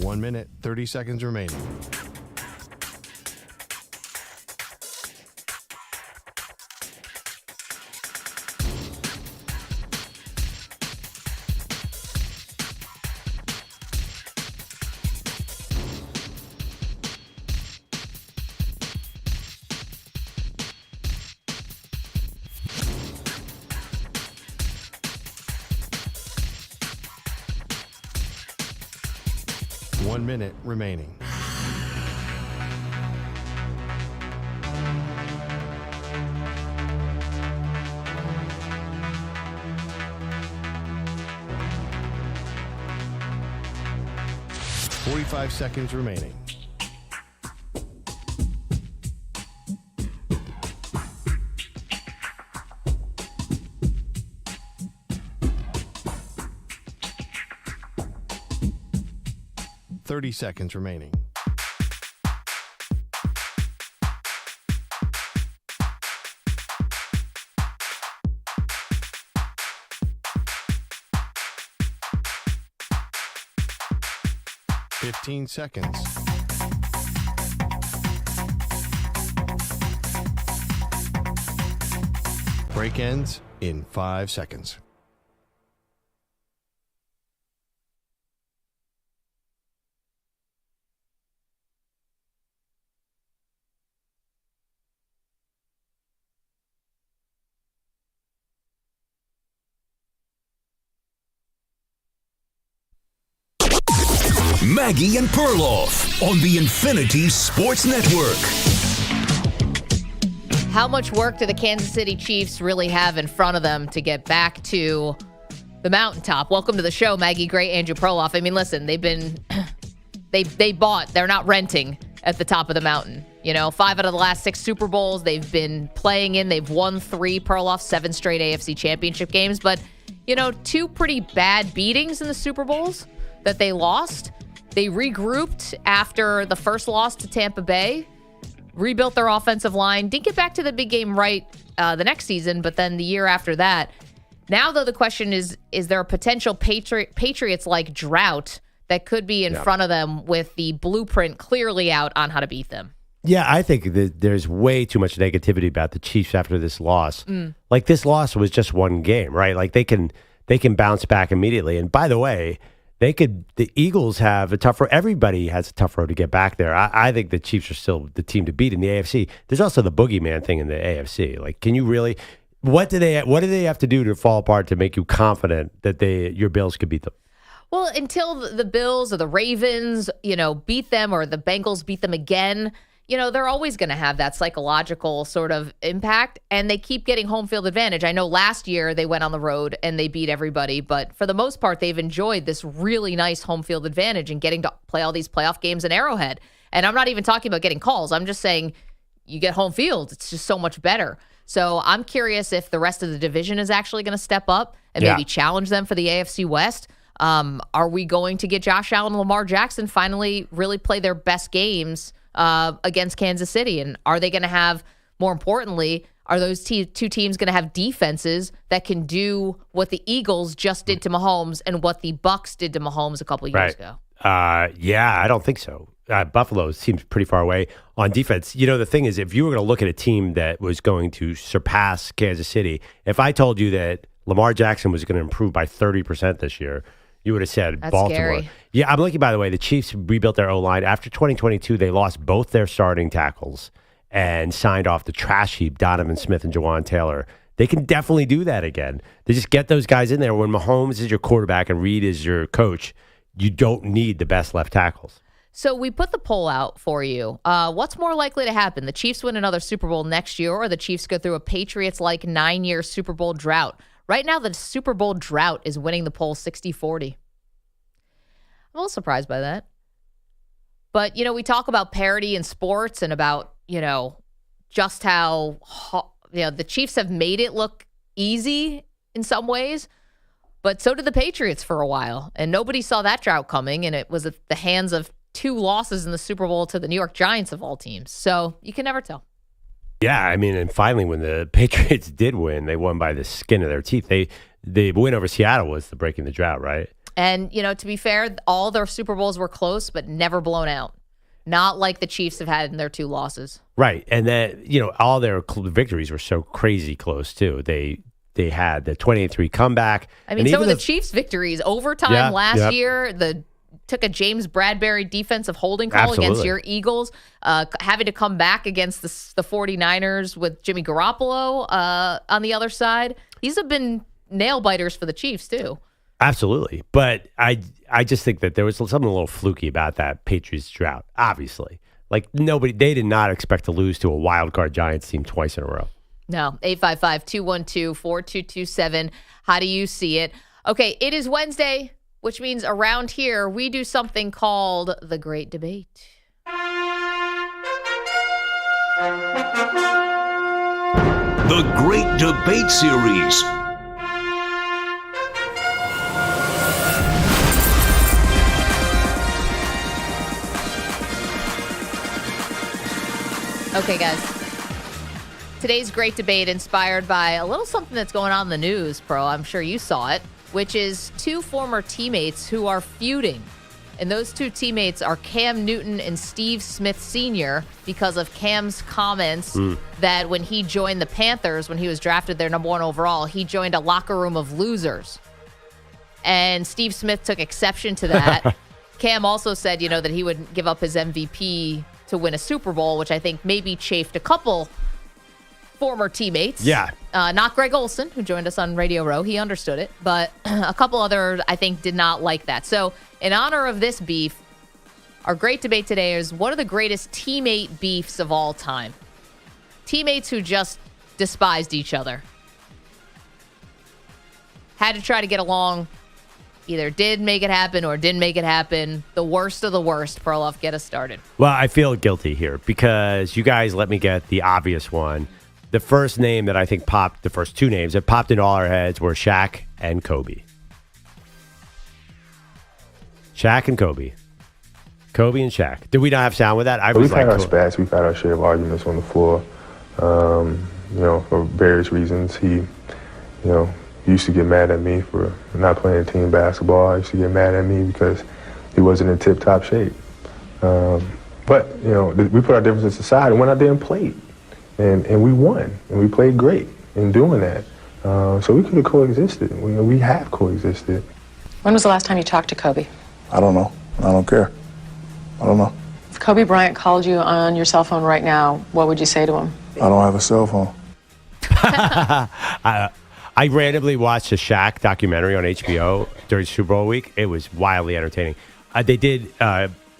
1 minute, 30 seconds remaining. One minute remaining. Forty-five seconds remaining. Thirty seconds remaining. Fifteen seconds. Break ends in 5 seconds. Maggie and Perloff on the Infinity Sports Network. How much work do the Kansas City Chiefs really have in front of them to get back to the mountaintop? Welcome to the show, Maggie Gray, Andrew Perloff. I mean, listen, they've been, they bought, they're not renting at the top of the mountain. You know, 5 out of the last 6 Super Bowls they've been playing in. They've won 3, Perloff, 7 straight AFC championship games. But, you know, 2 pretty bad beatings in the Super Bowls that they lost. They regrouped after the first loss to Tampa Bay, rebuilt their offensive line, didn't get back to the big game right the next season, but then the year after that. Now, though, the question is there a potential Patriots-like drought that could be in front of them with the blueprint clearly out on how to beat them? Yeah, I think that there's way too much negativity about the Chiefs after this loss. Like, this loss was just one game, right? Like, they can bounce back immediately. And by the way, the Eagles have a tough road. Everybody has a tough road to get back there. I think the Chiefs are still the team to beat in the AFC. There's also the boogeyman thing in the AFC. Like, can you really, what do they have to do to fall apart to make you confident that your Bills could beat them? Well, until the Bills or the Ravens, beat them, or the Bengals beat them again, they're always going to have that psychological sort of impact, and they keep getting home field advantage. I know last year they went on the road and they beat everybody, but for the most part, they've enjoyed this really nice home field advantage and getting to play all these playoff games in Arrowhead. And I'm not even talking about getting calls. I'm just saying you get home field. It's just so much better. So I'm curious if the rest of the division is actually going to step up and maybe challenge them for the AFC West. Are we going to get Josh Allen and Lamar Jackson finally really play their best games against Kansas City? And are they going to have, more importantly, are those two teams going to have defenses that can do what the Eagles just did to Mahomes and what the Bucs did to Mahomes a couple of years ago? Yeah, I don't think so. Buffalo seems pretty far away on defense. The thing is, if you were going to look at a team that was going to surpass Kansas City, if I told you that Lamar Jackson was going to improve by 30% this year, you would have said That's Baltimore. Scary. Yeah, I'm looking, by the way, the Chiefs rebuilt their O-line. After 2022, they lost both their starting tackles and signed off the trash heap, Donovan Smith and Jawan Taylor. They can definitely do that again. They just get those guys in there. When Mahomes is your quarterback and Reed is your coach, you don't need the best left tackles. So we put the poll out for you. What's more likely to happen? The Chiefs win another Super Bowl next year, or the Chiefs go through a Patriots-like 9-year Super Bowl drought? Right now, the Super Bowl drought is winning the poll 60-40. I'm a little surprised by that. But, we talk about parity in sports and about, just how, the Chiefs have made it look easy in some ways. But so did the Patriots for a while. And nobody saw that drought coming. And it was at the hands of 2 losses in the Super Bowl to the New York Giants of all teams. So you can never tell. Yeah, I mean, and finally, when the Patriots did win, they won by the skin of their teeth. The win over Seattle was the breaking the drought, right? And, to be fair, all their Super Bowls were close, but never blown out. Not like the Chiefs have had in their 2 losses. Right. And then, all their victories were so crazy close, too. They had the 28-3 comeback. I mean, some of the Chiefs' victories, overtime last year, took a James Bradbury defensive holding call against your Eagles, having to come back against the 49ers with Jimmy Garoppolo on the other side. These have been nail-biters for the Chiefs, too. Absolutely. But I just think that there was something a little fluky about that Patriots drought, obviously. Like, they did not expect to lose to a wild card Giants team twice in a row. No. 855-212-4227. How do you see it? Okay, it is Wednesday, which means around here we do something called The Great Debate. The Great Debate Series. Okay, guys. Today's great debate inspired by a little something that's going on in the news, Pro. I'm sure you saw it, which is 2 former teammates who are feuding. And those 2 teammates are Cam Newton and Steve Smith Sr. because of Cam's comments that when he joined the Panthers, when he was drafted their number 1 overall, he joined a locker room of losers. And Steve Smith took exception to that. Cam also said, that he would give up his MVP to win a Super Bowl, which I think maybe chafed a couple former teammates. Yeah. Not Greg Olson, who joined us on Radio Row. He understood it. But a couple others, I think, did not like that. So in honor of this beef, our great debate today is what are the greatest teammate beefs of all time? Teammates who just despised each other. Had to try to get along. Either did make it happen or didn't make it happen. The worst of the worst. Perloff, get us started. Well, I feel guilty here because you guys let me get the obvious one. The first name that I think popped, the first 2 names that popped into all our heads were Shaq and Kobe. Shaq and Kobe. Kobe and Shaq. Did we not have sound with that? We've had our spats. We've had our share of arguments on the floor, for various reasons. He used to get mad at me for not playing team basketball. He used to get mad at me because he wasn't in tip-top shape. But we put our differences aside and went out there and played. And we won. And we played great in doing that. So we could have coexisted. We have coexisted. When was the last time you talked to Kobe? I don't know. I don't care. I don't know. If Kobe Bryant called you on your cell phone right now, what would you say to him? I don't have a cell phone. I randomly watched a Shaq documentary on HBO during Super Bowl week. It was wildly entertaining. We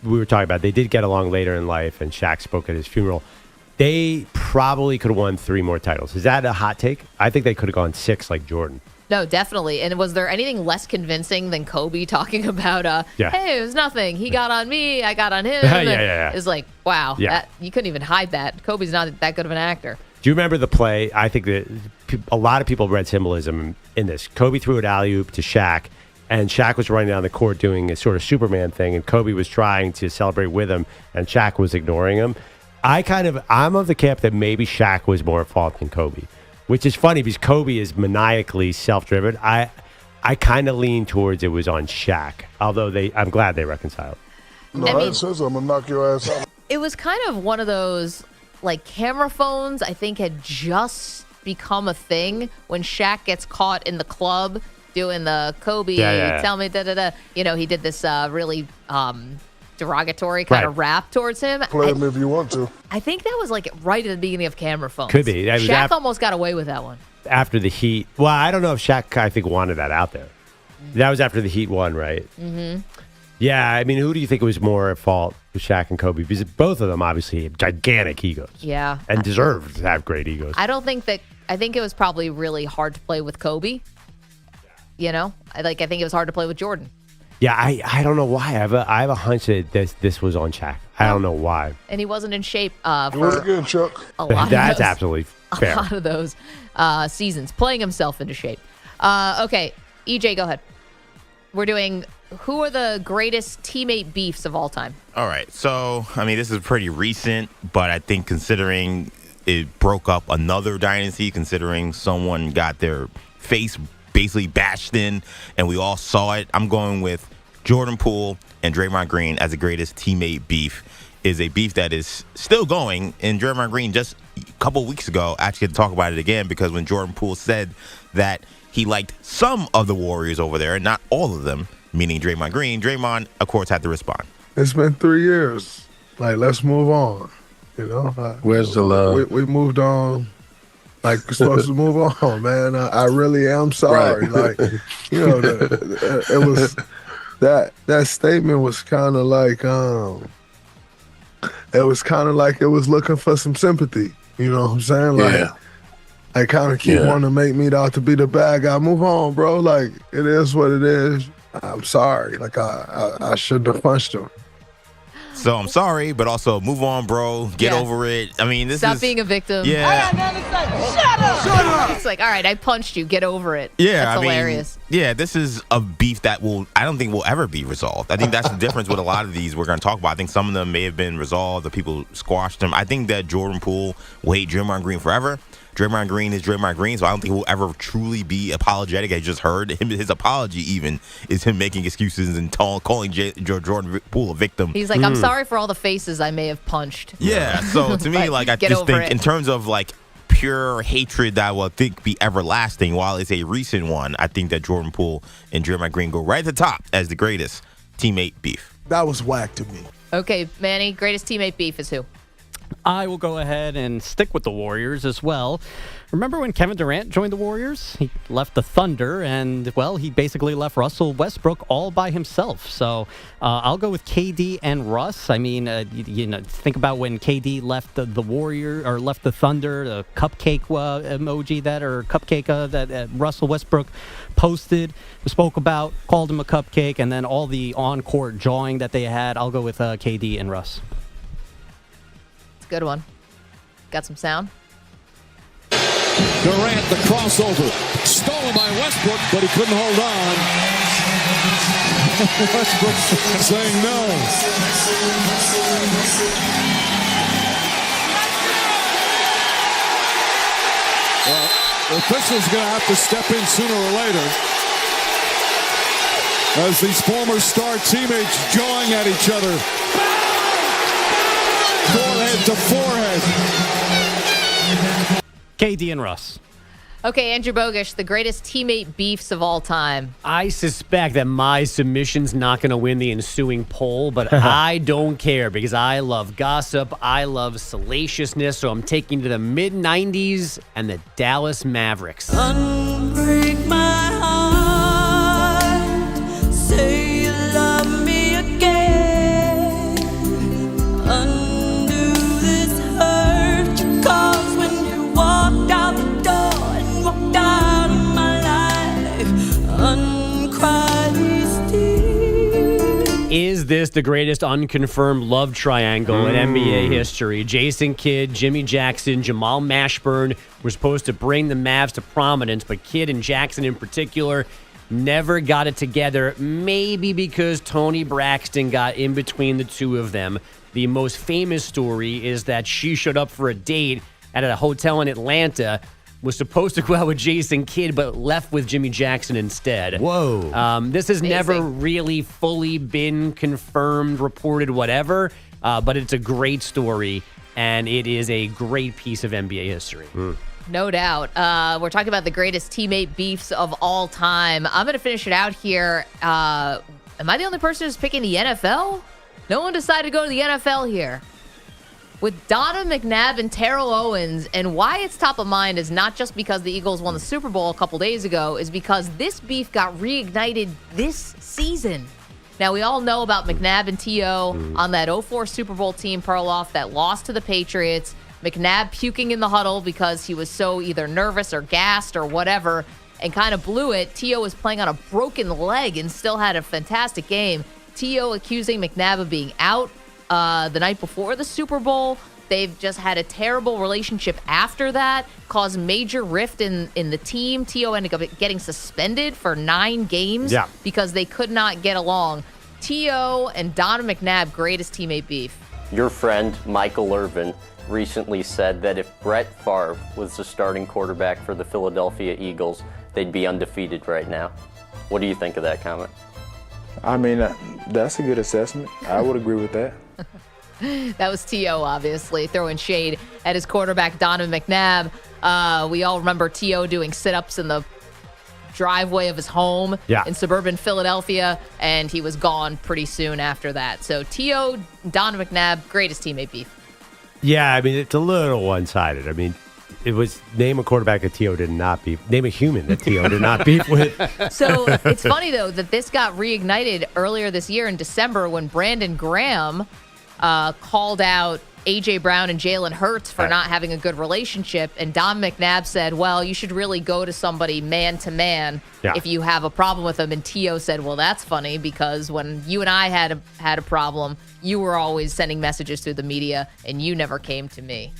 were talking about, they did get along later in life, and Shaq spoke at his funeral. They probably could have won 3 more titles. Is that a hot take? I think they could have gone 6 like Jordan. No, definitely. And was there anything less convincing than Kobe talking about, hey, it was nothing. He got on me, I got on him. Yeah. It's like, wow, Yeah. you couldn't even hide that. Kobe's not that good of an actor. Do you remember the play? I think that a lot of people read symbolism in this. Kobe threw an alley-oop to Shaq, and Shaq was running down the court doing a sort of Superman thing, and Kobe was trying to celebrate with him, and Shaq was ignoring him. I'm of the camp that maybe Shaq was more at fault than Kobe, which is funny because Kobe is maniacally self-driven. I kind of lean towards it was on Shaq, although I'm glad they reconciled. No, I didn't say so. I'm going to knock your ass out. It was kind of one of those, like, camera phones, I think, had just become a thing when Shaq gets caught in the club doing the Kobe, tell me, da-da-da. He did this really derogatory kind of rap towards him. Play him if you want to. I think that was, like, right at the beginning of camera phones. Could be. Shaq almost got away with that one. After the Heat. Well, I don't know if Shaq, I think, wanted that out there. That was after the Heat won, right? Mm-hmm. Yeah, I mean, who do you think was more at fault with Shaq and Kobe? Because both of them obviously have gigantic egos. Yeah. And deserve to have great egos. I think it was probably really hard to play with Kobe. I think it was hard to play with Jordan. Yeah, I don't know why. I have a hunch that this was on Shaq. I don't know why. And he wasn't in shape for again, Chuck. That's absolutely fair. A lot of those seasons, playing himself into shape. Okay, EJ, go ahead. We're doing who are the greatest teammate beefs of all time? All right. So, I mean, this is pretty recent, but I think considering it broke up another dynasty, considering someone got their face basically bashed in, and we all saw it. I'm going with Jordan Poole and Draymond Green as the greatest teammate beef. Is a beef that is still going, and Draymond Green just a couple weeks ago actually had to talk about it again, because when Jordan Poole said that he liked some of the Warriors over there and not all of them, meaning Draymond Green, Draymond, of course, had to respond. It's been 3 years. Like, let's move on. You know? Where's the love? We moved on. Like, we're supposed to move on, man. I really am sorry. Right. Like, you know, it was that statement was kind of like it was kind of like it was looking for some sympathy. You know what I'm saying? Like, I kind of keep wanting to make me out to be the bad guy. Move on, bro. Like, it is what it is. I'm sorry. Like, I shouldn't have punched him. So I'm sorry, but also move on, bro. Get over it. I mean, Stop being a victim. Yeah. Shut up. It's like, all right, I punched you. Get over it. Yeah, That's I mean, hilarious. yeah, this is a beef that I don't think will ever be resolved. I think that's the difference with a lot of these we're going to talk about. I think some of them may have been resolved. The people squashed them. I think that Jordan Poole will hate Draymond Green forever. Draymond Green is Draymond Green, so I don't think he'll ever truly be apologetic. I just heard his apology even is him making excuses and calling Jordan Poole a victim. He's like, I'm sorry for all the faces I may have punched. Yeah, so to me, like, I just think in terms of like pure hatred that will, I think, be everlasting, while it's a recent one, I think that Jordan Poole and Draymond Green go right at the top as the greatest teammate beef. That was whack to me. Okay, Manny, greatest teammate beef is who? I will go ahead and stick with the Warriors as well. Remember when Kevin Durant joined the Warriors? He left the Thunder, and, well, he basically left Russell Westbrook all by himself. So I'll go with KD and Russ. I mean, you know, think about when KD left the Warrior, or left the Thunder, the cupcake emoji that Russell Westbrook posted, spoke about, called him a cupcake, and then all the on-court jawing that they had. I'll go with KD and Russ. Good one. Got some sound? Durant, the crossover. Stolen by Westbrook, but he couldn't hold on. Westbrook saying no. Well, the official's going to have to step in sooner or later, as these former star teammates jawing at each other. Forehead to forehead. KD and Russ. Okay, Andrew Bogusch, the greatest teammate beefs of all time. I suspect that my submission's not going to win the ensuing poll, but I don't care, because I love gossip. I love salaciousness, so I'm taking to the mid-90s and the Dallas Mavericks. Unbreak my heart. Say you love me again. Undo this hurt you caused when you walked out the door and walked out of my life. Uncry these tears. Is this the greatest unconfirmed love triangle in NBA history? Jason Kidd, Jimmy Jackson, Jamal Mashburn were supposed to bring the Mavs to prominence, but Kidd and Jackson in particular never got it together, maybe because Toni Braxton got in between the two of them. The most famous story is that she showed up for a date at a hotel in Atlanta, was supposed to go out with Jason Kidd, but left with Jimmy Jackson instead. Whoa. This has never really fully been confirmed, reported, whatever, but it's a great story, and it is a great piece of NBA history. No doubt. We're talking about the greatest teammate beefs of all time. I'm going to finish it out here. Am I the only person who's picking the NFL? No one decided to go to the NFL here. With Donovan McNabb and Terrell Owens, and why it's top of mind is not just because the Eagles won the Super Bowl a couple days ago, is because this beef got reignited this season. Now, we all know about McNabb and T.O. on that 04 Super Bowl team, Perloff, that lost to the Patriots. McNabb puking in the huddle because he was so either nervous or gassed or whatever and kind of blew it. T.O. was playing on a broken leg and still had a fantastic game. T.O. accusing McNabb of being out the night before the Super Bowl. They've just had a terrible relationship after that, caused major rift in the team. T.O. ended up getting suspended for 9 games because they could not get along. T.O. and Donovan McNabb, greatest teammate beef. Your friend, Michael Irvin, recently said that if Brett Favre was the starting quarterback for the Philadelphia Eagles, they'd be undefeated right now. What do you think of that comment? I mean, that's a good assessment. I would agree with that. That was T.O., obviously, throwing shade at his quarterback, Donovan McNabb. We all remember T.O. doing sit-ups in the driveway of his home in suburban Philadelphia, and he was gone pretty soon after that. So T.O., Donovan McNabb, greatest teammate beef. Yeah, I mean, it's a little one-sided. I mean, it was name a quarterback that T.O. did not beef. Name a human that T.O. did not beef with. So it's funny, though, that this got reignited earlier this year in December when Brandon Graham called out A.J. Brown and Jalen Hurts for not having a good relationship. And Don McNabb said, well, you should really go to somebody man-to-man if you have a problem with them. And T.O. said, well, that's funny because when you and I had a problem, you were always sending messages through the media, and you never came to me.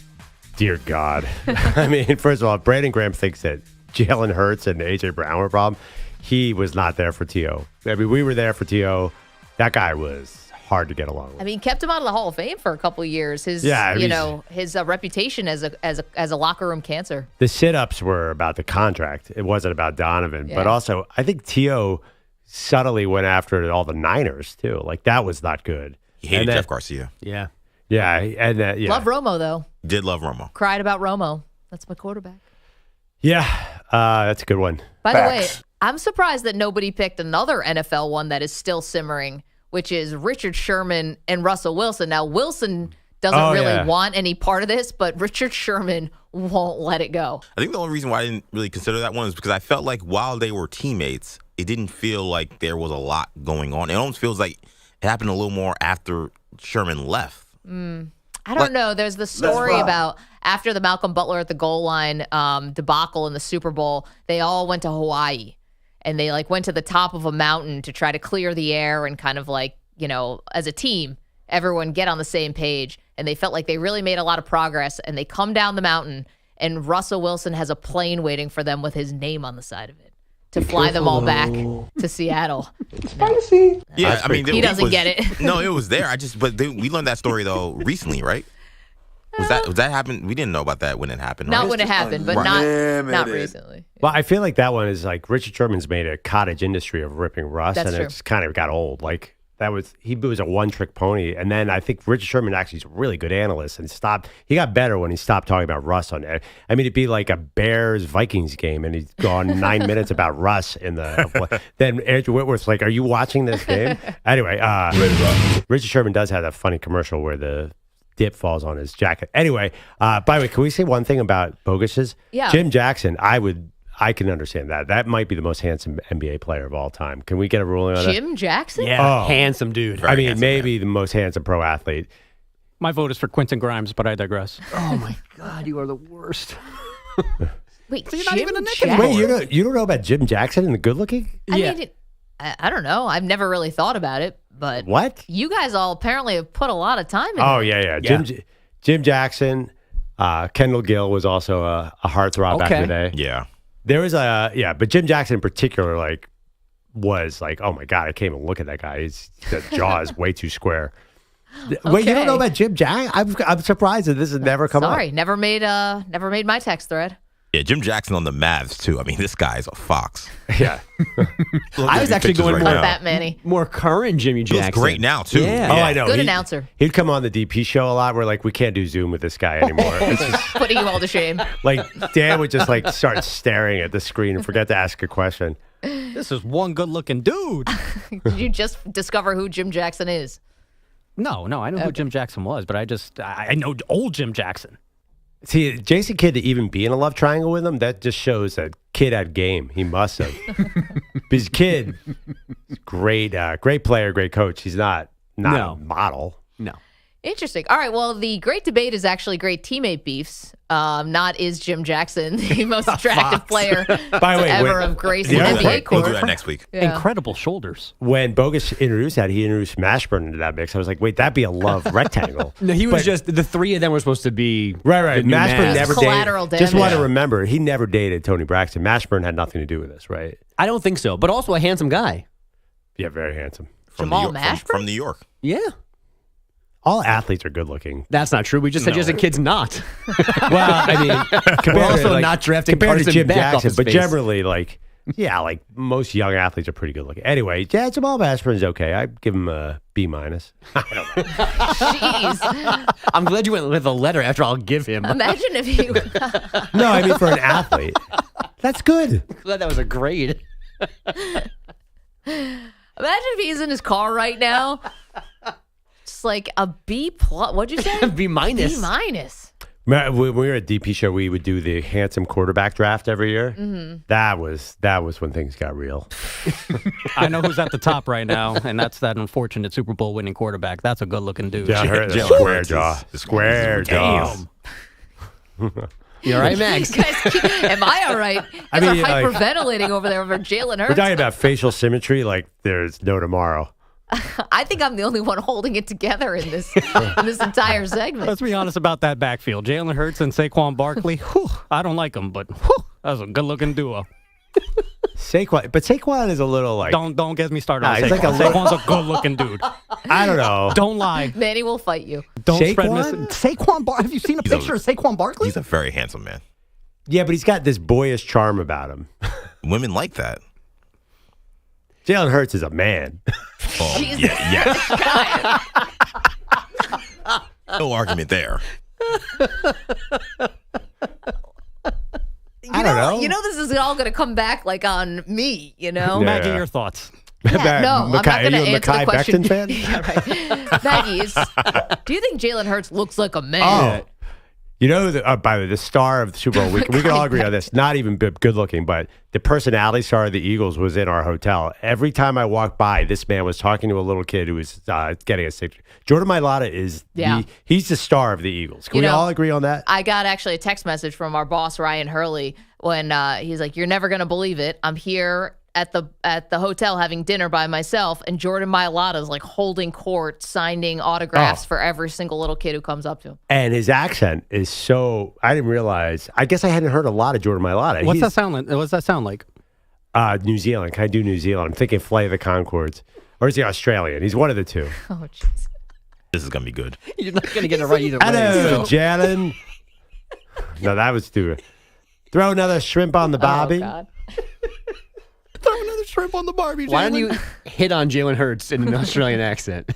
Dear God. I mean, first of all, Brandon Graham thinks that Jalen Hurts and A.J. Brown were a problem. He was not there for T.O. I mean, we were there for T.O. That guy was hard to get along with. I mean, kept him out of the Hall of Fame for a couple of years. His, his reputation as a locker room cancer. The sit-ups were about the contract. It wasn't about Donovan. Yeah. But also, I think T.O. subtly went after all the Niners, too. Like, that was not good. He hated Jeff Garcia. Yeah. Yeah. And Love Romo, though. Did love Romo. Cried about Romo. That's my quarterback. Yeah. That's a good one. By the way, I'm surprised that nobody picked another NFL one that is still simmering, which is Richard Sherman and Russell Wilson. Now, Wilson doesn't really want any part of this, but Richard Sherman won't let it go. I think the only reason why I didn't really consider that one is because I felt like while they were teammates, it didn't feel like there was a lot going on. It almost feels like it happened a little more after Sherman left. I don't know. There's the story about after the Malcolm Butler at the goal line debacle in the Super Bowl, they all went to Hawaii. And they went to the top of a mountain to try to clear the air and kind of as a team, everyone get on the same page. And they felt like they really made a lot of progress. And they come down the mountain, and Russell Wilson has a plane waiting for them with his name on the side of it to fly them all back to Seattle. It's fantasy. Yeah, I mean, he doesn't get it. No, it was there. We learned that story though recently, right? Was that happened? We didn't know about that when it happened. Not right? when it happened, but not recently. Well, I feel like that one is like Richard Sherman's made a cottage industry of ripping Russ, That's and true. it's kind of got old. Like he was a one-trick pony, and then I think Richard Sherman actually is a really good analyst and stopped. He got better when he stopped talking about Russ on there. I mean, it'd be like a Bears-Vikings game, and he's gone 9 minutes about Russ in the. Then Andrew Whitworth's like, "Are you watching this game?" Anyway, Richard Sherman does have a funny commercial where the dip falls on his jacket. Anyway, by the way, can we say one thing about Bogusch's? Yeah. Jim Jackson, I can understand that. That might be the most handsome NBA player of all time. Can we get a ruling on that? Jim Jackson? Yeah, handsome dude. I mean, maybe the most handsome pro athlete. My vote is for Quentin Grimes, but I digress. Oh, my God. You are the worst. Wait, So you're Jim not even a Nick Jackson? Wait, you don't know about Jim Jackson and the good looking? I mean, I don't know. I've never really thought about it, but What? you guys all apparently have put a lot of time in Oh, it. yeah. Jim Jackson. Kendall Gill was also a heartthrob back in the day. Yeah. There was but Jim Jackson in particular, was like, oh my God, I can't even look at that guy. The jaw is way too square. Wait, you don't know about Jim Jackson? I'm surprised that this has never come up. Sorry, never made my text thread. Yeah, Jim Jackson on the Mavs too. I mean, this guy's a fox. Yeah. I was actually going Not that many. more current Jimmy He looks Jackson. great now too. Yeah. Oh, I know. Good announcer. He'd come on the DP show a lot. We're like, we can't do Zoom with this guy anymore. It's just, Putting you all to shame. Dan would just start staring at the screen and forget to ask a question. This is one good-looking dude. Did you just discover who Jim Jackson is? No, I know who Jim Jackson was, but I know old Jim Jackson. See, Jason Kidd to even be in a love triangle with him, that just shows that Kidd had game. He must have. Because Kidd, great player, great coach. He's not a model. No. Interesting. All right. Well, the great debate is actually great teammate beefs. Not is Jim Jackson the most attractive player By the way, ever have graced the NBA We'll court? do that next week. Yeah. Incredible shoulders. When Bogusch introduced that, he introduced Mashburn into that mix. I was like, wait, that'd be a love rectangle. No, he was just the three of them were supposed to be Right. the new Mashburn Mavs. never Collateral dated. Just damage. want to remember, he never dated Tony Braxton. Mashburn had nothing to do with this, right? I don't think so, but also a handsome guy. Yeah, very handsome. Jamal New York, Mashburn? from New York. Yeah. All athletes are good looking. That's not true. We just said Jason Kidd's not. Well, I mean, we're also not drafting compared to Carson Jim Beck off Jackson, his but face. generally, like most young athletes are pretty good looking. Anyway, Jamal Mashburn's okay. I'd give him a B-. Jeez. I'm glad you went with a letter after I'll give him. Imagine if you. No, I mean for an athlete, that's good. Glad that was a grade. Imagine if he's in his car right now. It's like a B+. What'd you say? B-. B-. When we were at DP Show, we would do the handsome quarterback draft every year. Mm-hmm. That was when things got real. I know who's at the top right now, and that's that unfortunate Super Bowl winning quarterback. That's a good looking dude. Square jaw. Square jaw. You all right, Max? Am I all right? You guys are hyperventilating over there over Jalen Hurts. We're talking about facial symmetry like there's no tomorrow. I think I'm the only one holding it together in this entire segment. Let's be honest about that backfield. Jalen Hurts and Saquon Barkley. I don't like them, but that was a good looking duo. Saquon is a little like. Don't get me started on he's Saquon. like Saquon's a good looking dude. I don't know. Don't lie. Manny will fight you. Don't spread Saquon? Saquon Have you seen a picture of Saquon Barkley? He's a very handsome man. Yeah, but he's got this boyish charm about him. Women like that. Jalen Hurts is a man. Oh, yeah. No argument there. I don't know. You know this is all going to come back like on me, you know? Yeah. Maggie, your thoughts. Yeah, no, I'm not going to answer the question. Becton fan? Yeah, right. Maggie, do you think Jalen Hurts looks like a man? Oh. You know, by the way, the star of the Super Bowl, we can all agree on this, not even good looking, but the personality star of the Eagles was in our hotel. Every time I walked by, this man was talking to a little kid who was getting a signature. Jordan Mailata is he's the star of the Eagles. Can we all agree on that? I got actually a text message from our boss, Ryan Hurley, when he's like, "You're never going to believe it. I'm here at the hotel having dinner by myself, and Jordan Mailata is like holding court, signing autographs for every single little kid who comes up to him." And his accent is so, I didn't realize, I guess I hadn't heard a lot of Jordan Mailata. What's that sound like? New Zealand. Can I do New Zealand? I'm thinking Flight of the Conchords. Or is he Australian? He's one of the two. Oh, jeez. This is going to be good. You're not going to get it right either way. Hello, Jalen. No, that was stupid. Throw another shrimp on the barbie. Oh, God. Throw another shrimp on the Barbie. Why don't you hit on Jalen Hurts in an Australian accent?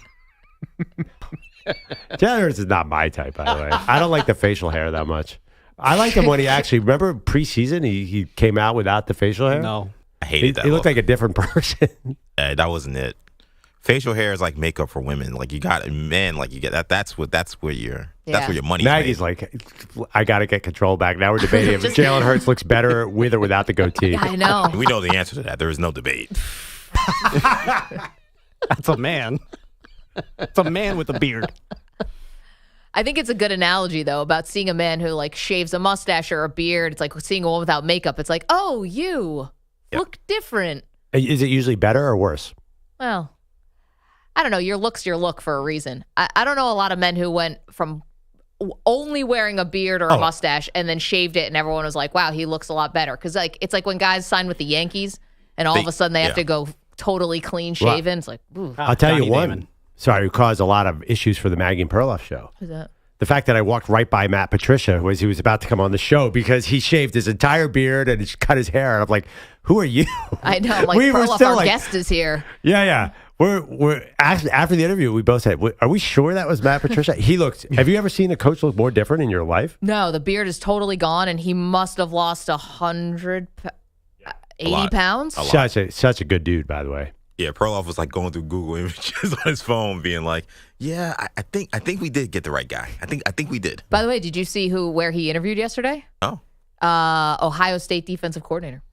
Jalen Hurts is not my type, by the way. I don't like the facial hair that much. I like him when he actually, remember preseason, he came out without the facial hair? No. I hated that. He looked like a different person. That wasn't it. Facial hair is like makeup for women. Like you got men, like you get that. That's where your money's Maggie's made. like, I got to get control back. Now we're debating if Jalen Hurts looks better with or without the goatee. I know. We know the answer to that. There is no debate. That's a man. It's a man with a beard. I think it's a good analogy, though, about seeing a man who, like, shaves a mustache or a beard. It's like seeing a woman without makeup. It's like, oh, you look different. Is it usually better or worse? Well, I don't know. Your look's your look for a reason. I don't know a lot of men who went from only wearing a beard or a mustache and then shaved it, and everyone was like, wow, he looks a lot better. Because, like, it's like when guys sign with the Yankees, and all of a sudden they have to go totally clean shaven. Well, it's like, ooh. I'll tell Johnny you one. Damon. Sorry, who caused a lot of issues for the Maggie and Perloff show. Who's that? The fact that I walked right by Matt Patricia as he was about to come on the show because he shaved his entire beard and cut his hair. And I'm like, who are you? I know. Like, We were Perloff, still our like- guest is here. Yeah. We're after the interview, we both said, are we sure that was Matt Patricia? He looked, have you ever seen a coach look more different in your life? No, the beard is totally gone, and he must have lost 80 pounds. Such a good dude, by the way. Yeah, Perloff was like going through Google Images on his phone, being like, "Yeah, I think we did get the right guy. I think we did." By the way, did you see where he interviewed yesterday? Oh, Ohio State defensive coordinator.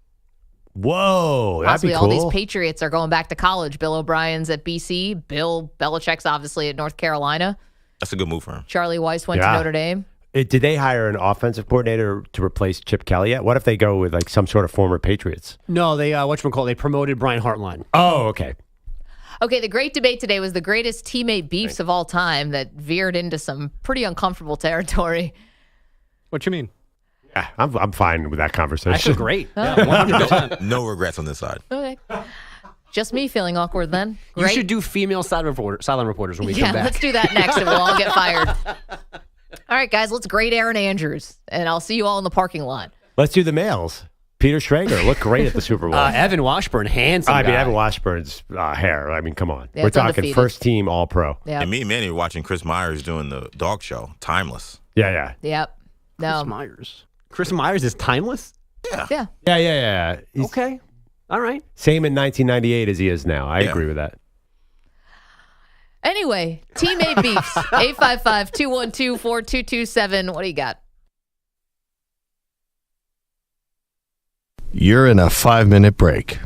Whoa, that'd Possibly be cool. all these Patriots are going back to college. Bill O'Brien's at BC. Bill Belichick's obviously at North Carolina. That's a good move for him. Charlie Weiss went to Notre Dame. Did they hire an offensive coordinator to replace Chip Kelly yet? What if they go with like some sort of former Patriots? No, they they promoted Brian Hartline. Oh, okay. Okay, the great debate today was the greatest teammate beefs of all time that veered into some pretty uncomfortable territory. What you mean? Yeah, I'm fine with that conversation. Actually, great. Oh. Yeah, 100%. No regrets on this side. Okay. Just me feeling awkward then. You Great. should do female silent reporters when we come back. Let's do that next and we'll all get fired. All right, guys, let's grade Aaron Andrews, and I'll see you all in the parking lot. Let's do the males. Peter Schrager looked great at the Super Bowl. Evan Washburn, handsome guy. Evan Washburn's hair. I mean, come on. Yeah, We're it's talking undefeated. first team All-Pro. Yep. And me and Manny were watching Chris Myers doing the dog show, Timeless. Yeah. Yep. No. Chris Myers is timeless? Yeah. Yeah. He's Okay. All right. same in 1998 as he is now. I agree with that. Anyway, Team A Beefs, 855-212-4227. What do you got? You're in a 5-minute break.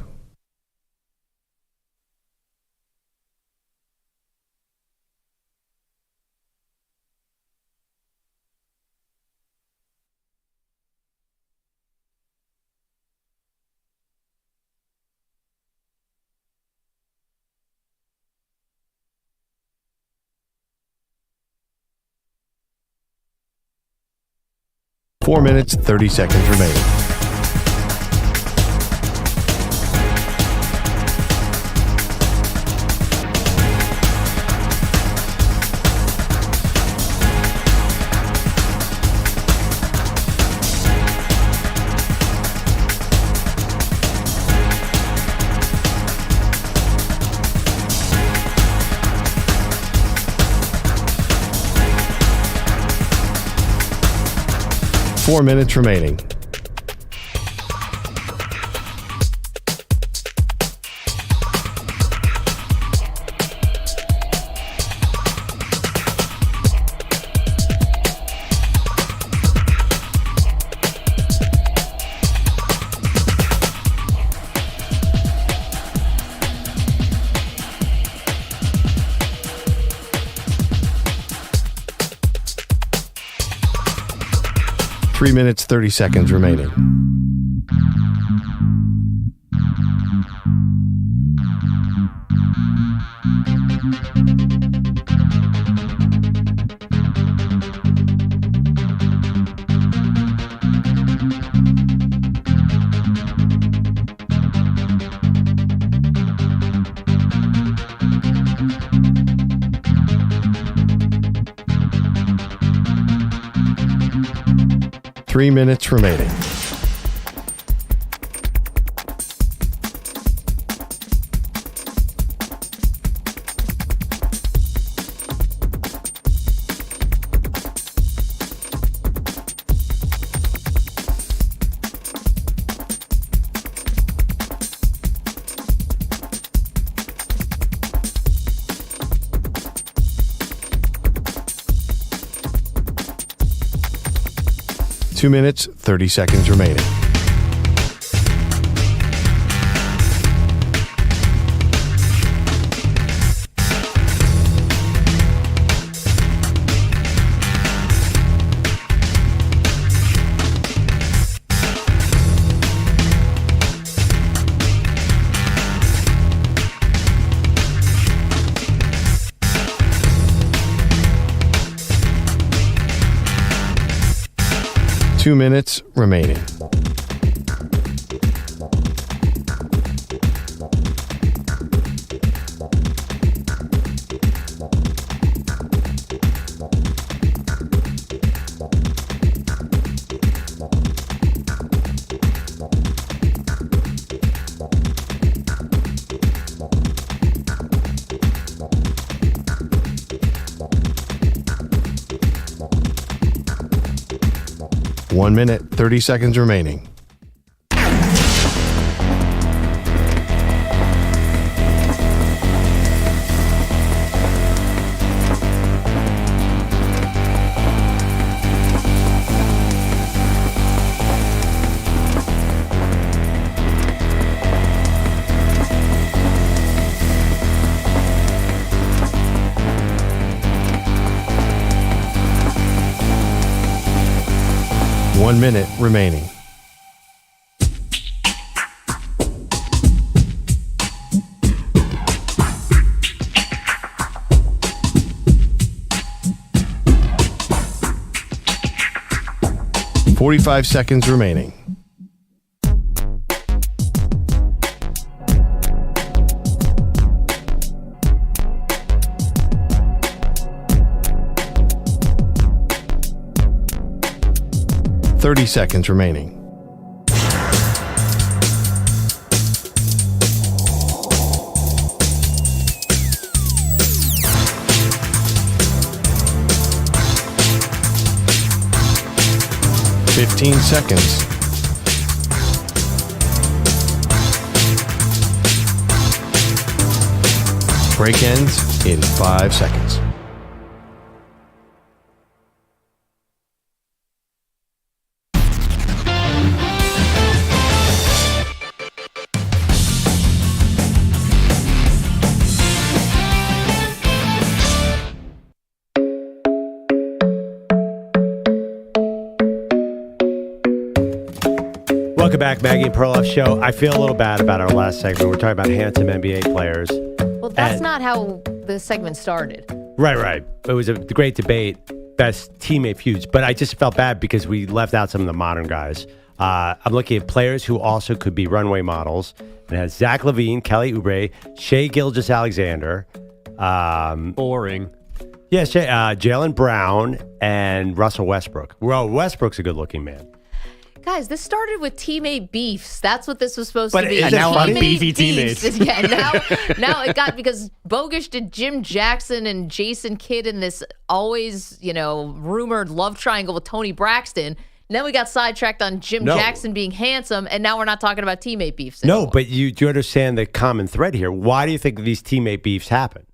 Four minutes, 30 seconds remaining. Four minutes remaining. Three minutes, 30 seconds remaining. Three minutes remaining. Two minutes, 30 seconds remaining. Two minutes remaining. One minute, 30 seconds remaining. One minute remaining. .45 seconds remaining. 30 seconds remaining. Fifteen seconds. Break ends in 5 seconds. Welcome back, Maggie and Perloff Show. I feel a little bad about our last segment. We're talking about handsome NBA players. Well, that's not how the segment started. Right. It was a great debate, best teammate feuds. But I just felt bad because we left out some of the modern guys. I'm looking at players who also could be runway models. It has Zach LaVine, Kelly Oubre, Shai Gilgeous-Alexander. Boring. Yeah, Jalen Brown and Russell Westbrook. Well, Westbrook's a good-looking man. Guys, this started with teammate beefs. That's what this was supposed to be. But now I'm beefy teammates. Yeah, now it got, because Bogusch did Jim Jackson and Jason Kidd in this always, rumored love triangle with Tony Braxton. And then we got sidetracked on Jim Jackson being handsome, and now we're not talking about teammate beefs anymore. No, but do you understand the common thread here? Why do you think these teammate beefs happen?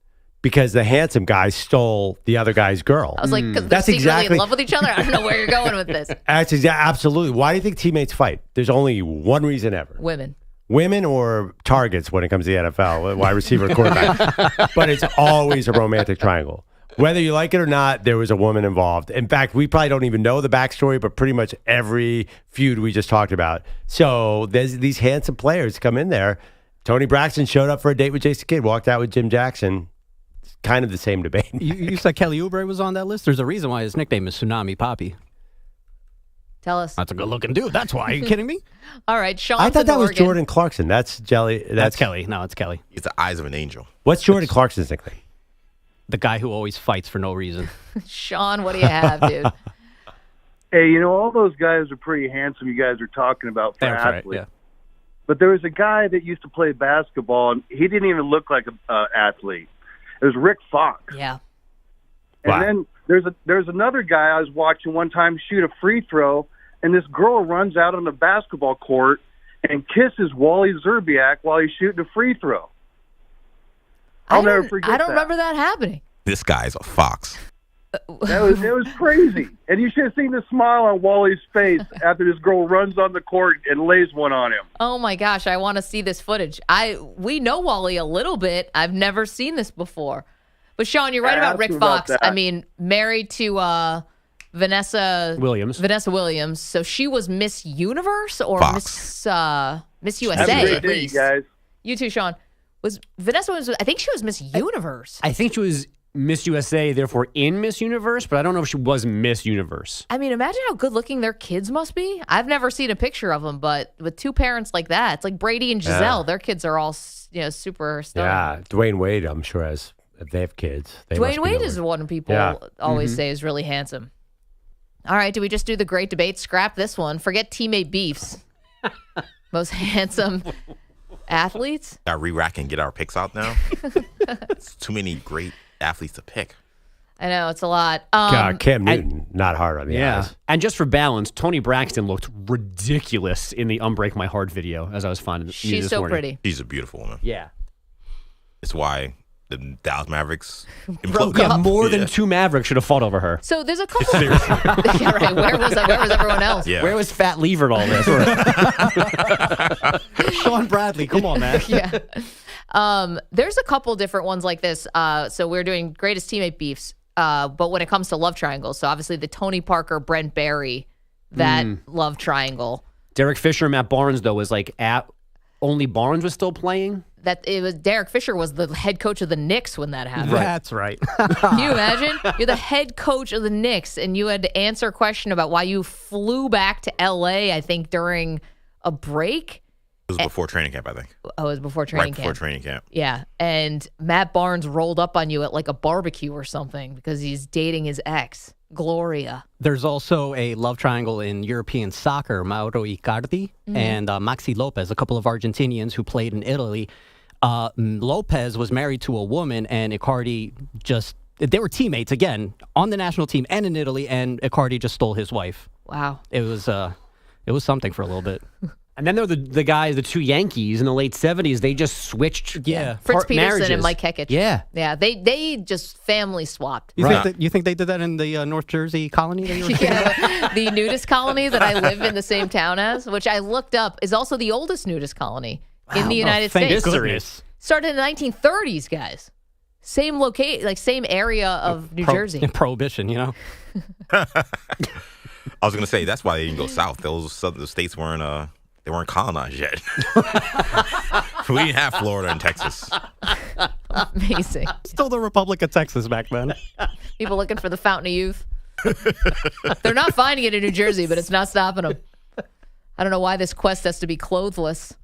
Because the handsome guy stole the other guy's girl. I was like, because they're secretly in love with each other? I don't know where you're going with this. That's absolutely. Why do you think teammates fight? There's only one reason ever. Women or targets when it comes to the NFL, wide receiver, quarterback. But it's always a romantic triangle. Whether you like it or not, there was a woman involved. In fact, we probably don't even know the backstory, but pretty much every feud we just talked about. So there's these handsome players come in there. Tony Braxton showed up for a date with Jason Kidd, walked out with Jim Jackson. Kind of the same debate. You said Kelly Oubre was on that list? There's a reason why his nickname is Tsunami Poppy. Tell us. That's a good-looking dude. That's why. Are you kidding me? All right, Sean. I thought that was Jordan Clarkson. That's Jelly. That's Kelly. No, it's Kelly. He's the eyes of an angel. What's Jordan Clarkson's nickname? The guy who always fights for no reason. Sean, what do you have, dude? Hey, all those guys are pretty handsome you guys are talking about for athletes. Right, yeah. But there was a guy that used to play basketball, and he didn't even look like an athlete. It was Rick Fox. Yeah. And then there's another guy I was watching one time shoot a free throw, and this girl runs out on the basketball court and kisses Wally Zerbiak while he's shooting a free throw. I'll never forget that. I don't remember that happening. This guy's a fox. It was crazy. And you should have seen the smile on Wally's face after this girl runs on the court and lays one on him. Oh my gosh, I want to see this footage. We know Wally a little bit. I've never seen this before. But Sean, you're right about Rick Fox. I mean, married to Vanessa Williams. So she was Miss Universe or Miss USA. Have a great day, you guys. You too, Sean. Was Vanessa Williams? I think she was Miss Universe. I think she was Miss USA, therefore in Miss Universe, but I don't know if she was Miss Universe. I mean, imagine how good looking their kids must be. I've never seen a picture of them, but with two parents like that, it's like Brady and Giselle. Their kids are all super stunning. Yeah, Dwayne Wade, I'm sure if they have kids. Dwayne Wade is one people always say is really handsome. All right, do we just do the great debate? Scrap this one. Forget teammate beefs. Most handsome athletes. Got to re-rack and get our picks out now. It's too many great athletes to pick. I know, it's a lot. Cam Newton, not hard on the eyes. And just for balance, Tony Braxton looked ridiculous in the Unbreak My Heart video as I was finding it. She's so pretty. She's a beautiful woman. Yeah. It's why the Dallas Mavericks broke up. up. More than two Mavericks should have fought over her. So there's a couple. Yeah, right. Where was everyone else? Yeah. Where was Fat Lever all this? Sean Bradley, come on, man. Yeah. There's a couple different ones like this. So we're doing greatest teammate beefs. But when it comes to love triangles, so obviously the Tony Parker, Brent Barry, that love triangle. Derek Fisher, Matt Barnes, though, was like only Barnes was still playing. That it was Derek Fisher was the head coach of the Knicks when that happened. That's right. Can you imagine? You're the head coach of the Knicks, and you had to answer a question about why you flew back to L.A., I think, during a break. was before training camp, I think. Oh, it was before training Right camp. before training camp. Yeah, and Matt Barnes rolled up on you at like a barbecue or something because he's dating his ex, Gloria. There's also a love triangle in European soccer, Mauro Icardi and Maxi Lopez, a couple of Argentinians who played in Italy. Lopez was married to a woman, and Icardi they were teammates, again, on the national team and in Italy, and Icardi just stole his wife. Wow. It was something for a little bit. And then there were the guys, the two Yankees in the late 70s. They just switched. Fritz Peterson marriages. and Mike Hekich. Yeah. Yeah, they just family swapped. You think they did that in the North Jersey colony that you were saying? The nudist colony that I live in the same town as, which I looked up, is also the oldest nudist colony in the United States. Goodness. Started in the 1930s, guys. Same same area of New Jersey. Prohibition, you know? I was going to say, that's why they didn't go south. Those southern states weren't colonized yet. We didn't have Florida and Texas. Amazing. Still the Republic of Texas back then. People looking for the Fountain of Youth. They're not finding it in New Jersey, but it's not stopping them. I don't know why this quest has to be clothless.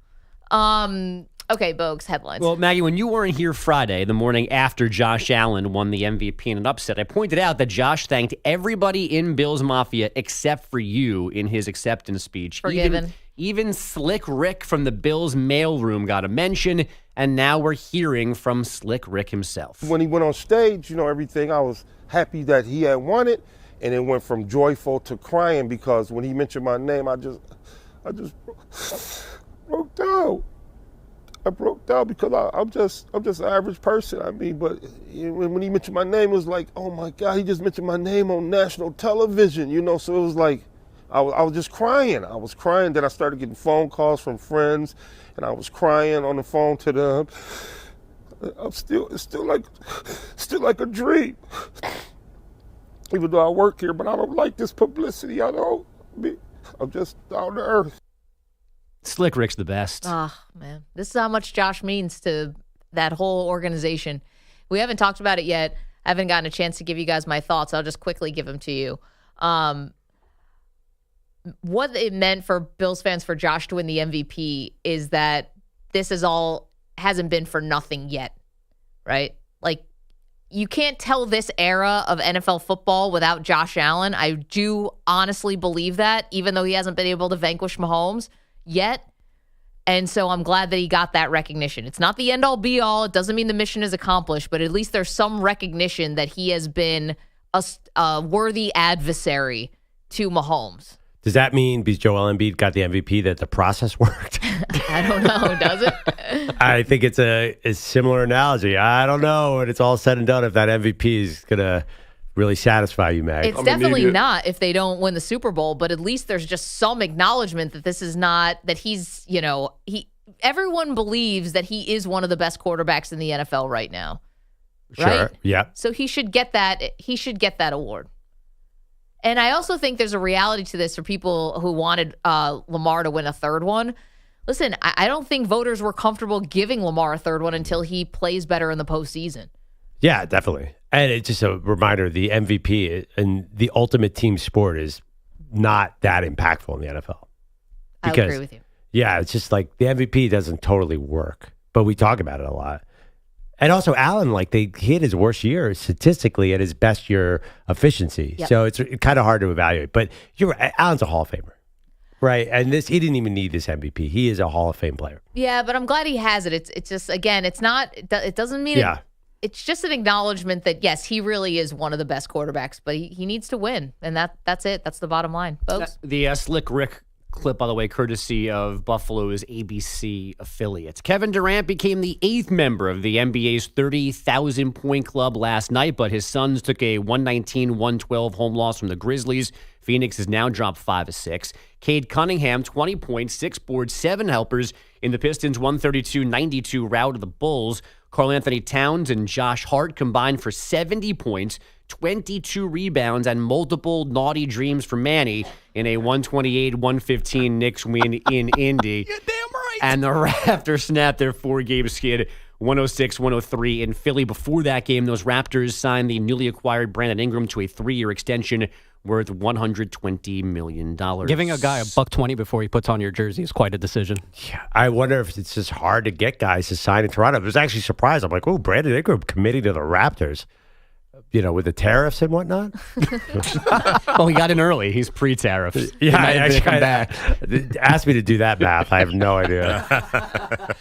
Okay, Bogues, headlines. Well, Maggie, when you weren't here Friday, the morning after Josh Allen won the MVP in an upset, I pointed out that Josh thanked everybody in Bills Mafia except for you in his acceptance speech. Forgiven. Even Slick Rick from the Bills mailroom got a mention, and now we're hearing from Slick Rick himself. When he went on stage, everything, I was happy that he had won it, and it went from joyful to crying because when he mentioned my name, I just broke down. I broke down because I'm just an average person. I mean, but when he mentioned my name, it was like, oh my God, he just mentioned my name on national television, So it was like, I was just crying. I was crying. Then I started getting phone calls from friends, and I was crying on the phone to them. It's still like a dream. Even though I work here, but I don't like this publicity. I'm just down to earth. Slick Rick's the best. Oh, man. This is how much Josh means to that whole organization. We haven't talked about it yet. I haven't gotten a chance to give you guys my thoughts. I'll just quickly give them to you. What it meant for Bills fans for Josh to win the MVP is that this hasn't been for nothing yet, right? Like, you can't tell this era of NFL football without Josh Allen. I do honestly believe that, even though he hasn't been able to vanquish Mahomes yet. And so I'm glad that he got that recognition. It's not the end-all, be-all. It doesn't mean the mission is accomplished, but at least there's some recognition that he has been a worthy adversary to Mahomes. Does that mean because Joel Embiid got the MVP that the process worked? I don't know. Does it? I think it's a similar analogy. I don't know when it's all said and done if that MVP is going to really satisfy you, Mag. It's definitely not if they don't win the Super Bowl, but at least there's just some acknowledgement that this is not, that he's, everyone believes that he is one of the best quarterbacks in the NFL right now. Sure. Right? Yeah. So he should get that award. And I also think there's a reality to this for people who wanted Lamar to win a third one. Listen, I don't think voters were comfortable giving Lamar a third one until he plays better in the postseason. Yeah, definitely. And it's just a reminder, the MVP and the ultimate team sport is not that impactful in the NFL. I agree with you. Yeah, it's just like the MVP doesn't totally work, but we talk about it a lot. And also, Allen, he hit his worst year statistically at his best year efficiency. Yep. So it's kind of hard to evaluate. But you're right, Allen's a Hall of Famer, right? And he didn't even need this MVP. He is a Hall of Fame player. Yeah, but I'm glad he has it. It's just, again, it's not, it doesn't mean it's just an acknowledgement that, yes, he really is one of the best quarterbacks, but he needs to win. And that's it. That's the bottom line, folks. The Slick Rick clip, by the way, courtesy of Buffalo's ABC affiliates. Kevin Durant became the 8th member of the NBA's 30,000-point club last night, but his Suns took a 119-112 home loss from the Grizzlies. Phoenix has now dropped 5 of 6. Cade Cunningham, 20 points, 6 boards, 7 helpers in the Pistons' 132-92 rout of the Bulls. Karl Anthony Towns and Josh Hart combined for 70 points, 22 rebounds, and multiple naughty dreams for Manny in a 128-115 Knicks win in Indy. You're damn right. And the Raptors snapped their 4-game skid 106-103 in Philly. Before that game, those Raptors signed the newly acquired Brandon Ingram to a 3-year extension worth $120 million. Giving a guy $120 before he puts on your jersey is quite a decision. Yeah, I wonder if it's just hard to get guys to sign in Toronto. I was actually surprised. I'm like, oh, Brandon Ingram committing to the Raptors. With the tariffs and whatnot. Well, he got in early. He's pre-tariffs. Yeah, I actually come back. Ask me to do that math. I have no idea.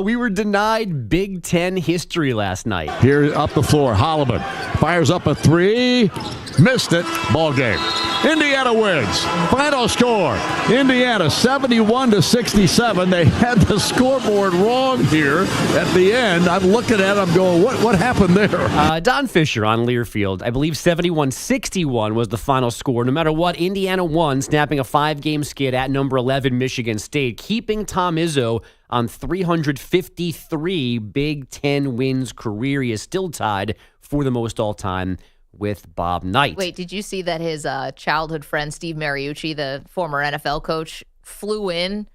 We were denied Big Ten history last night. Here up the floor, Holloman fires up a 3, missed it, ball game. Indiana wins. Final score, Indiana 71-67. They had the scoreboard wrong here at the end. I'm looking at it, I'm going, what happened there? Don Fisher on Learfield, I believe 71-61 was the final score. No matter what, Indiana won, snapping a 5-game skid at number 11 Michigan State, keeping Tom Izzo on 353 Big Ten wins career. He is still tied for the most all-time with Bob Knight. Wait, did you see that his childhood friend Steve Mariucci, the former NFL coach, flew in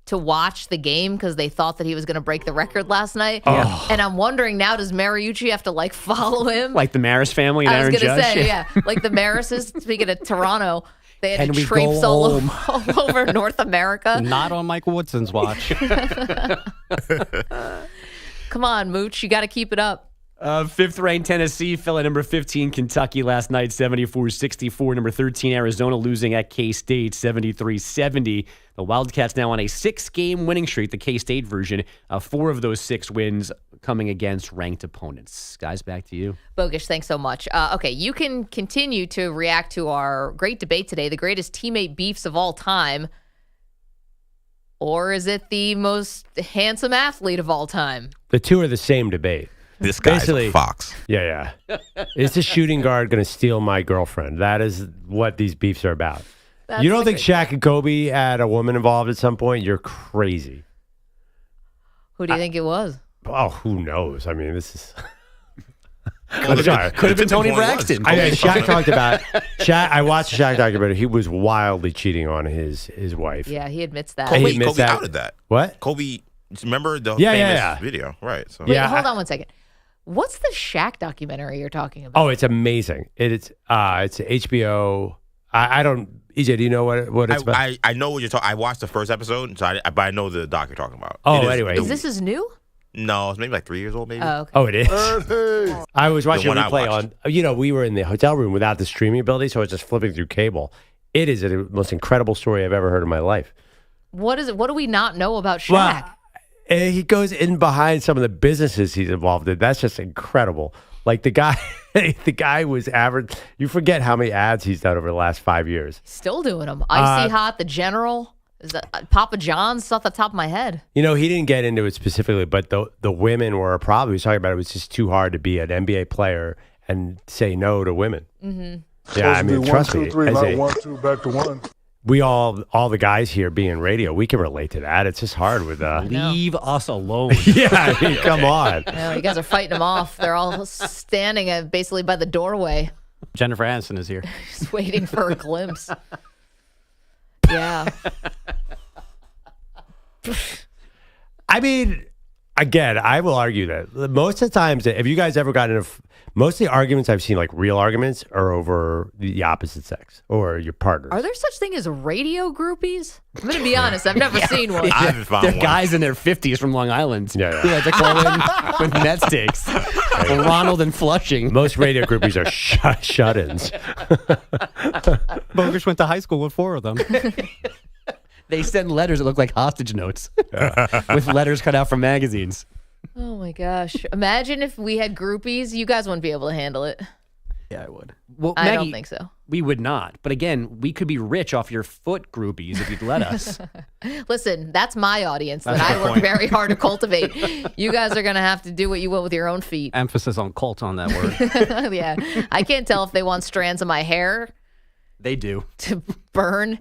to watch the game because they thought that he was going to break the record last night? Oh. And I'm wondering now, does Mariucci have to follow him? Like the Maris family and I was Aaron going to Judge? say, yeah. Like the Marises, speaking of Toronto, they had Can to we traipse go all home? over North America. Not on Mike Woodson's watch. Come on, Mooch, you got to keep it up. 5th-ranked Tennessee fell at number 15 Kentucky last night, 74-64. Number 13 Arizona losing at K-State, 73-70. The Wildcats now on a 6-game winning streak, the K-State version. 4 of those 6 wins coming against ranked opponents. Guys, back to you. Bogusch, thanks so much. Okay, you can continue to react to our great debate today, the greatest teammate beefs of all time. Or is it the most handsome athlete of all time? The two are the same debate. This guy's Basically, a fox. Yeah. Is the shooting guard going to steal my girlfriend? That is what these beefs are about. You don't think Shaq and Kobe had a woman involved at some point? You're crazy. Who do you think it was? Oh, who knows? I mean, this is... Could have been Tony Braxton. Shaq talked about... I watched the Shaq documentary. He was wildly cheating on his wife. Yeah, he admits that. Kobe outed that. What? Kobe, remember the famous video? Right. So. Wait, hold on one second. What's the Shaq documentary you're talking about? Oh, it's amazing. It's HBO. I don't. EJ, do you know what it's about? I know what you're talking. I watched the first episode, but I know the doc you're talking about. Anyway, is this is new? No, it's maybe like 3 years old, maybe. Oh, okay. Oh, it is. I was watching a replay on. We were in the hotel room without the streaming ability, so I was just flipping through cable. It is the most incredible story I've ever heard in my life. What is it? What do we not know about Shaq? Well, he goes in behind some of the businesses he's involved in. That's just incredible. Like the guy was average. You forget how many ads he's done over the last 5 years. Still doing them. Icy Hot, The General, is that Papa John's? It's off the top of my head. He didn't get into it specifically, but the women were a problem. He was talking about it was just too hard to be an NBA player and say no to women. Mm-hmm. Yeah, I mean, trust me. 1, 2, 3, not 1, 2, back to 1. We all the guys here being radio, we can relate to that. It's just hard with Leave us alone. Yeah, I mean, come on. No, you guys are fighting them off. They're all standing basically by the doorway. Jennifer Aniston is here. Just waiting for a glimpse. Yeah. I mean, again, I will argue that most of the times, if you guys ever got into most of the arguments I've seen, like real arguments, are over the opposite sex or your partner. Are there such thing as radio groupies? I'm going to be honest. I've never seen one. I haven't found They're one. guys in their 50s from Long Island. Yeah. Who like to call in with net stakes. Ronald and Flushing. Most radio groupies are shut-ins. Bogusch went to high school with 4 of them. They send letters that look like hostage notes with letters cut out from magazines. Oh my gosh. Imagine if we had groupies. You guys wouldn't be able to handle it. Yeah, I would. Well, I Maggie, don't think so. We would not. But again, we could be rich off your foot groupies if you'd let us. Listen, that's my audience that That's I the work point. very hard to cultivate. You guys are going to have to do what you will with your own feet. Emphasis on cult on that word. Yeah. I can't tell if they want strands of my hair They do. to burn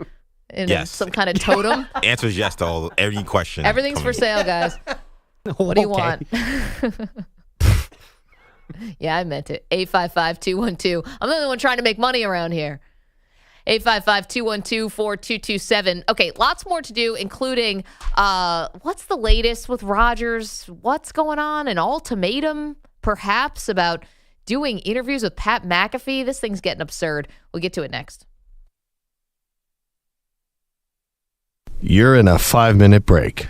in Yes. some kind of totem. Answer is yes to every question. Everything's for sale, guys. What do you want? Yeah, I meant it. 855-212. I'm the only one trying to make money around here. 855-212-4227. Okay, lots more to do, including what's the latest with Rodgers? What's going on? An ultimatum, perhaps, about doing interviews with Pat McAfee? This thing's getting absurd. We'll get to it next. You're in a 5-minute break.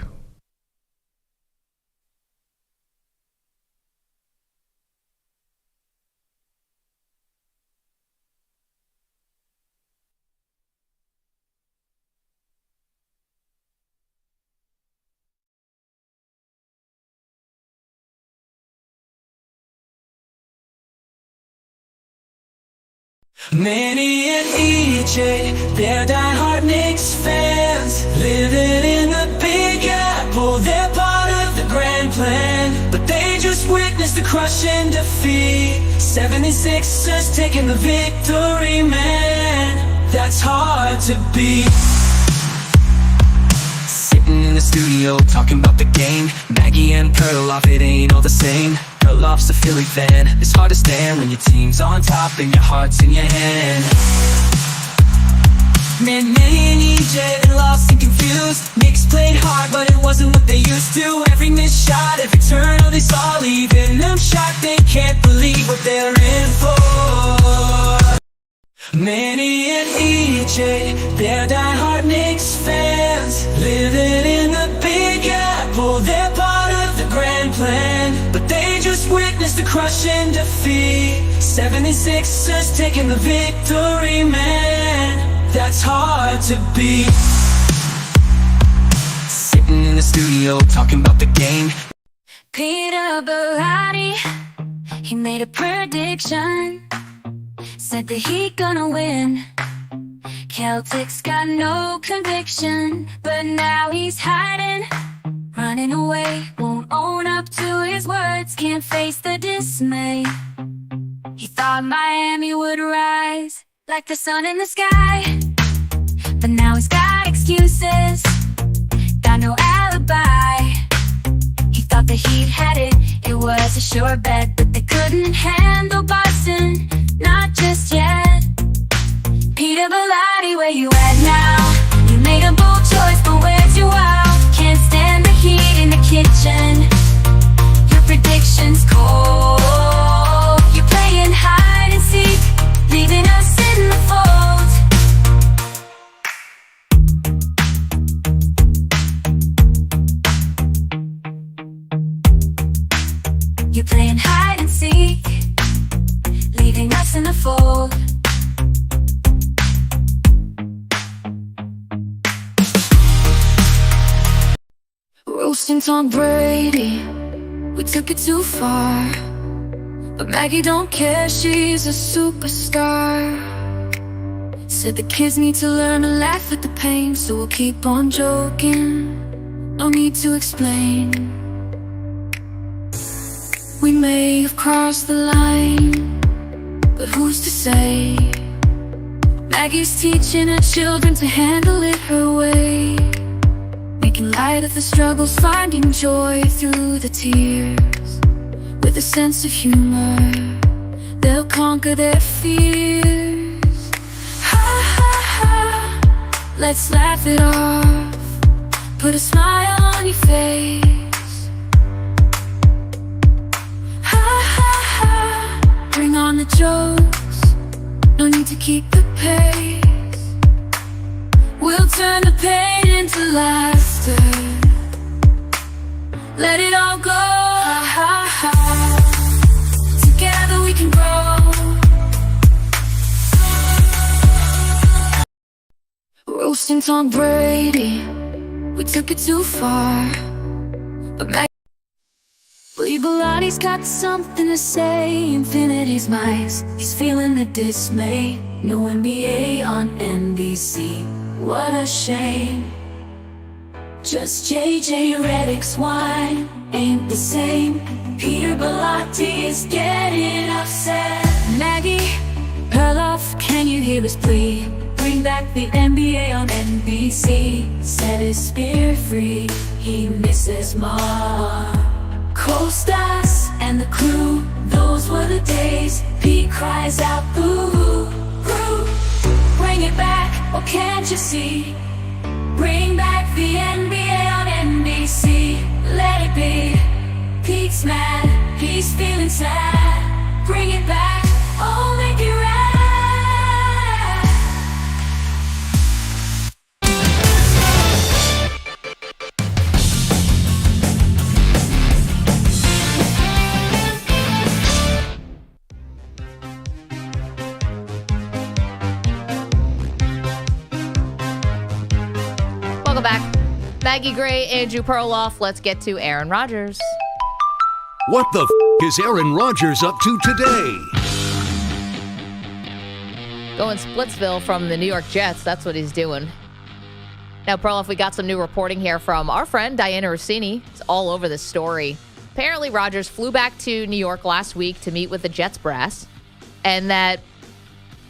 Manny and EJ, they're diehard Knicks fans, living in the Big Apple. They're part of the grand plan, but they just witnessed the crushing defeat. 76ers taking the victory, man. That's hard to beat. Sitting in the studio talking about the game, Maggie and Perloff, it ain't all the same. Perloff's a Philly fan. It's hard to stand when your team's on top and your heart's in your hand. Man, Manny and EJ, they're lost and confused. Knicks played hard, but it wasn't what they used to. Every missed shot, every turn, oh, they saw leaving them shocked. They can't believe what they're in for. Manny and EJ, they're diehard Knicks fans, living in the Big Apple. They're part of the grand plan, but they just witnessed the crushing defeat. 76ers taking the victory, man. That's hard to beat. Sitting in the studio talking about the game. Peter Bellotti, he made a prediction, said that he gonna win. Celtics got no conviction, but now he's hiding, running away, won't own up to his words, can't face the dismay. He thought Miami would rise like the sun in the sky, but now he's got excuses, got no alibi. He thought the Heat had it, it was a sure bet, but they couldn't handle Boston, not just yet. Peter Bellotti, where you at now? You made a bold choice, but where's your wow? Can't stand the heat in the kitchen, your predictions cold. You're playing hide and seek, leaving us in the fold. You're playing hide and seek, leaving us in the fold. Roasting Tom Brady, we took it too far, but Maggie don't care, she's a superstar. Said the kids need to learn to laugh at the pain, so we'll keep on joking, no need to explain. We may have crossed the line, but who's to say? Maggie's teaching her children to handle it her way, making light of the struggles, finding joy through the tears. With a sense of humor, they'll conquer their fears. Ha ha ha, let's laugh it off, put a smile on your face. Ha ha ha, bring on the jokes, no need to keep the pace. We'll turn the pain into laughter, let it all go. Ha ha ha, together we can grow. Roasting Tom Brady, we took it too far, but Lee Bellotti's got something to say. Infinity's mice, he's feeling the dismay. No NBA on NBC, what a shame. Just JJ Redick's wine ain't the same. Peter Bellotti is getting upset. Maggie, Perloff, can you hear his plea? Bring back the NBA on NBC. Set his spirit free, he misses Mar. Costas and the crew, those were the days. Pete cries out boo-hoo, Bring it back, oh can't you see? Bring back the NBA on NBC. Let it be. Pete's mad, he's feeling sad. Bring it back, oh make it right. Welcome back. Maggie Gray, Andrew Perloff. Let's get to Aaron Rodgers. What the is Aaron Rodgers up to today? Going Splitsville from the New York Jets. That's what he's doing. Now, Perloff, we got some new reporting here from our friend Diana Rossini. It's all over this story. Apparently, Rodgers flew back to New York last week to meet with the Jets brass, and that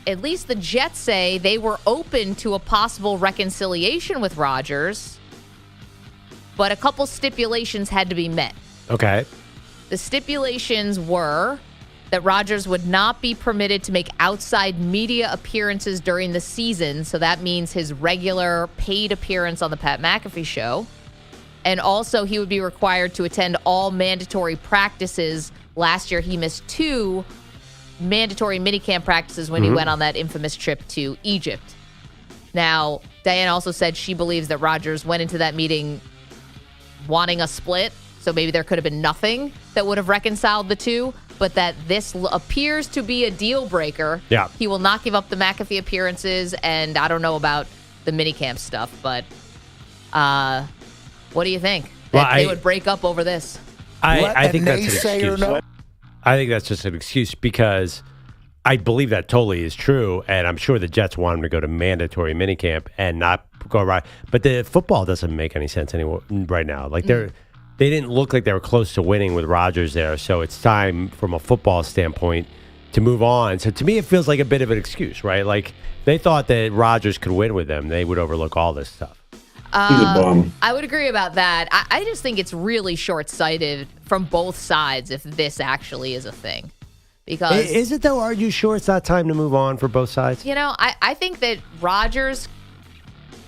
at least the Jets say they were open to a possible reconciliation with Rodgers, but a couple stipulations had to be met. Okay. The stipulations were that Rodgers would not be permitted to make outside media appearances during the season, so that means his regular paid appearance on the Pat McAfee show. And also he would be required to attend all mandatory practices. Last year he missed 2 mandatory minicamp practices when he went on that infamous trip to Egypt. Now, Diana also said she believes that Rodgers went into that meeting wanting a split, so maybe there could have been nothing that would have reconciled the two, but that this appears to be a deal breaker. Yeah. He will not give up the McAfee appearances, and I don't know about the minicamp stuff, but what do you think? That they would break up over this? I think that's an excuse. I think that's just an excuse because I believe that totally is true, and I'm sure the Jets want him to go to mandatory minicamp and not go right. But the football doesn't make any sense anymore right now. Like they didn't look like they were close to winning with Rodgers there, so it's time from a football standpoint to move on. So to me, it feels like a bit of an excuse, right? Like they thought that Rodgers could win with them; they would overlook all this stuff. He's a bum. I would agree about that. I just think it's really short-sighted from both sides if this actually is a thing. Because Is it though? Are you sure it's not time to move on for both sides? You know, I think that Rodgers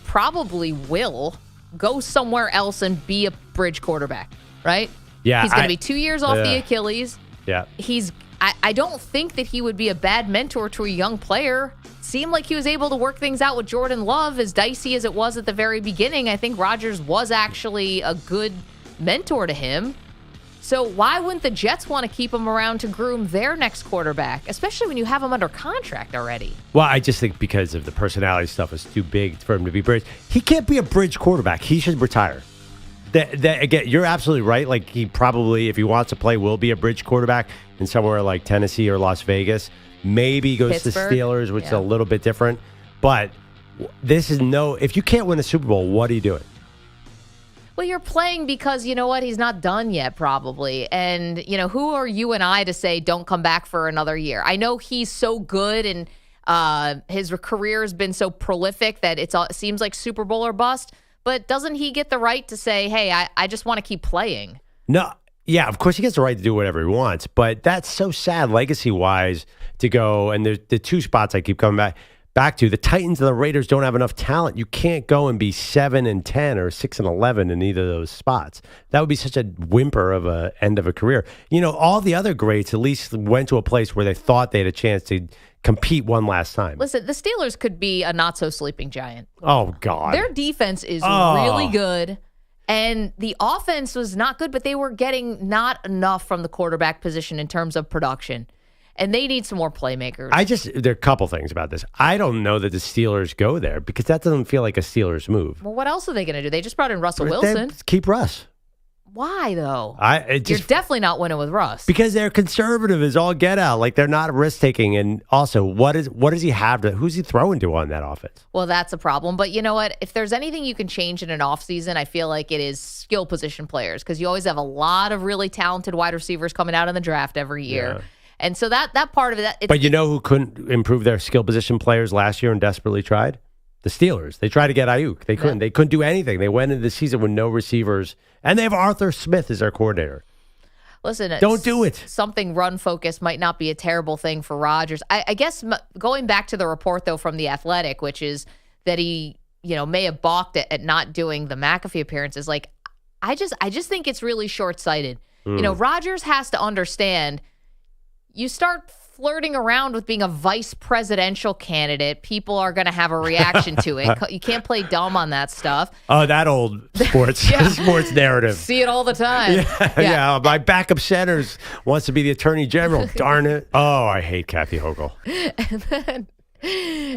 probably will go somewhere else and be a bridge quarterback, right? Yeah. He's going to be 2 years off the Achilles. Yeah. I don't think that he would be a bad mentor to a young player. Seemed like he was able to work things out with Jordan Love, as dicey as it was at the very beginning. I think Rodgers was actually a good mentor to him. So why wouldn't the Jets want to keep him around to groom their next quarterback, especially when you have him under contract already? Well, I just think because of the personality stuff is too big for him to be bridge. He can't be a bridge quarterback. He should retire. Again, you're absolutely right. Like he probably, if he wants to play, will be a bridge quarterback in somewhere like Tennessee or Las Vegas. Maybe goes Pittsburgh. to Steelers, which is a little bit different. But this is if you can't win a Super Bowl, what are you doing? Well, you're playing because, you know what, he's not done yet probably. And, you know, who are you and I to say don't come back for another year? I know he's so good and his career has been so prolific that it seems like Super Bowl or bust. But doesn't he get the right to say, hey, I just want to keep playing? No. Yeah, of course he gets the right to do whatever he wants. But that's so sad legacy-wise to go. And there's the 2 spots I keep coming back to. The Titans and the Raiders don't have enough talent. You can't go and be 7-10 or 6-11 in either of those spots. That would be such a whimper of a end of a career. You know, all the other greats at least went to a place where they thought they had a chance to compete one last time. Listen, the Steelers could be a not-so-sleeping giant. Oh, God. Their defense is really good, and the offense was not good, but they were getting not enough from the quarterback position in terms of production. And they need some more playmakers. There are a couple things about this. I don't know that the Steelers go there because that doesn't feel like a Steelers move. Well, what else are they going to do? They just brought in Russell Wilson. Keep Russ. Why, though? You're definitely not winning with Russ. Because they're conservative as all get out. Like, they're not risk-taking. And also, what does he have who's he throwing to on that offense? Well, that's a problem. But you know what? If there's anything you can change in an offseason, I feel like it is skill position players because you always have a lot of really talented wide receivers coming out in the draft every year. Yeah. And so that part of it. But you know who couldn't improve their skill position players last year and desperately tried? The Steelers. They tried to get Ayuk. They couldn't. Yeah. They couldn't do anything. They went into the season with no receivers. And they have Arthur Smith as their coordinator. Listen, Don't do it. Something run focused might not be a terrible thing for Rodgers. I guess going back to the report though from The Athletic, which is that he, may have balked at not doing the McAfee appearances. Like, I just think it's really short-sighted. Rodgers has to understand. You start flirting around with being a vice presidential candidate, people are going to have a reaction to it. You can't play dumb on that stuff. Oh, that old sports sports narrative. See it all the time. Yeah. My backup center wants to be the attorney general. Darn it. Oh, I hate Kathy Hochul.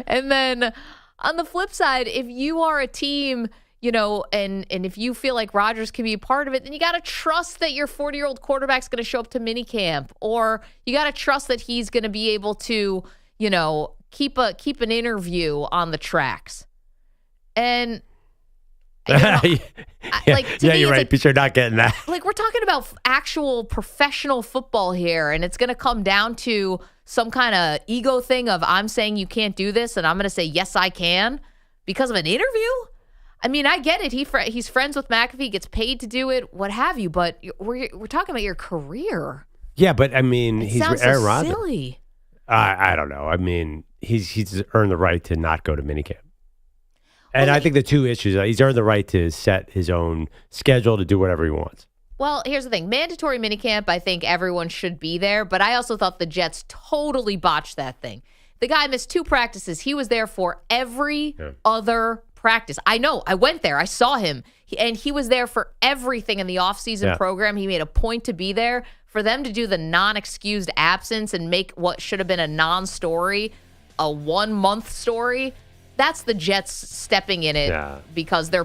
And then on the flip side, if you are a team, and if you feel like Rodgers can be a part of it, then you got to trust that your 40-year-old quarterback's going to show up to minicamp, or you got to trust that he's going to be able to, keep an interview on the tracks. And you're right. But you're not getting that. Like, we're talking about actual professional football here, and it's going to come down to some kind of ego thing of I'm saying you can't do this, and I'm going to say yes I can because of an interview. I mean, I get it. He's friends with McAfee, gets paid to do it, what have you. But we're talking about your career. Yeah, but I mean, he's Aaron Rodgers. Silly. I don't know. I mean, he's earned the right to not go to minicamp, and I think the two issues: he's earned the right to set his own schedule to do whatever he wants. Well, here's the thing: mandatory minicamp. I think everyone should be there, but I also thought the Jets totally botched that thing. The guy missed 2 practices. He was there for every other practice. I know. I went there. I saw him. And he was there for everything in the offseason program. He made a point to be there. For them to do the non-excused absence and make what should have been a non-story a 1-month story, that's the Jets stepping in it because they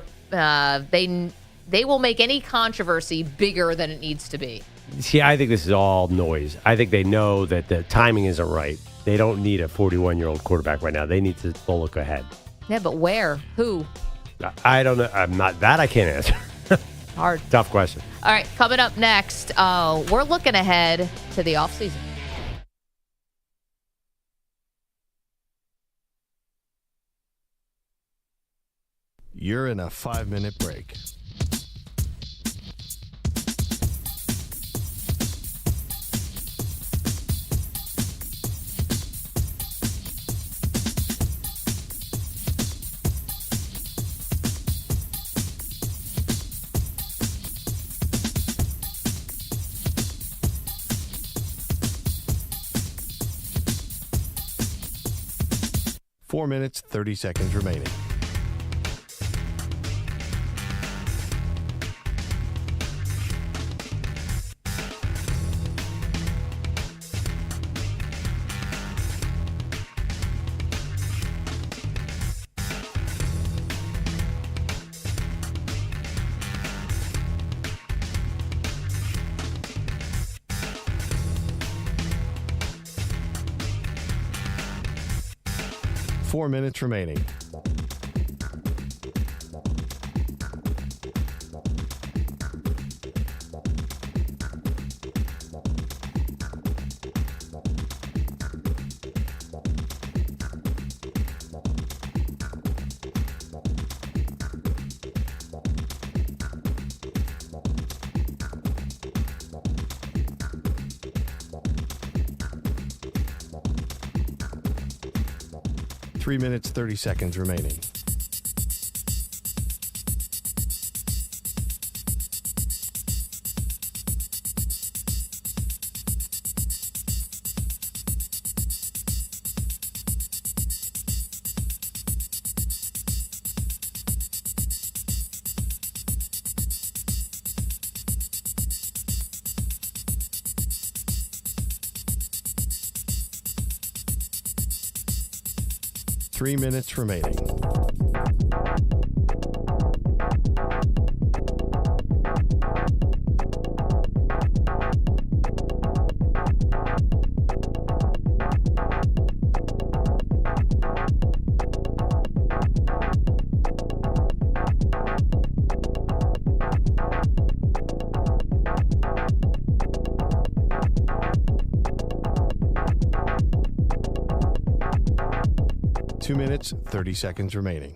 will make any controversy bigger than it needs to be. See, I think this is all noise. I think they know that the timing isn't right. They don't need a 41-year-old quarterback right now. They need to look ahead. Yeah, but where? Who? I don't know. I'm not that. I can't answer. Hard. Tough question. All right, coming up next, we're looking ahead to the offseason. You're in a 5-minute break. Four minutes, 30 seconds remaining. Four minutes remaining. Three minutes, 30 seconds remaining. Three minutes remaining. Two minutes, 30 seconds remaining.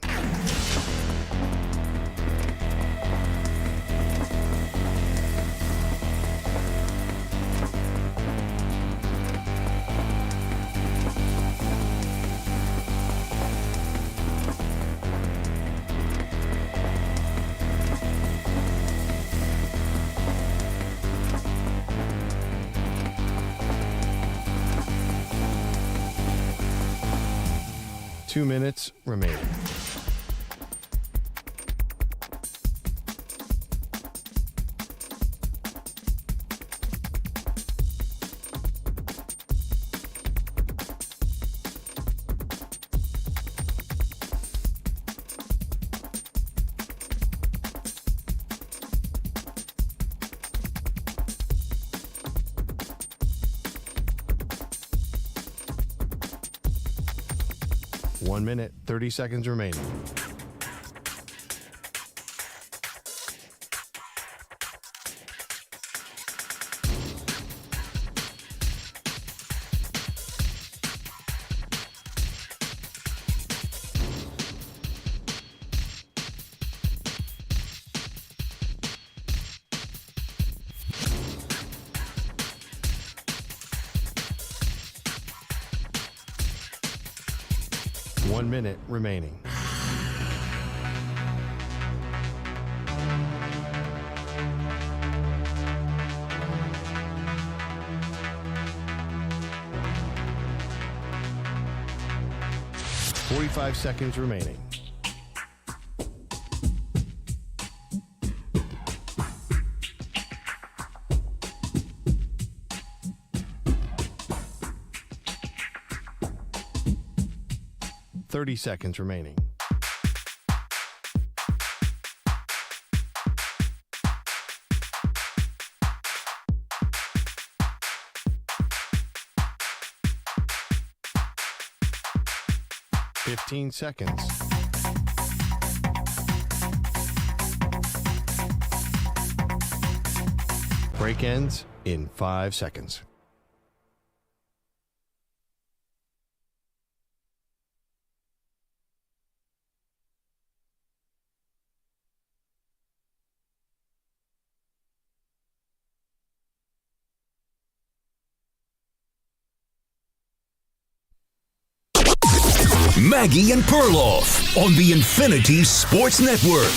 2 minutes remaining. One minute, 30 seconds remaining. One minute remaining. Forty-five seconds remaining. Seconds remaining. Fifteen seconds. Break ends in 5 seconds. Maggie and Perloff on the Infinity Sports Network.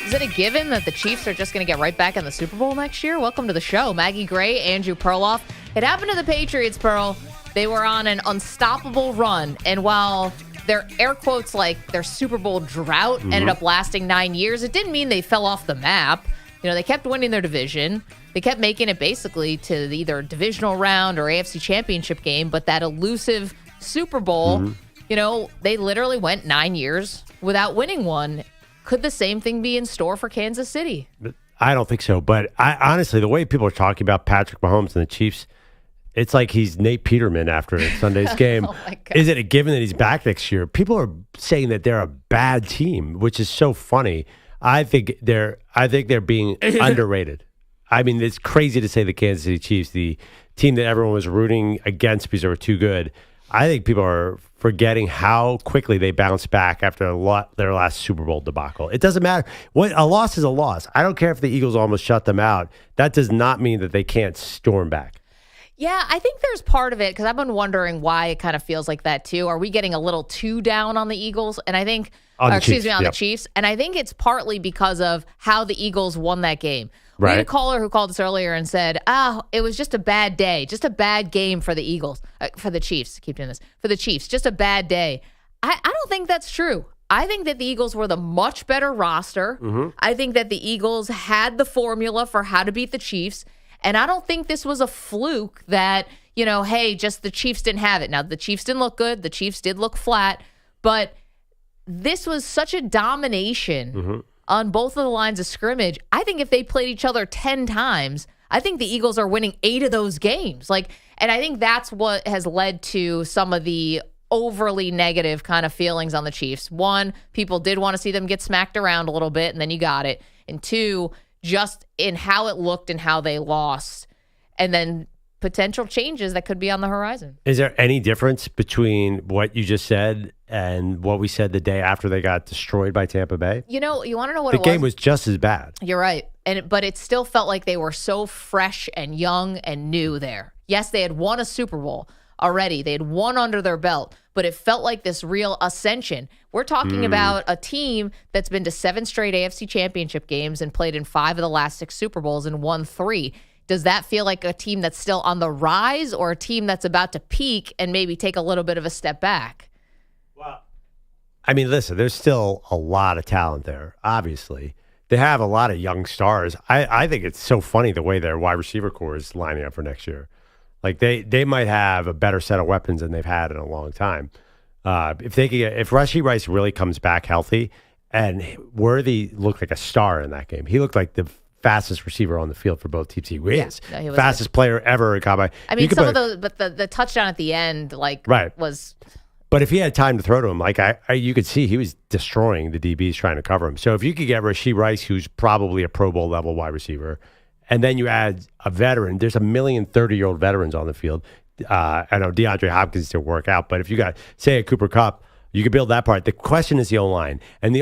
Is it a given that the Chiefs are just going to get right back in the Super Bowl next year? Welcome to the show. Maggie Gray, Andrew Perloff. It happened to the Patriots, Pearl. They were on an unstoppable run. And while their air quotes like their Super Bowl drought ended up lasting 9 years, it didn't mean they fell off the map. You know, they kept winning their division. They kept making it basically to either divisional round or AFC championship game. But that elusive Super Bowl, you know, they literally went 9 years without winning one. Could the same thing be in store for Kansas City? I don't think so. But honestly, the way people are talking about Patrick Mahomes and the Chiefs, it's like he's Nate Peterman after Sunday's game. Oh my God. Is it a given that he's back next year? People are saying that they're a bad team, which is so funny. I think they're being underrated. I mean, it's crazy to say the Kansas City Chiefs, the team that everyone was rooting against because they were too good. I think people are forgetting how quickly they bounced back after their last Super Bowl debacle. It doesn't matter. A loss is a loss. I don't care if the Eagles almost shut them out. That does not mean that they can't storm back. Yeah, I think there's part of it because I've been wondering why it kind of feels like that too. Are we getting a little too down on the Eagles? And I think, the Chiefs. And I think it's partly because of how the Eagles won that game. We had a caller who called us earlier and said, it was just a bad day, just a bad game for the Eagles, for the Chiefs. Keep doing this. For the Chiefs, just a bad day. I don't think that's true. I think that the Eagles were the much better roster. I think that the Eagles had the formula for how to beat the Chiefs. And I don't think this was a fluke that, you know, hey, just the Chiefs didn't have it. Now, the Chiefs didn't look good. The Chiefs did look flat. But this was such a domination on both of the lines of scrimmage. I think if they played each other 10 times, I think the Eagles are winning 8 of those games. And I think that's what has led to some of the overly negative kind of feelings on the Chiefs. One, people did want to see them get smacked around a little bit, and then you got it. And two, just in how it looked and how they lost, and then potential changes that could be on the horizon. Is there any difference between what you just said and what we said the day after they got destroyed by Tampa Bay? You know, you want to know what it was? The game was just as bad. You're right. But it still felt like they were so fresh and young and new there. Yes, they had won a Super Bowl already. They had won under their belt, but it felt like this real ascension. We're talking about a team that's been to 7 straight AFC championship games and played in 5 of the last 6 Super Bowls and won 3. Does that feel like a team that's still on the rise or a team that's about to peak and maybe take a little bit of a step back? I mean, listen, there's still a lot of talent there, obviously. They have a lot of young stars. I think it's so funny the way their wide receiver core is lining up for next year. Like, they might have a better set of weapons than they've had in a long time. If Rashee Rice really comes back healthy, and Worthy looked like a star in that game. He looked like the fastest receiver on the field for both teams. He was fastest player ever in Combine. I mean, the touchdown at the end, was... But if he had time to throw to him, you could see he was destroying the DBs trying to cover him. So if you could get Rashee Rice, who's probably a Pro Bowl level wide receiver, and then you add a veteran, there's a million 30-year-old veterans on the field. I know DeAndre Hopkins still work out, but if you got, say, a Cooper Kupp, you could build that part. The question is the O-line. And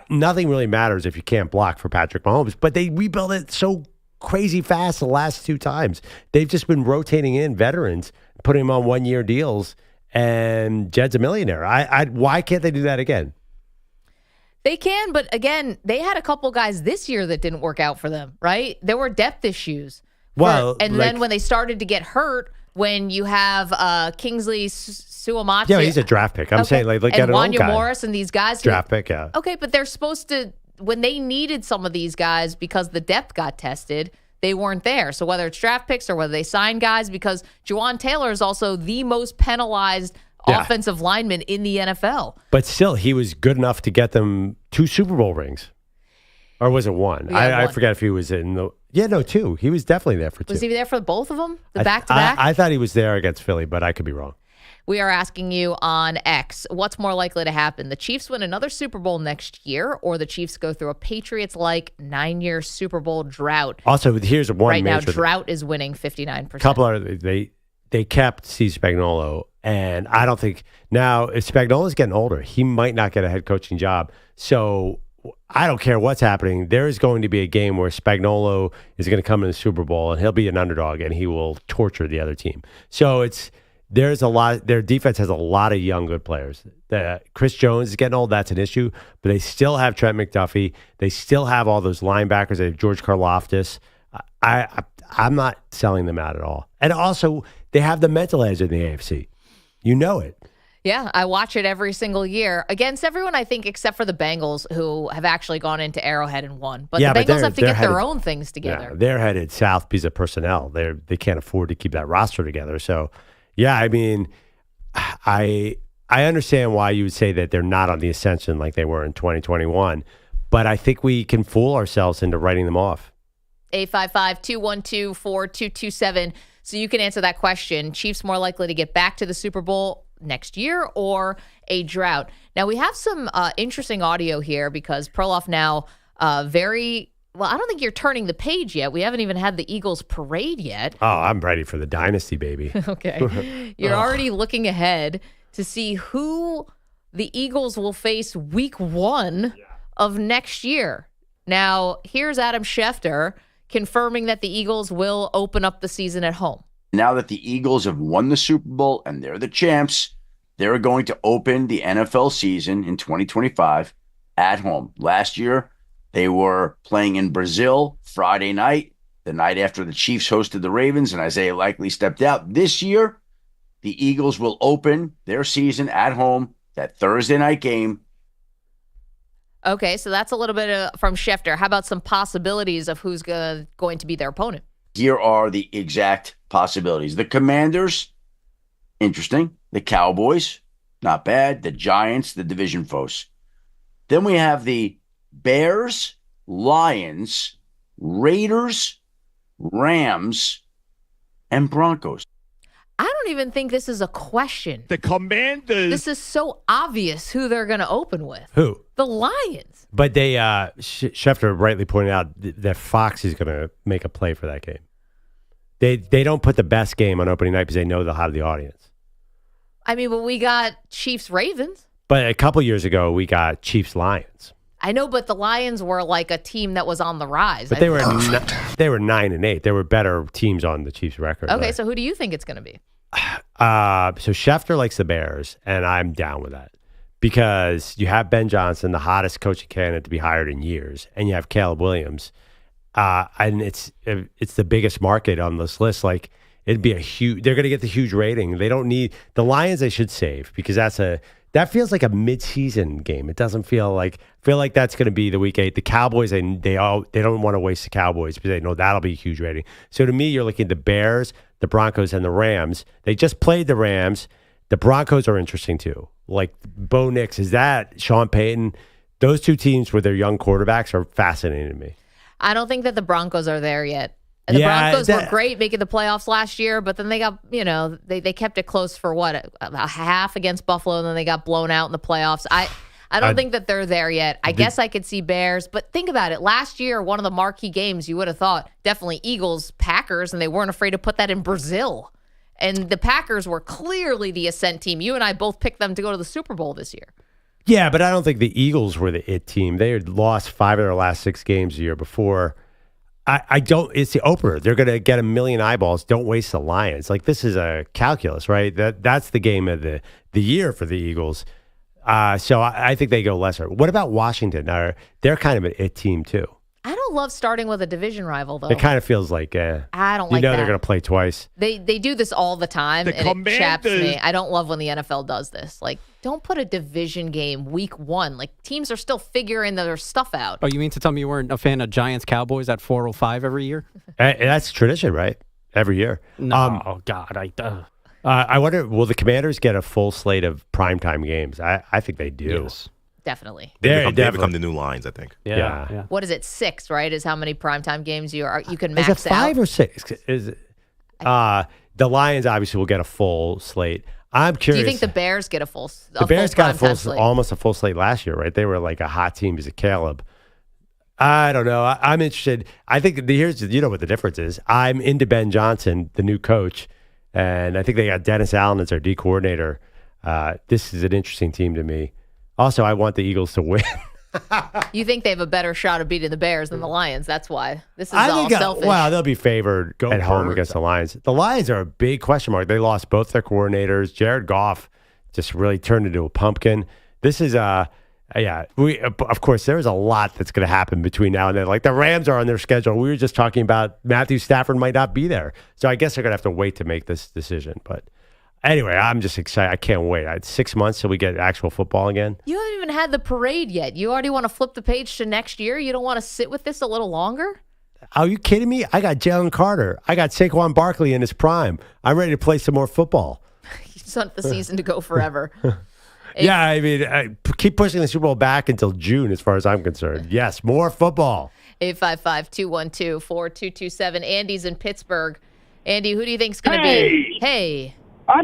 nothing really matters if you can't block for Patrick Mahomes, but they rebuilt it so crazy fast the last 2 times. They've just been rotating in veterans, putting them on one-year deals, and Jed's a millionaire. Why can't they do that again? They can, but again, they had a couple guys this year that didn't work out for them, right? There were depth issues. Then when they started to get hurt, when you have Kingsley Suamache. Yeah, he's a draft pick. I'm saying, look at an old guy. Wanya Morris and these guys. Draft pick, yeah. Okay, but they're supposed to, when they needed some of these guys because the depth got tested, they weren't there. So whether it's draft picks or whether they sign guys, because Juwan Taylor is also the most penalized offensive lineman in the NFL. But still, he was good enough to get them 2 Super Bowl rings. Or was it 1? I forget if he was in the... Yeah, no, 2. He was definitely there for 2. Was he there for both of them? The back-to-back? I thought he was there against Philly, but I could be wrong. We are asking you on X, what's more likely to happen? The Chiefs win another Super Bowl next year, or the Chiefs go through a Patriots-like 9-year Super Bowl drought? Also, here's one right now, Drought is winning 59%. Couple of they kept Steve Spagnuolo, and I don't think now if Spagnuolo's getting older, he might not get a head coaching job. So I don't care what's happening. There is going to be a game where Spagnuolo is going to come in the Super Bowl, and he'll be an underdog, and he will torture the other team. So there's a lot. Their defense has a lot of young, good players. Chris Jones is getting old. That's an issue. But they still have Trent McDuffie. They still have all those linebackers. They have George Karlaftis. I'm not selling them out at all. And also, they have the mental edge in the AFC. You know it. Yeah, I watch it every single year against everyone, I think, except for the Bengals, who have actually gone into Arrowhead and won. But the Bengals have to get their own things together. Yeah, they're headed south because of personnel. They can't afford to keep that roster together. So, yeah, I mean, I understand why you would say that they're not on the ascension like they were in 2021, but I think we can fool ourselves into writing them off. 855-212-4227. So you can answer that question. Chiefs more likely to get back to the Super Bowl next year or a drought? Now, we have some interesting audio here because Perloff now I don't think you're turning the page yet. We haven't even had the Eagles parade yet. Oh, I'm ready for the Dynasty, baby. Okay. You're already looking ahead to see who the Eagles will face week 1 of next year. Now, here's Adam Schefter confirming that the Eagles will open up the season at home. Now that the Eagles have won the Super Bowl and they're the champs, they're going to open the NFL season in 2025 at home. Last year, they were playing in Brazil Friday night, the night after the Chiefs hosted the Ravens, and Isaiah likely stepped out. This year, the Eagles will open their season at home, that Thursday night game. Okay, so that's a little bit from Schefter. How about some possibilities of who's going to be their opponent? Here are the exact possibilities. The Commanders, interesting. The Cowboys, not bad. The Giants, the division foes. Then we have the Bears, Lions, Raiders, Rams, and Broncos. I don't even think this is a question. The Commanders. This is so obvious who they're going to open with. Who? The Lions. But they, Schefter rightly pointed out that Fox is going to make a play for that game. They don't put the best game on opening night because they know they'll have the audience. I mean, but we got Chiefs-Ravens. But a couple years ago, we got Chiefs-Lions. I know, but the Lions were like a team that was on the rise. But they were 9-8. There were better teams on the Chiefs' record. Okay, so who do you think it's going to be? So Schefter likes the Bears, and I'm down with that because you have Ben Johnson, the hottest coaching candidate to be hired in years, and you have Caleb Williams. and it's the biggest market on this list. Like it'd be they're going to get the huge rating. They don't need the Lions. They should save because that feels like a mid-season game. It doesn't feel like that's going to be the week 8. The Cowboys, they don't want to waste the Cowboys because they know that'll be a huge rating. So to me, you're looking at the Bears, the Broncos, and the Rams. They just played the Rams. The Broncos are interesting too. Like Bo Nix, is that Sean Payton? Those two teams with their young quarterbacks are fascinating to me. I don't think that the Broncos are there yet. And the Broncos were great making the playoffs last year, but then they got, they kept it close for a half against Buffalo, and then they got blown out in the playoffs. I don't think that they're there yet. I guess I could see Bears, but think about it. Last year, one of the marquee games, you would have thought definitely Eagles, Packers, and they weren't afraid to put that in Brazil. And the Packers were clearly the ascent team. You and I both picked them to go to the Super Bowl this year. Yeah, but I don't think the Eagles were the it team. They had lost 5 of their last 6 games the year before. I don't. It's the opener. They're going to get 1 million eyeballs. Don't waste the Lions. Like this is a calculus, right? That's the game of the year for the Eagles. So I think they go lesser. What about Washington? They're kind of an it team too. I don't love starting with a division rival though. It kind of feels like I don't like that. They're going to play twice. They do this all the time, and it chaps me. I don't love when the NFL does this. Like, don't put a division game week 1. Like, teams are still figuring their stuff out. Oh, you mean to tell me you weren't a fan of Giants Cowboys at 4:05 every year? That's tradition, right? Every year. No, oh God, I wonder, will the Commanders get a full slate of primetime games? I think they do. Yes. Definitely. They become the new Lions, I think. Yeah. What is it? 6, right? Is how many primetime games you can Is max it 5 out? or 6? Is it, the Lions obviously will get a full slate. I'm curious. Do you think the Bears get a full? The Bears got almost a full slate last year, right? They were like a hot team as a Caleb. I don't know. I'm interested. I think you know what the difference is. I'm into Ben Johnson, the new coach, and I think they got Dennis Allen as their D coordinator. This is an interesting team to me. Also, I want the Eagles to win. You think they have a better shot of beating the Bears than the Lions? That's why. This is all selfish. Well, they'll be favored at home against the Lions. The Lions are a big question mark. They lost both their coordinators. Jared Goff just really turned into a pumpkin. This is of course, there's a lot that's going to happen between now and then. Like the Rams are on their schedule. We were just talking about Matthew Stafford might not be there. So I guess they're going to have to wait to make this decision. But anyway, I'm just excited. I can't wait. It's 6 months till we get actual football again. You haven't even had the parade yet. You already want to flip the page to next year? You don't want to sit with this a little longer? Are you kidding me? I got Jalen Carter. I got Saquon Barkley in his prime. I'm ready to play some more football. You just want the season to go forever. Yeah, I mean, keep pushing the Super Bowl back until June as far as I'm concerned. Yes, more football. 855-212-4227. Andy's in Pittsburgh. Andy, who do you think's going to be? Hey. I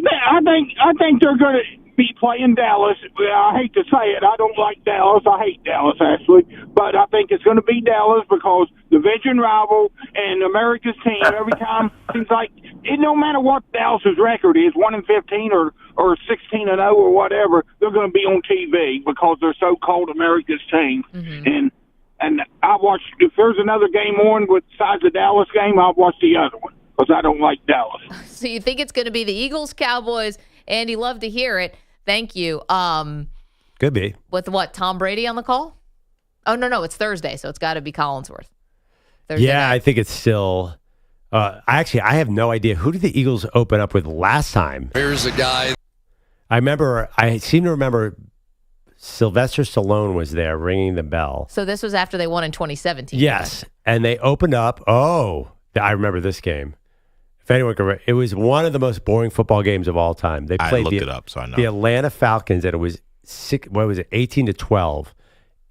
think they're going to be playing Dallas. I hate to say it. I don't like Dallas. I hate Dallas, actually. But I think it's going to be Dallas because division rival and America's team every time seems like it, no matter what Dallas's record is, 1-15 or 16-0 or whatever, they're going to be on TV because they're so-called America's team. Mm-hmm. And I watch, if there's another game on besides the Dallas game, I'll watch the other one. Because I don't like Dallas. So you think it's going to be the Eagles, Cowboys? Andy, love to hear it. Thank you. Could be. With what, Tom Brady on the call? Oh, no, it's Thursday, so it's got to be Collinsworth. Thursday yeah, night. I think it's still I have no idea. Who did the Eagles open up with last time? Here's a guy. I seem to remember Sylvester Stallone was there ringing the bell. So this was after they won in 2017. Yes, and they opened up. Oh, I remember this game. If anyone can, it was one of the most boring football games of all time. They played I looked it up, so I know. The Atlanta Falcons, and it was 18-12.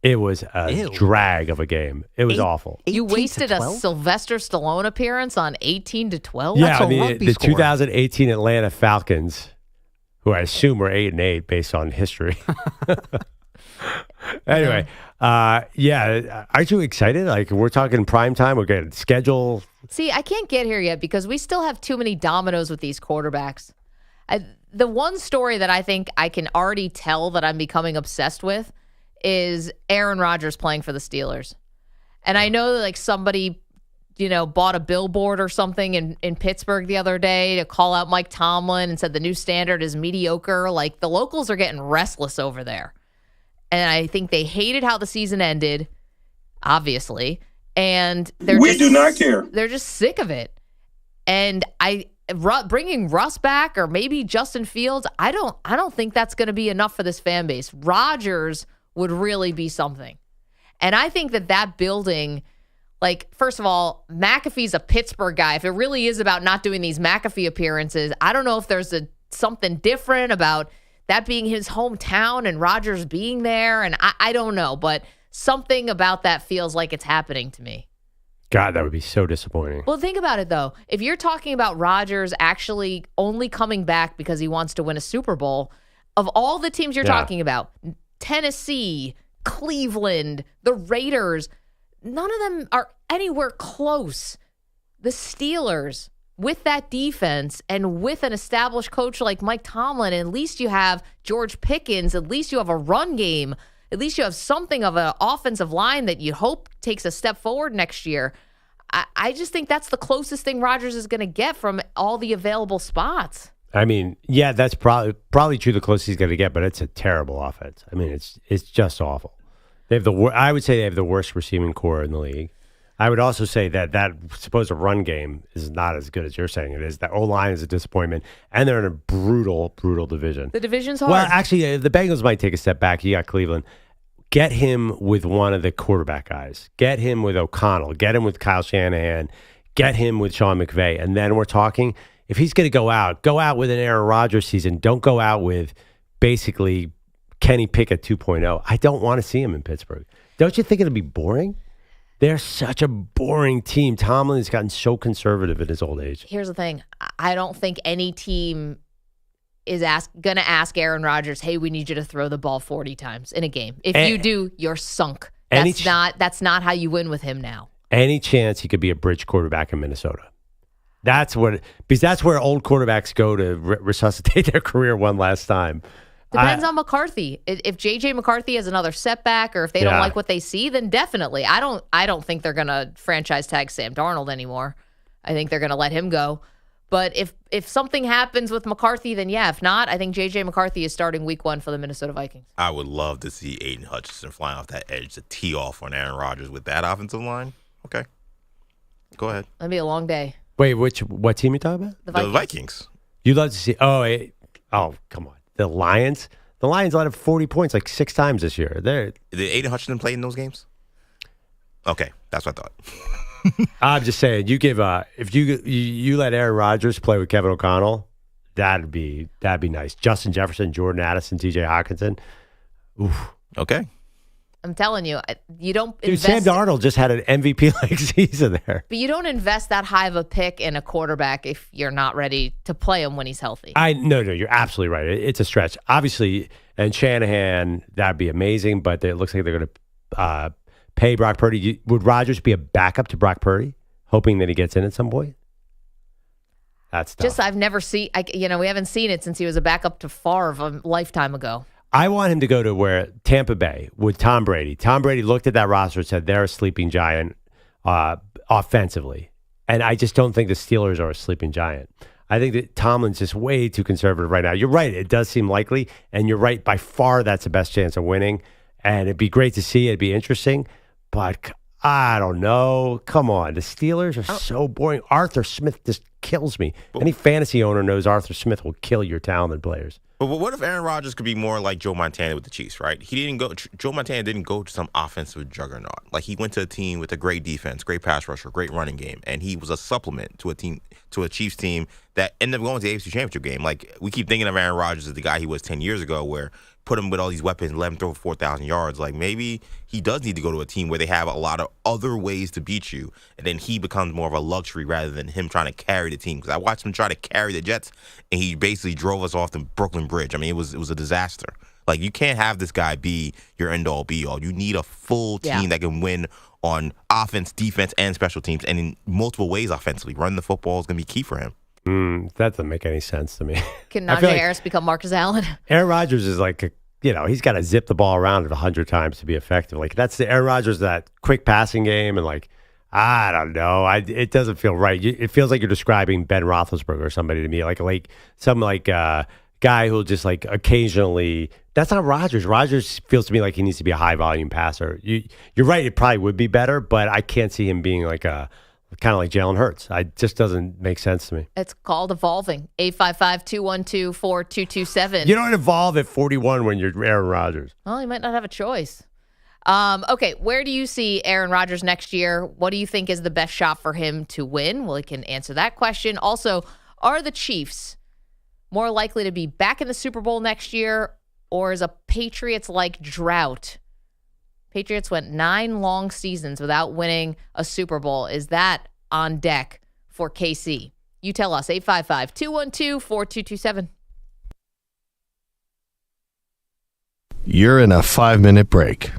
It was a drag of a game. It was awful. You wasted a Sylvester Stallone appearance on 18-12? Yeah, That's I mean, the 2018 Atlanta Falcons, who I assume were 8-8 based on history. Anyway, aren't you excited? Like, we're talking prime time. We're getting schedule. See, I can't get here yet because we still have too many dominoes with these quarterbacks. The one story that I think I can already tell that I'm becoming obsessed with is Aaron Rodgers playing for the Steelers. And I know like somebody, bought a billboard or something in Pittsburgh the other day to call out Mike Tomlin and said the new standard is mediocre. Like, the locals are getting restless over there. And I think they hated how the season ended, obviously. and we do not care. They're just sick of it. And bringing Russ back or maybe Justin Fields, I don't think that's going to be enough for this fan base. Rodgers would really be something. And I think that building, like, first of all, McAfee's a Pittsburgh guy. If it really is about not doing these McAfee appearances, I don't know if there's something different about that being his hometown and Rodgers being there. And I don't know, but something about that feels like it's happening to me. God, that would be so disappointing. Well, think about it, though. If you're talking about Rodgers actually only coming back because he wants to win a Super Bowl, of all the teams you're talking about, Tennessee, Cleveland, the Raiders, none of them are anywhere close. The Steelers, with that defense and with an established coach like Mike Tomlin, at least you have George Pickens, at least you have a run game. At least you have something of an offensive line that you hope takes a step forward next year. I just think that's the closest thing Rodgers is going to get from all the available spots. I mean, yeah, that's probably true. The closest he's going to get, but it's a terrible offense. I mean, it's just awful. They have I would say they have the worst receiving core in the league. I would also say that supposed run game is not as good as you're saying it is. That O-line is a disappointment, and they're in a brutal, brutal division. The division's hard. Well, actually, the Bengals might take a step back. You got Cleveland. Get him with one of the quarterback guys. Get him with O'Connell. Get him with Kyle Shanahan. Get him with Sean McVay. And then we're talking, if he's going to go out with an Aaron Rodgers season. Don't go out with basically Kenny Pickett 2.0. I don't want to see him in Pittsburgh. Don't you think it'll be boring? They're such a boring team. Tomlin has gotten so conservative at his old age. Here's the thing. I don't think any team is going to ask Aaron Rodgers, hey, we need you to throw the ball 40 times in a game. If you do, you're sunk. That's not how you win with him now. Any chance he could be a bridge quarterback in Minnesota? Because that's where old quarterbacks go to resuscitate their career one last time. Depends on McCarthy. If J.J. McCarthy has another setback or if they don't like what they see, then definitely. I don't think they're going to franchise tag Sam Darnold anymore. I think they're going to let him go. But if something happens with McCarthy, then yeah. If not, I think J.J. McCarthy is starting week 1 for the Minnesota Vikings. I would love to see Aiden Hutchinson flying off that edge to tee off on Aaron Rodgers with that offensive line. Okay. Go ahead. That'd be a long day. Wait, what team are you talking about? The Vikings. You'd love to see. Oh, come on. The Lions? The Lions let up 40 points like 6 times this year. Did Aiden Hutchinson play in those games? Okay, that's what I thought. I'm just saying, you give if you let Aaron Rodgers play with Kevin O'Connell, that'd be nice. Justin Jefferson, Jordan Addison, T.J. Hawkinson. Oof. Okay. I'm telling you, you don't invest. Dude, Sam Darnold just had an MVP-like season there. But you don't invest that high of a pick in a quarterback if you're not ready to play him when he's healthy. No, you're absolutely right. It's a stretch. Obviously, and Shanahan, that'd be amazing, but it looks like they're going to pay Brock Purdy. Would Rodgers be a backup to Brock Purdy, hoping that he gets in at some point? That's tough. I've never seen, we haven't seen it since he was a backup to Favre a lifetime ago. I want him to go to where Tampa Bay with Tom Brady. Tom Brady looked at that roster and said they're a sleeping giant offensively. And I just don't think the Steelers are a sleeping giant. I think that Tomlin's just way too conservative right now. You're right. It does seem likely. And you're right. By far, that's the best chance of winning. And it'd be great to see. It'd be interesting. But I don't know. Come on. The Steelers are so boring. Arthur Smith just kills me. Any fantasy owner knows Arthur Smith will kill your talented players. But what if Aaron Rodgers could be more like Joe Montana with the Chiefs, right? Joe Montana didn't go to some offensive juggernaut. Like, he went to a team with a great defense, great pass rusher, great running game, and he was a supplement to a Chiefs team that ended up going to the AFC Championship game. Like, we keep thinking of Aaron Rodgers as the guy he was 10 years ago, where put him with all these weapons, let him throw 4,000 yards. Like, maybe he does need to go to a team where they have a lot of other ways to beat you, and then he becomes more of a luxury rather than him trying to carry the team. Because I watched him try to carry the Jets, and he basically drove us off the Brooklyn Bridge. I mean, it was a disaster. Like, you can't have this guy be your end-all, be-all. You need a full team that can win on offense, defense, and special teams, and in multiple ways offensively. Running the football is going to be key for him. That doesn't make any sense to me. Can Najee Harris become Marcus Allen? Aaron Rodgers is like, he's got to zip the ball around 100 times to be effective. Like, that's the Aaron Rodgers, that quick passing game, and like, I don't know. It doesn't feel right. It feels like you're describing Ben Roethlisberger or somebody to me, like some guy who'll just like occasionally. That's not Rodgers. Rodgers feels to me like he needs to be a high volume passer. You're right. It probably would be better, but I can't see him being like a kind of like Jalen Hurts. It just doesn't make sense to me. It's called evolving. 855-212-4227. You don't evolve at 41 when you're Aaron Rodgers. Well, you might not have a choice. Okay, where do you see Aaron Rodgers next year? What do you think is the best shot for him to win? Well, he can answer that question. Also, are the Chiefs more likely to be back in the Super Bowl next year, or is a Patriots-like drought? Patriots went 9 long seasons without winning a Super Bowl. Is that on deck for KC? You tell us, 855-212-4227. You're in a 5-minute break.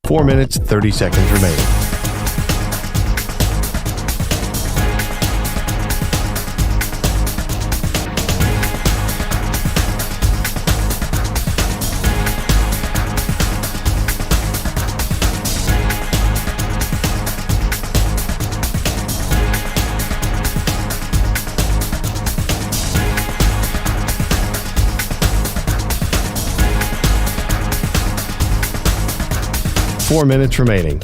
Four minutes, 30 seconds remaining. Four minutes remaining.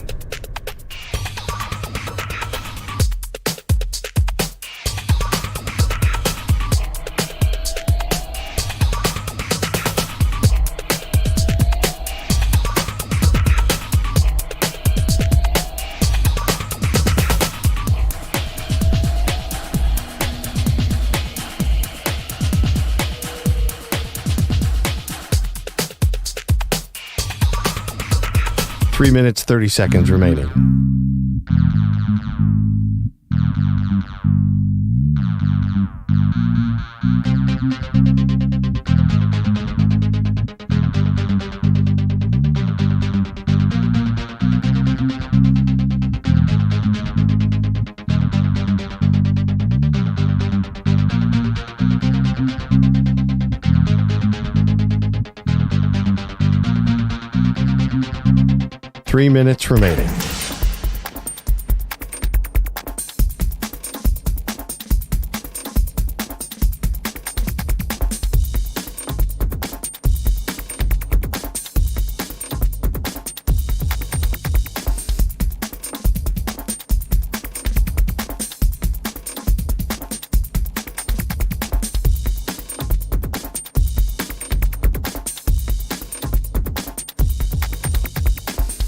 Three minutes, 30 seconds remaining. Three minutes remaining.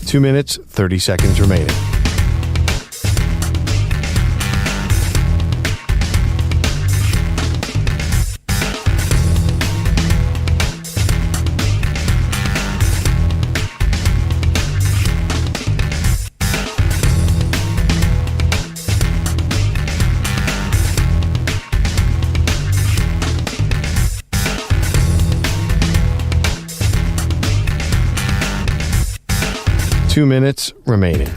Two minutes, 30 seconds remaining. Two minutes remaining.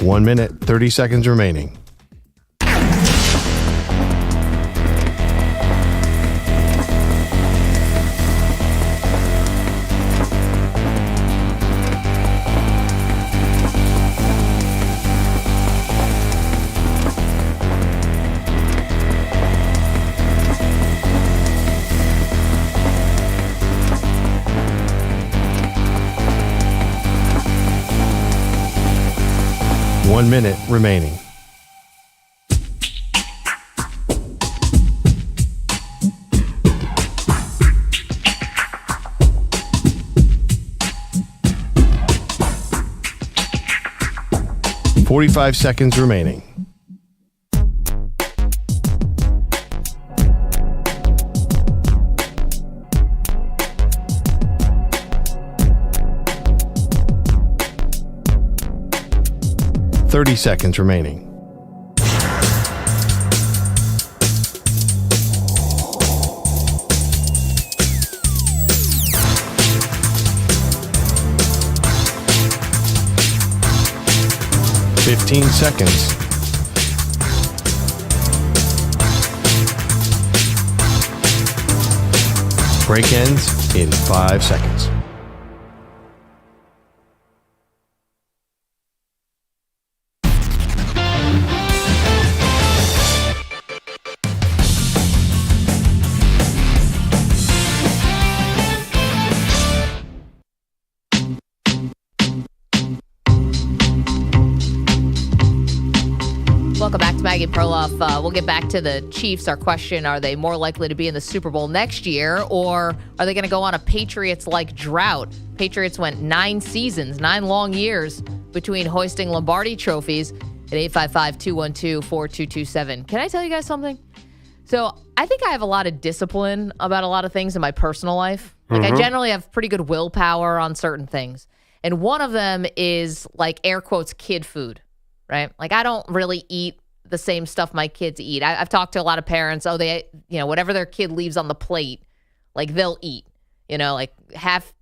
One minute, 30 seconds remaining. One minute remaining. 45 seconds remaining. Thirty seconds remaining. Fifteen seconds. Break ends in 5 seconds. Welcome back to Maggie and Perloff. We'll get back to the Chiefs. Our question, are they more likely to be in the Super Bowl next year, or are they going to go on a Patriots-like drought? Patriots went 9 seasons, 9 long years between hoisting Lombardi trophies at 855-212-4227. Can I tell you guys something? So I think I have a lot of discipline about a lot of things in my personal life. Like I generally have pretty good willpower on certain things. And one of them is like air quotes kid food. Right? Like I don't really eat the same stuff my kids eat. I've talked to a lot of parents. Oh, they, whatever their kid leaves on the plate, like they'll eat, like half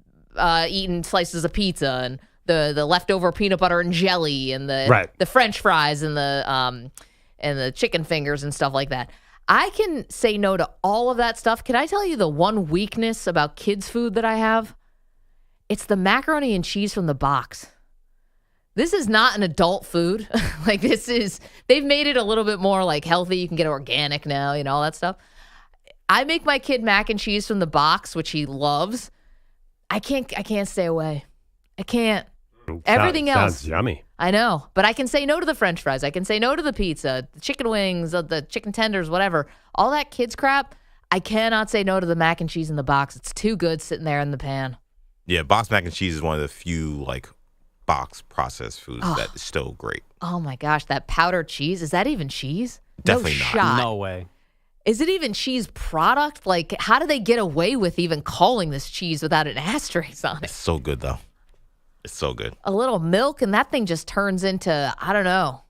eaten slices of pizza and the leftover peanut butter and jelly and the French fries and the chicken fingers and stuff like that. I can say no to all of that stuff. Can I tell you the one weakness about kids' food that I have? It's the macaroni and cheese from the box. This is not an adult food. Like they've made it a little bit more like healthy. You can get organic now, all that stuff. I make my kid mac and cheese from the box, which he loves. I can't stay away. I can't. Everything else. Sounds yummy. I know, but I can say no to the French fries. I can say no to the pizza, the chicken wings, the chicken tenders, whatever. All that kids crap, I cannot say no to the mac and cheese in the box. It's too good sitting there in the pan. Yeah, box mac and cheese is one of the few box processed foods that is still great. Oh my gosh, that powdered cheese, is that even cheese? Definitely no not. Shot. No way. Is it even cheese product? Like, how do they get away with even calling this cheese without an asterisk on it? It's so good though. It's so good. A little milk and that thing just turns into, I don't know,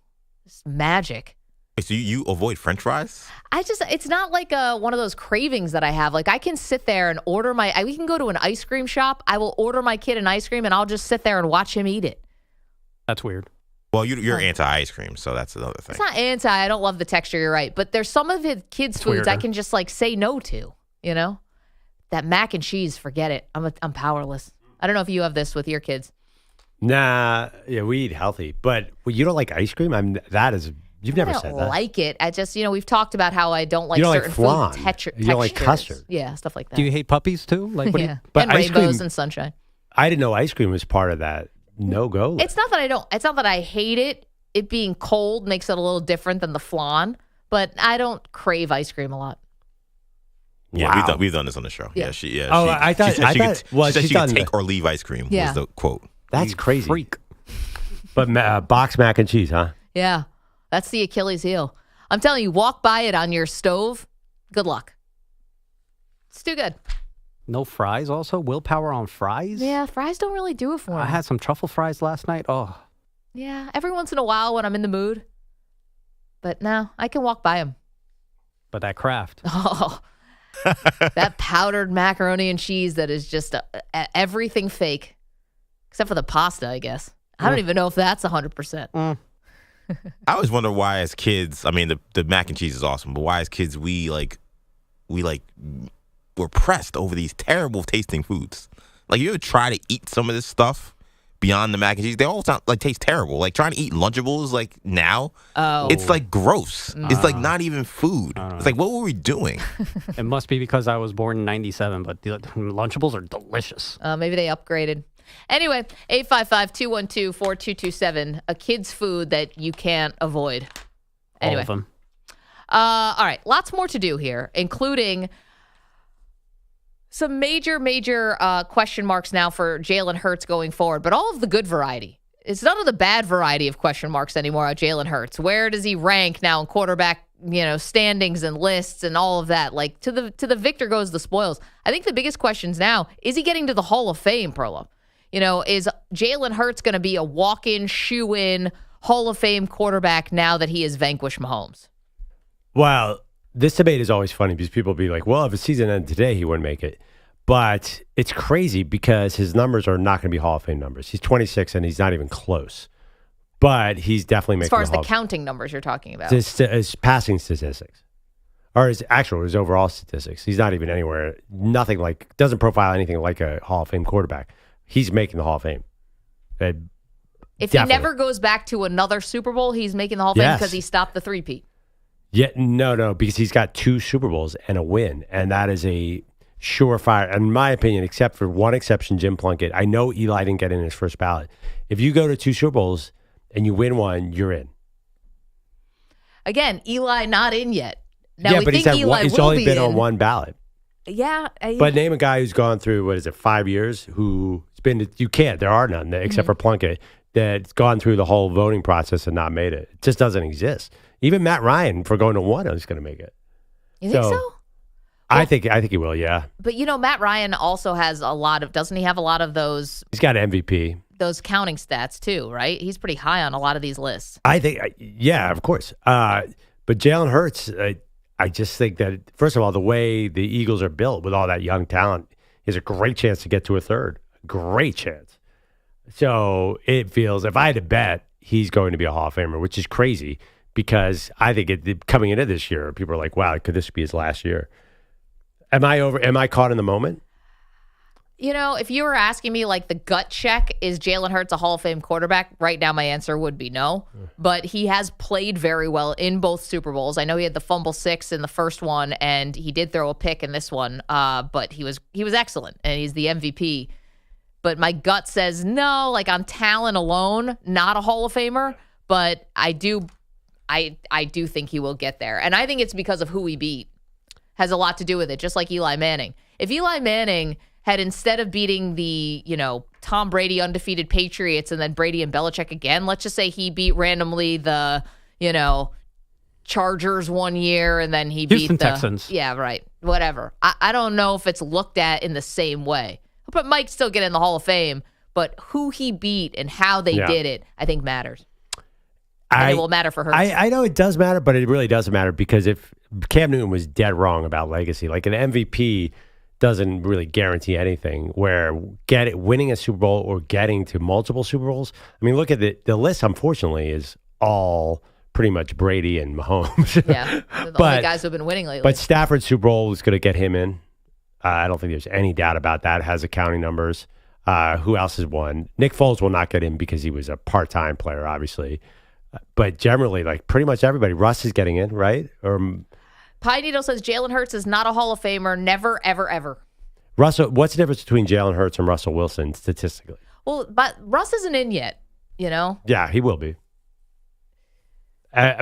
just magic. So you avoid French fries? It's not like one of those cravings that I have. Like I can sit there and order we can go to an ice cream shop. I will order my kid an ice cream and I'll just sit there and watch him eat it. That's weird. Well, you're anti-ice cream, so that's another thing. It's not anti. I don't love the texture. You're right. But there's some of the kids' foods weirder. I can just say no to, That mac and cheese, forget it. I'm powerless. I don't know if you have this with your kids. Nah, yeah, we eat healthy. But you don't like ice cream? You've never said that. I don't like it. I just, we've talked about how I don't like you don't certain like food textures. You don't like custard. Yeah, stuff like that. Do you hate puppies too? Like what? Yeah, but and ice rainbows cream, and sunshine. I didn't know ice cream was part of that no-go list. It's not that I don't. It's not that I hate it. It being cold makes it a little different than the flan. But I don't crave ice cream a lot. Yeah, wow. we've done this on the show. Yeah. I thought she could take or leave ice cream. Was the quote. That's crazy. Freak. But box mac and cheese, huh? Yeah, that's the Achilles heel. I'm telling you, walk by it on your stove. Good luck. It's too good. No fries also? Willpower on fries? Yeah, fries don't really do it for me. I had some truffle fries last night. Oh. Yeah, every once in a while when I'm in the mood. But no, I can walk by them. But that Kraft. Oh, that powdered macaroni and cheese that is just everything fake. Except for the pasta, I guess. I don't even know if that's 100%. I always wonder why as kids, I mean, the mac and cheese is awesome, but why as kids were pressed over these terrible tasting foods. Like, you ever try to eat some of this stuff beyond the mac and cheese? They all sound taste terrible. Like trying to eat Lunchables now, it's gross. It's not even food. It's what were we doing? It must be because I was born in 97, but the Lunchables are delicious. Maybe they upgraded. Anyway, 855-212-4227, a kid's food that you can't avoid. Anyway. All of them. All right, lots more to do here, including some major question marks now for Jalen Hurts going forward, but all of the good variety. It's none of the bad variety of question marks anymore on Jalen Hurts. Where does he rank now in quarterback, standings and lists and all of that? Like to the victor goes the spoils. I think the biggest questions now, is he getting to the Hall of Fame, Perloff? Is Jalen Hurts going to be a walk-in, shoe-in Hall of Fame quarterback now that he has vanquished Mahomes? Well, this debate is always funny because people be like, well, if his season ended today, he wouldn't make it. But it's crazy because his numbers are not going to be Hall of Fame numbers. He's 26 and he's not even close. But he's definitely making as far as the the counting numbers you're talking about. His passing statistics. Or his overall statistics. He's not even anywhere, doesn't profile anything like a Hall of Fame quarterback. He's making the Hall of Fame. If he never goes back to another Super Bowl, he's making the Hall of Fame because he stopped the three-peat. Yeah, no, because he's got 2 Super Bowls and a win. And that is a surefire, in my opinion, except for one exception, Jim Plunkett. I know Eli didn't get in his first ballot. If you go to 2 Super Bowls and you win one, you're in. Again, Eli not in yet. Now, yeah, but he's only been on one ballot. Yeah. But name a guy who's gone through, 5 years, who's been, there are none, except for Plunkett, that's gone through the whole voting process and not made it. It just doesn't exist. Even Matt Ryan, for going to 1, is going to make it. You think so? I think he will, yeah. But Matt Ryan also has doesn't he have a lot of those? He's got MVP. Those counting stats too, right? He's pretty high on a lot of these lists. I think, yeah, of course. But Jalen Hurts, I just think that, first of all, the way the Eagles are built with all that young talent is a great chance to get to a third. Great chance. So it feels, if I had to bet, he's going to be a Hall of Famer, which is crazy because I think coming into this year, people are like, wow, could this be his last year? Am I caught in the moment? If you were asking me the gut check, is Jalen Hurts a Hall of Fame quarterback? Right now, my answer would be no. But he has played very well in both Super Bowls. I know he had the fumble 6 in the first one, and he did throw a pick in this one. But he was excellent, and he's the MVP. But my gut says no, on talent alone, not a Hall of Famer. But I do think he will get there, and I think it's because of who he beat. Has a lot to do with it, just like Eli Manning. If Eli Manning had, instead of beating the, Tom Brady undefeated Patriots and then Brady and Belichick again, let's just say he beat randomly the, Chargers one year and then he beat the Texans. Yeah, right. Whatever. I don't know if it's looked at in the same way. But Mike still get in the Hall of Fame, but who he beat and how they did it, I think matters. And it will matter for her. I know it does matter, but it really doesn't matter because if Cam Newton was dead wrong about legacy, an MVP doesn't really guarantee anything, where winning a Super Bowl or getting to multiple Super Bowls. I mean, look at the list, unfortunately, is all pretty much Brady and Mahomes. Yeah, the only guys who have been winning lately. But Stafford's Super Bowl is going to get him in. I don't think there's any doubt about that. Has accounting numbers. Who else has won? Nick Foles will not get in because he was a part-time player, obviously. But generally, pretty much everybody. Russ is getting in, right? Pie Needle says Jalen Hurts is not a Hall of Famer. Never, ever, ever. Russell, what's the difference between Jalen Hurts and Russell Wilson statistically? Well, but Russ isn't in yet, Yeah, he will be.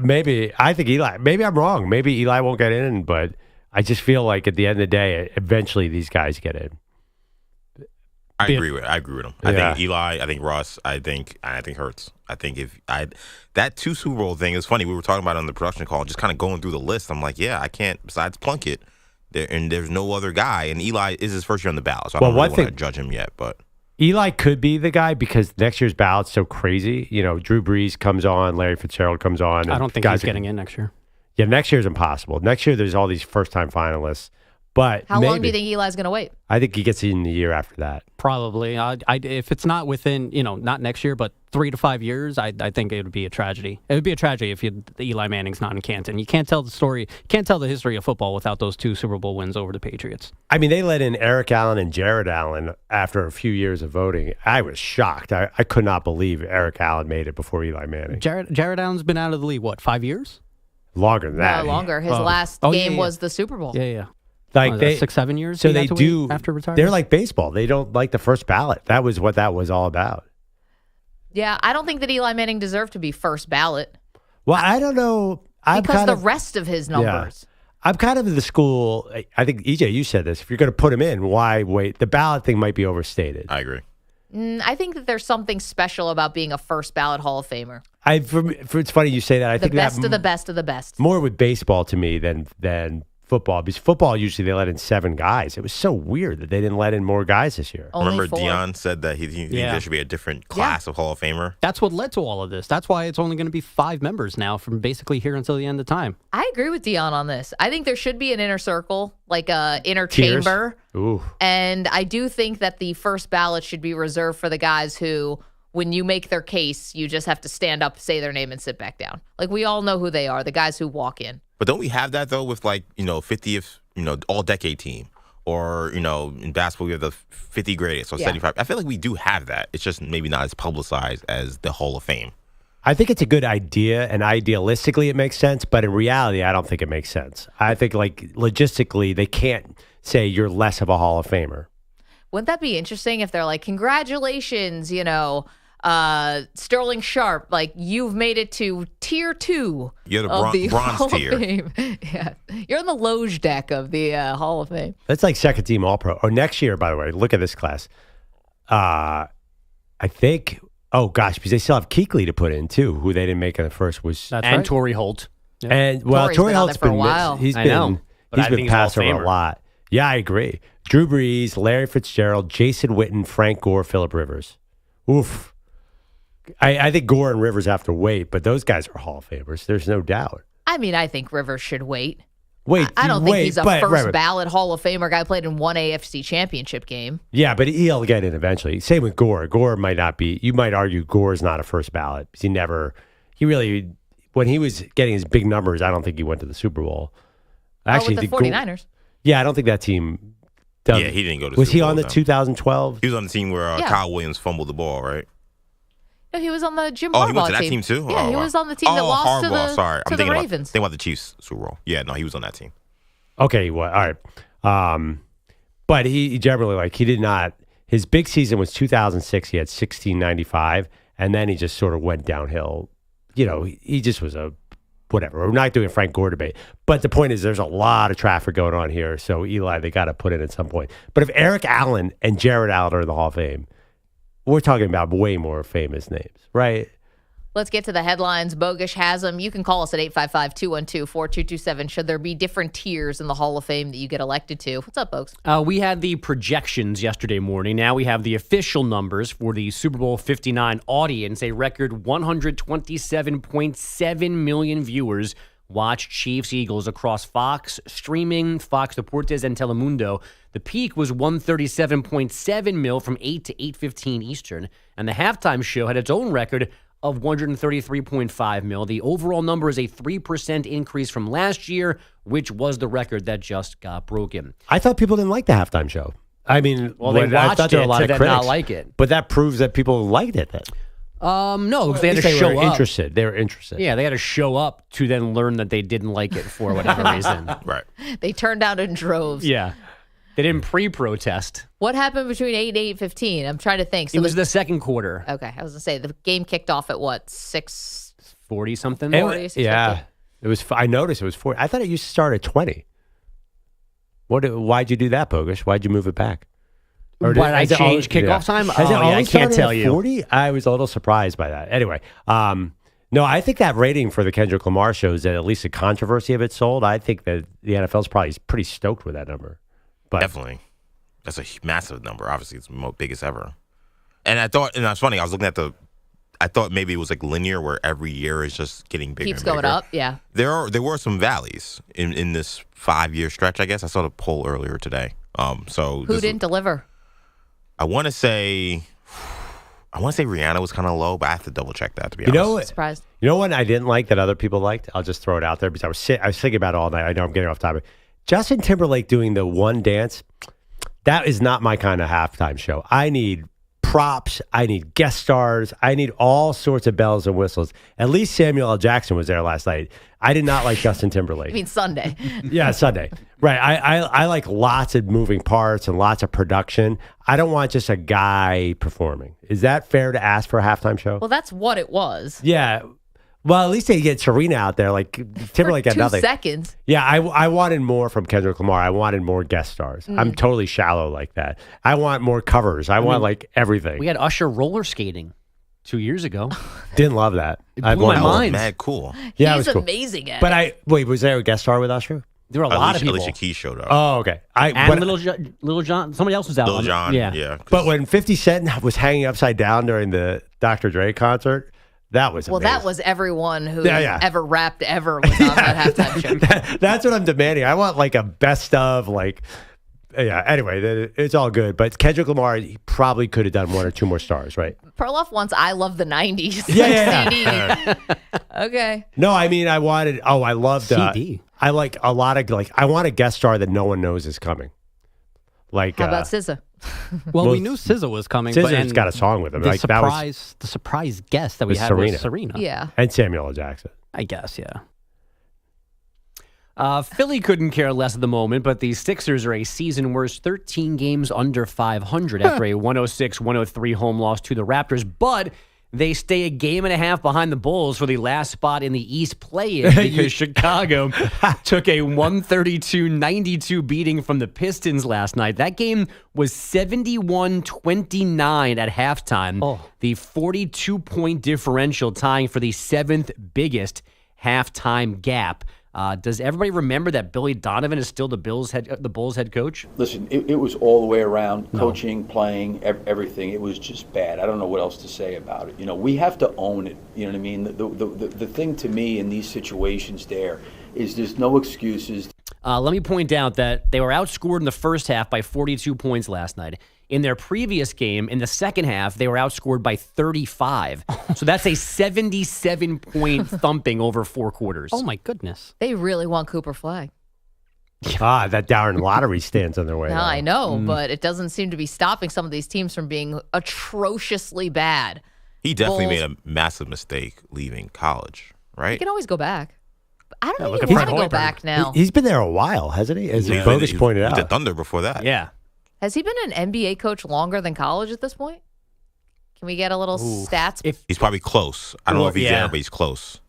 Maybe, I think Eli, maybe I'm wrong. Maybe Eli won't get in, but I just feel like at the end of the day, eventually these guys get in. I agree with him. I think Eli, I think Russ, I think Hurts. I think that 2 Super Bowl thing is funny. We were talking about it on the production call, just kind of going through the list. I'm like, yeah, I can't, besides Plunkett, there's no other guy. And Eli is his first year on the ballot, so I don't really want to judge him yet. But Eli could be the guy because next year's ballot's so crazy. Drew Brees comes on, Larry Fitzgerald comes on. I don't think he's getting in next year. Yeah, next year's impossible. Next year, there's all these first-time finalists. But how long do you think Eli's going to wait? I think he gets in the year after that. Probably. If it's not within, not next year, but 3 to 5 years, I think it would be a tragedy. It would be a tragedy if Eli Manning's not in Canton. You can't tell the story, can't tell the history of football without those 2 Super Bowl wins over the Patriots. I mean, they let in Eric Allen and Jared Allen after a few years of voting. I was shocked. I could not believe Eric Allen made it before Eli Manning. Jared Allen's been out of the league, 5 years? Longer than that. No, longer. His last game was the Super Bowl. Yeah. 6-7 years. So they do after retirement. They're like baseball. They don't like the first ballot. That was what that was all about. Yeah, I don't think that Eli Manning deserved to be first ballot. Well, I don't know. Because the rest of his numbers. Yeah. I'm kind of in the school. I think EJ, you said this. If you're going to put him in, why wait? The ballot thing might be overstated. I agree. I think that there's something special about being a first ballot Hall of Famer. It's funny you say that. I The think best that of the best of the best. more with baseball to me than football, because football usually they let in 7 guys. It was so weird that they didn't let in more guys this year. Remember Dion said that he thinks there should be a different class of Hall of Famer. That's what led to all of this. That's why it's only going to be 5 members now from basically here until the end of time. I agree with Dion on this. I think there should be an inner circle, like a inner Tiers? chamber. Ooh. And I do think that the first ballot should be reserved for the guys who, when you make their case, you just have to stand up, say their name, and sit back down. Like, we all know who they are, the guys who walk in. But don't we have that, though, with, 50th, all-decade team? Or, in basketball, we have the 50 greatest, or 75. I feel like we do have that. It's just maybe not as publicized as the Hall of Fame. I think it's a good idea, and idealistically it makes sense, but in reality, I don't think it makes sense. I think, logistically, they can't say you're less of a Hall of Famer. Wouldn't that be interesting if they're like, congratulations, Sterling Sharp, like, you've made it to tier 2 You're the of the bronze Hall tier. of Fame. Yeah. You're on the Loge deck of the Hall of Fame. That's like second team All-Pro. Or next year, by the way, look at this class. I think, because they still have Kuechly to put in, too, who they didn't make in the first was. That's right. Torrey Holt. Yeah. And, Torrey Holt's for a while. He's I know, but I been think he's passed Hall of over a Famer. lot. Yeah, I agree. Drew Brees, Larry Fitzgerald, Jason Witten, Frank Gore, Phillip Rivers. Oof. I think Gore and Rivers have to wait, but those guys are Hall of Famers. There's no doubt. I mean, I think Rivers should wait. Wait, I don't think he's a but- first right. ballot Hall of Famer guy, played in one AFC championship game. Yeah, but he'll get in eventually. Same with Gore. Gore might not be. You might argue Gore's not a first ballot because when he was getting his big numbers, I don't think he went to the Super Bowl. Actually, with the 49ers. I don't think that team. Yeah, he didn't go to the Was Super he Bowl on the then. 2012? He was on the team where Kyle Williams fumbled the ball, right? No, he was on the Jim Oh, Harbaugh he went to that team. team too? Yeah, Oh, he wow. was on the team that lost to Harbaugh, the, sorry. to I'm the thinking Ravens. about the Chiefs Super Bowl. Yeah, no, he was on that team. Okay, well, all right. But he generally, he did not. His big season was 2006. He had 1695, and then he just sort of went downhill. He just was a whatever. We're not doing a Frank Gore debate. But the point is there's a lot of traffic going on here. So, Eli, they got to put in at some point. But if Eric Allen and Jared Allen are in the Hall of Fame, we're talking about way more famous names, right? Let's get to the headlines. Bogusch has them. You can call us at 855-212-4227. Should there be different tiers in the Hall of Fame that you get elected to? What's up, folks? We had the projections yesterday morning. Now we have the official numbers for the Super Bowl 59 audience. A record 127.7 million viewers watched Chiefs-Eagles across Fox, streaming, Fox Deportes, and Telemundo. The peak was 137.7 mil from 8 to 8:15 Eastern. And the halftime show had its own record of 133.5 mil. The overall number is a 3% increase from last year, which was the record that just got broken. I thought people didn't like the halftime show. I mean, Well, they I watched thought there were a it lot to of then critics, not like it. But that proves that people liked it then. No, because they had to At least show were up. interested. They were interested. Yeah, they had to show up to then learn that they didn't like it for whatever reason. Right. They turned out in droves. Yeah. They didn't pre-protest. What happened between 8 and 8:15? I'm trying to think. It was the second quarter. Okay, I was going to say, the game kicked off at what, 6? 40 something. Yeah. It was. I noticed it was 40. I thought it used to start at 20. Why'd you do that, Bogusch? Why'd you move it back? Why did I change kickoff time? Has it I always can't started tell at you. 40? I was a little surprised by that. Anyway, no, I think that rating for the Kendrick Lamar shows that at least the controversy of it sold. I think that the NFL's probably pretty stoked with that number. But Definitely. That's a massive number. Obviously, it's the biggest ever. And that's funny. I was looking at I thought maybe it was like linear, where every year is just getting bigger. Keeps and going bigger. up, yeah. There were some valleys in this 5-year stretch. I guess I saw the poll earlier today. Who didn't deliver? I want to say Rihanna was kind of low, but I have to double check that to be honest. Surprised. You know what I didn't like that other people liked? I'll just throw it out there because I was thinking about it all night. I know I'm getting off topic. Justin Timberlake doing the one dance, that is not my kind of halftime show. I need props. I need guest stars. I need all sorts of bells and whistles. At least Samuel L. Jackson was there last night. I did not like Justin Timberlake. I mean, Sunday. Yeah, Sunday. Right. I like lots of moving parts and lots of production. I don't want just a guy performing. Is that fair to ask for a halftime show? Well, that's what it was. Yeah. Well, at least they get Serena out there. Like Timberlake got 2 nothing. seconds. Yeah, I wanted more from Kendrick Lamar. I wanted more guest stars. I'm totally shallow like that. I want more covers. I want like everything. We had Usher roller skating 2 years ago. Didn't love that. It blew my mind. Mad cool. Yeah, He's it was cool. amazing at But it. was there a guest star with Usher? There were a lot of people. Alicia Keys showed up. Oh, okay. And Little John. Somebody else was out. Lil on it. Jon, yeah. But when 50 Cent was hanging upside down during the Dr. Dre concert, that was amazing. That was everyone who Yeah. ever rapped ever was on that halftime show. That's what I'm demanding. I want like a best of anyway, it's all good. But Kendrick Lamar, he probably could have done 1 or 2 more stars, right? Perloff wants I Love the 90s. Yeah. CD. Okay. No, I mean, I loved CD. I like a lot of I want a guest star that no one knows is coming. Like How about SZA? Well, we knew SZA was coming. SZA's got a song with him. The Like, the surprise guest that we had was Serena. Yeah. And Samuel L. Jackson. I guess, yeah. Philly couldn't care less at the moment, but the Sixers are a season worst 13 games under 500 after a 106-103 home loss to the Raptors. But they stay a game and a half behind the Bulls for the last spot in the East play-in because Chicago took a 132-92 beating from the Pistons last night. That game was 71-29 at halftime. The 42-point differential tying for the 7th biggest halftime gap. Does everybody remember that Billy Donovan is still the Bulls head coach? Listen, it was all the way around, coaching, playing, everything. It was just bad. I don't know what else to say about it. You know, we have to own it. You know what I mean? The thing to me in these situations is there's no excuses. Let me point out that they were outscored in the first half by 42 points last night. In their previous game, in the second half, they were outscored by 35. So that's a 77-point thumping over 4 quarters. Oh, my goodness. They really want Cooper Flag. That Darren lottery stands on their way. No, I know, but it doesn't seem to be stopping some of these teams from being atrociously bad. He definitely Bulls- made a massive mistake leaving college, right? You can always go back. I don't look even at want to Fred go Hoiberg. back now. He's been there a while, hasn't he? As He's Bogusch pointed with the out. Thunder before that. Yeah. Has he been an NBA coach longer than college at this point? Can we get a little stats? He's probably close. I don't know if he's yeah. there, but he's close.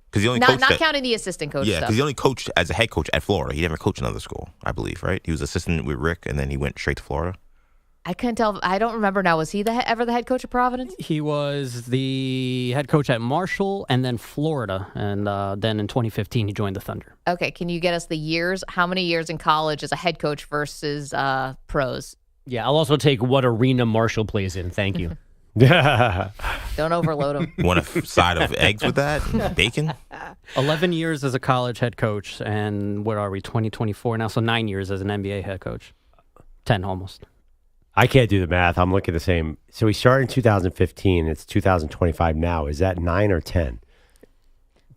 Because he only Not coached counting the assistant coach Yeah, stuff. because he only coached as a head coach at Florida. He never coached another school, I believe, right? He was assistant with Rick, and then he went straight to Florida. I couldn't tell. I don't remember now. Was he ever the head coach of Providence? He was the head coach at Marshall and then Florida. And then in 2015, he joined the Thunder. Okay, can you get us the years? How many years in college as a head coach versus pros? Yeah, I'll also take what arena Marshall plays in. Thank you. Don't overload him. You want a side of eggs with that? Bacon? 11 years as a college head coach. And what are we, 2024 now? So 9 years as an NBA head coach. 10 almost. I can't do the math. I'm looking the same. So he started in 2015. It's 2025 now. Is that 9 or 10?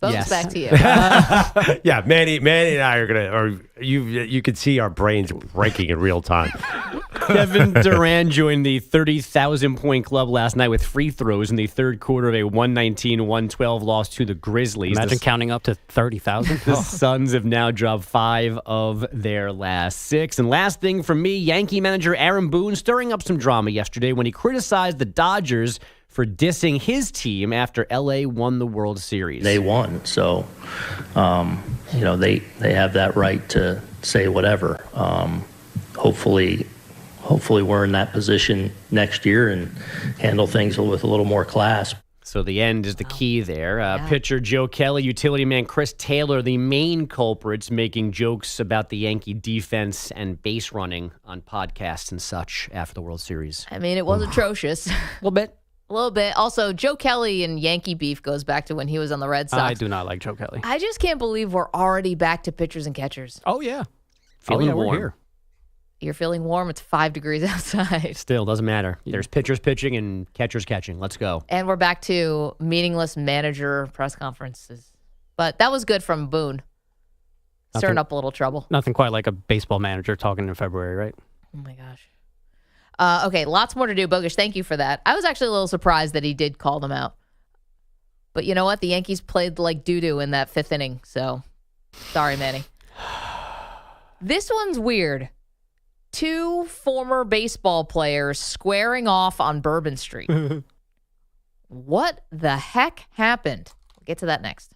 Bones back to you. Yeah, Manny and I are gonna, or you can see our brains breaking in real time. Kevin Durant joined the 30,000-point club last night with free throws in the third quarter of a 119-112 loss to the Grizzlies. Imagine counting up to 30,000. The Suns have now dropped 5 of their last 6. And last thing from me, Yankee manager Aaron Boone stirring up some drama yesterday when he criticized the Dodgers for dissing his team after L.A. won the World Series. They won, so they have that right to say whatever. Hopefully we're in that position next year and handle things with a little more class. So the end is the key there. Pitcher Joe Kelly, utility man Chris Taylor, the main culprits, making jokes about the Yankee defense and base running on podcasts and such after the World Series. I mean, it was atrocious. A little bit. A little bit. Also, Joe Kelly and Yankee beef goes back to when he was on the Red Sox. I do not like Joe Kelly. I just can't believe we're already back to pitchers and catchers. Oh, yeah. Feeling we're warm. here. You're feeling warm. It's 5 degrees outside. Still, doesn't matter. There's pitchers pitching and catchers catching. Let's go. And we're back to meaningless manager press conferences. But that was good from Boone. Stirring up a little trouble. Nothing quite like a baseball manager talking in February, right? Oh, my gosh. Okay, lots more to do. Bogusch, thank you for that. I was actually a little surprised that he did call them out. But you know what? The Yankees played like doo-doo in that 5th inning. So, sorry, Manny. This one's weird. 2 former baseball players squaring off on Bourbon Street. What the heck happened? Get to that next.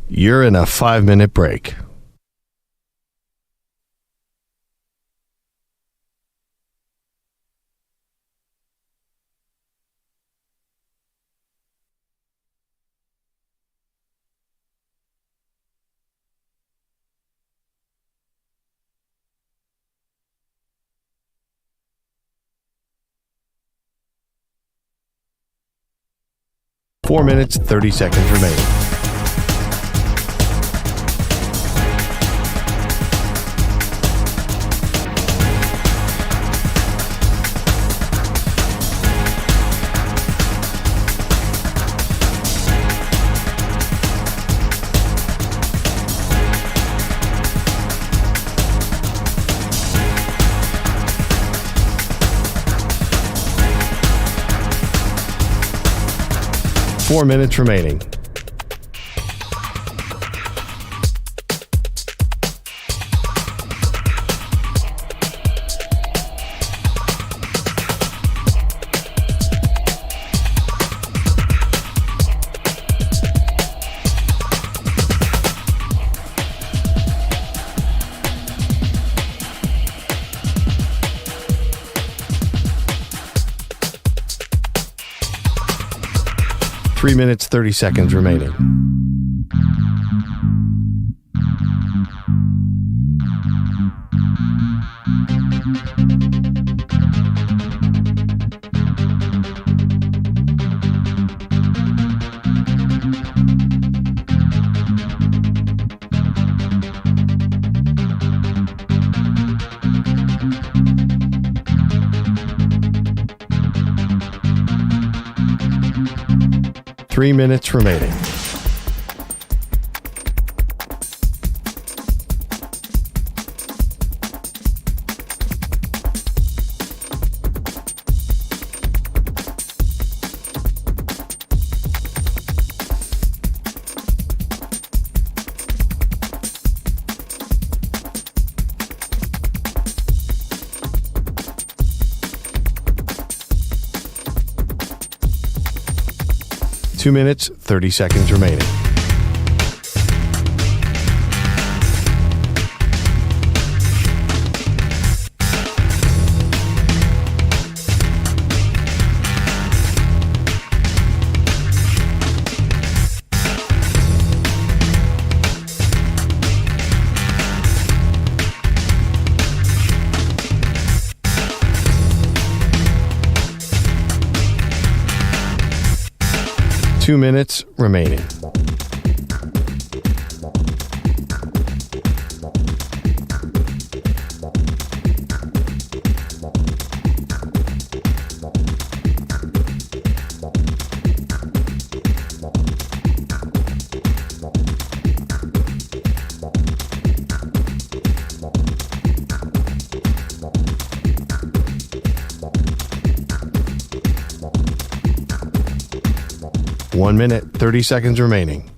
You're in a 5-minute break. Four minutes, 30 seconds remaining. Four minutes remaining. Three minutes, 30 seconds remaining. Three minutes remaining. Two minutes, 30 seconds remaining. Two minutes remaining. One minute, 30 seconds remaining.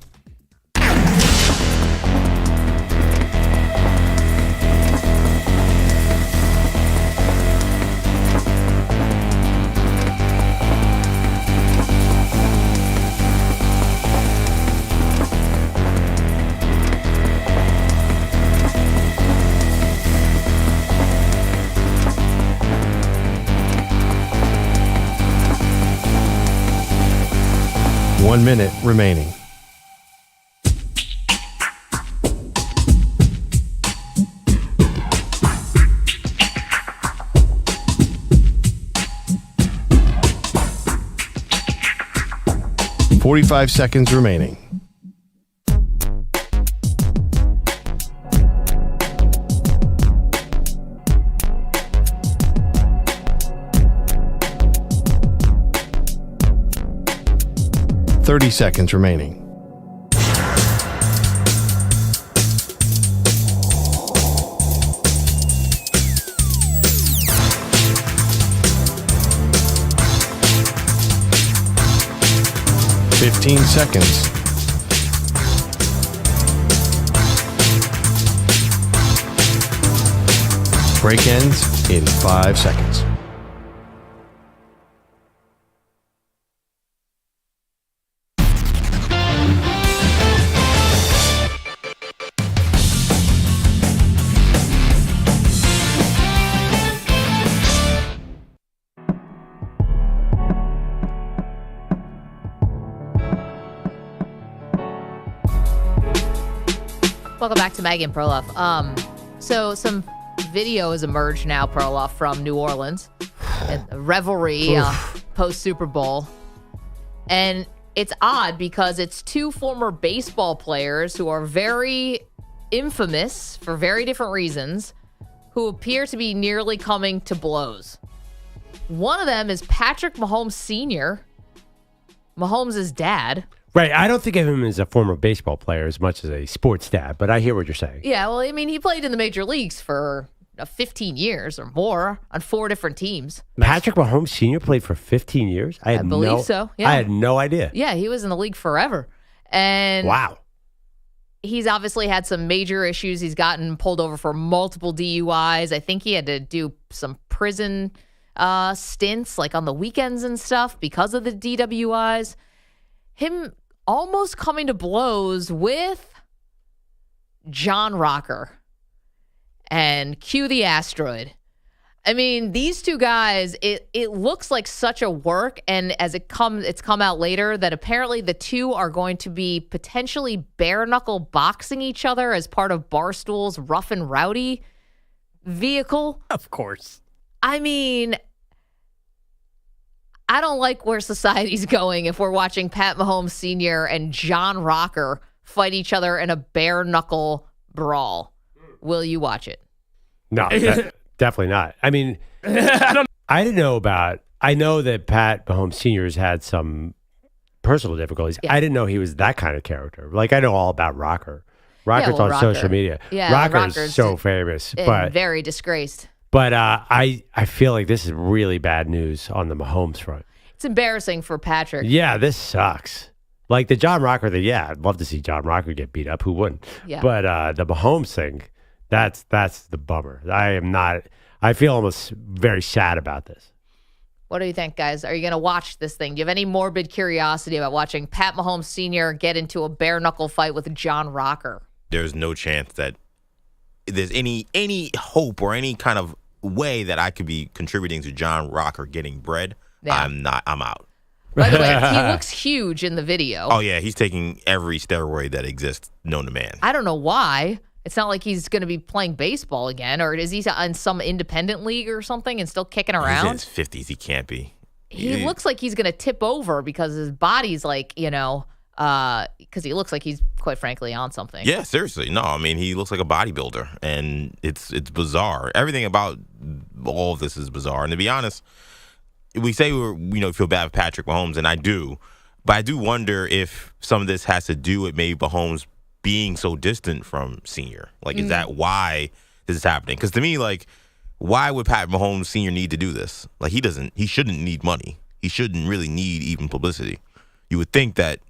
One minute remaining. Forty-five seconds remaining. Thirty seconds remaining. Fifteen seconds. Break ends in 5 seconds. Welcome back to Maggie and Perloff. So some video has emerged now, Perloff, from New Orleans. A revelry post-Super Bowl. And it's odd because it's two former baseball players who are very infamous for very different reasons who appear to be nearly coming to blows. One of them is Patrick Mahomes Sr., Mahomes' dad. Right. I don't think of him as a former baseball player as much as a sports dad, but I hear what you're saying. Yeah, well, I mean, he played in the major leagues for 15 years or more on 4 different teams. Patrick Mahomes Sr. played for 15 years? I believe so, yeah. I had no idea. Yeah, he was in the league forever. And wow. He's obviously had some major issues. He's gotten pulled over for multiple DUIs. I think he had to do some prison stints, like on the weekends and stuff, because of the DWIs. Him almost coming to blows with John Rocker and Q the Asteroid. I mean, these two guys, it looks like such a work, and as it's come out later that apparently the two are going to be potentially bare-knuckle boxing each other as part of Barstool's Rough and Rowdy vehicle. Of course. I mean, I don't like where society's going if we're watching Pat Mahomes Sr. and John Rocker fight each other in a bare-knuckle brawl. Will you watch it? No, definitely not. I mean, I didn't know about. I know that Pat Mahomes Sr. has had some personal difficulties. Yeah. I didn't know he was that kind of character. Like, I know all about Rocker. Rocker's on social media. Yeah, Rocker's so famous, but very disgraced. But I feel like this is really bad news on the Mahomes front. It's embarrassing for Patrick. Yeah, this sucks. Like the John Rocker thing, yeah, I'd love to see John Rocker get beat up. Who wouldn't? Yeah. But the Mahomes thing, that's the bummer. I feel almost very sad about this. What do you think, guys? Are you going to watch this thing? Do you have any morbid curiosity about watching Pat Mahomes Sr. get into a bare-knuckle fight with John Rocker? There's no chance that there's any hope or any kind of way that I could be contributing to John Rocker getting bread. Yeah. I'm out. By the way, he looks huge in the video. Oh, yeah. He's taking every steroid that exists known to man. I don't know why. It's not like he's going to be playing baseball again, or is he in some independent league or something and still kicking around? He's in his 50s. He can't be. He looks like he's going to tip over because his body's like, because he looks like he's, quite frankly, on something. Yeah, seriously. No, I mean, he looks like a bodybuilder, and it's bizarre. Everything about all of this is bizarre. And to be honest, we say feel bad with Patrick Mahomes, and I do, but I do wonder if some of this has to do with maybe Mahomes being so distant from Senior. Like, is that why this is happening? Because to me, like, why would Pat Mahomes Senior need to do this? Like, he shouldn't need money. He shouldn't really need even publicity. You would think that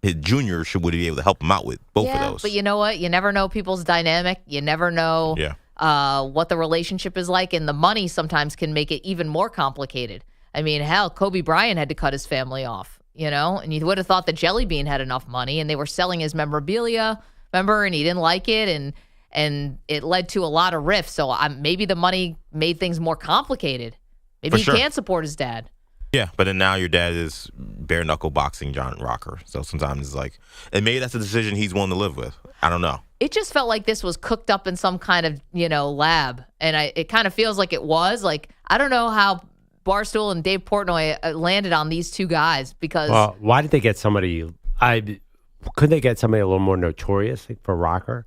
his junior would be able to help him out with both of those. But you know what? You never know people's dynamic. You never know what the relationship is like, and the money sometimes can make it even more complicated. I mean, hell, Kobe Bryant had to cut his family off, and you would have thought that Jelly Bean had enough money, and they were selling his memorabilia, remember, and he didn't like it, and it led to a lot of rifts. So maybe the money made things more complicated. Maybe he can't support his dad. Yeah, but then now your dad is bare knuckle boxing John Rocker. So sometimes it's like, and maybe that's a decision he's willing to live with. I don't know. It just felt like this was cooked up in some kind of, lab. And it kind of feels like it was. Like, I don't know how Barstool and Dave Portnoy landed on these two guys because. Well, why did they get somebody? Could they get somebody a little more notorious for Rocker?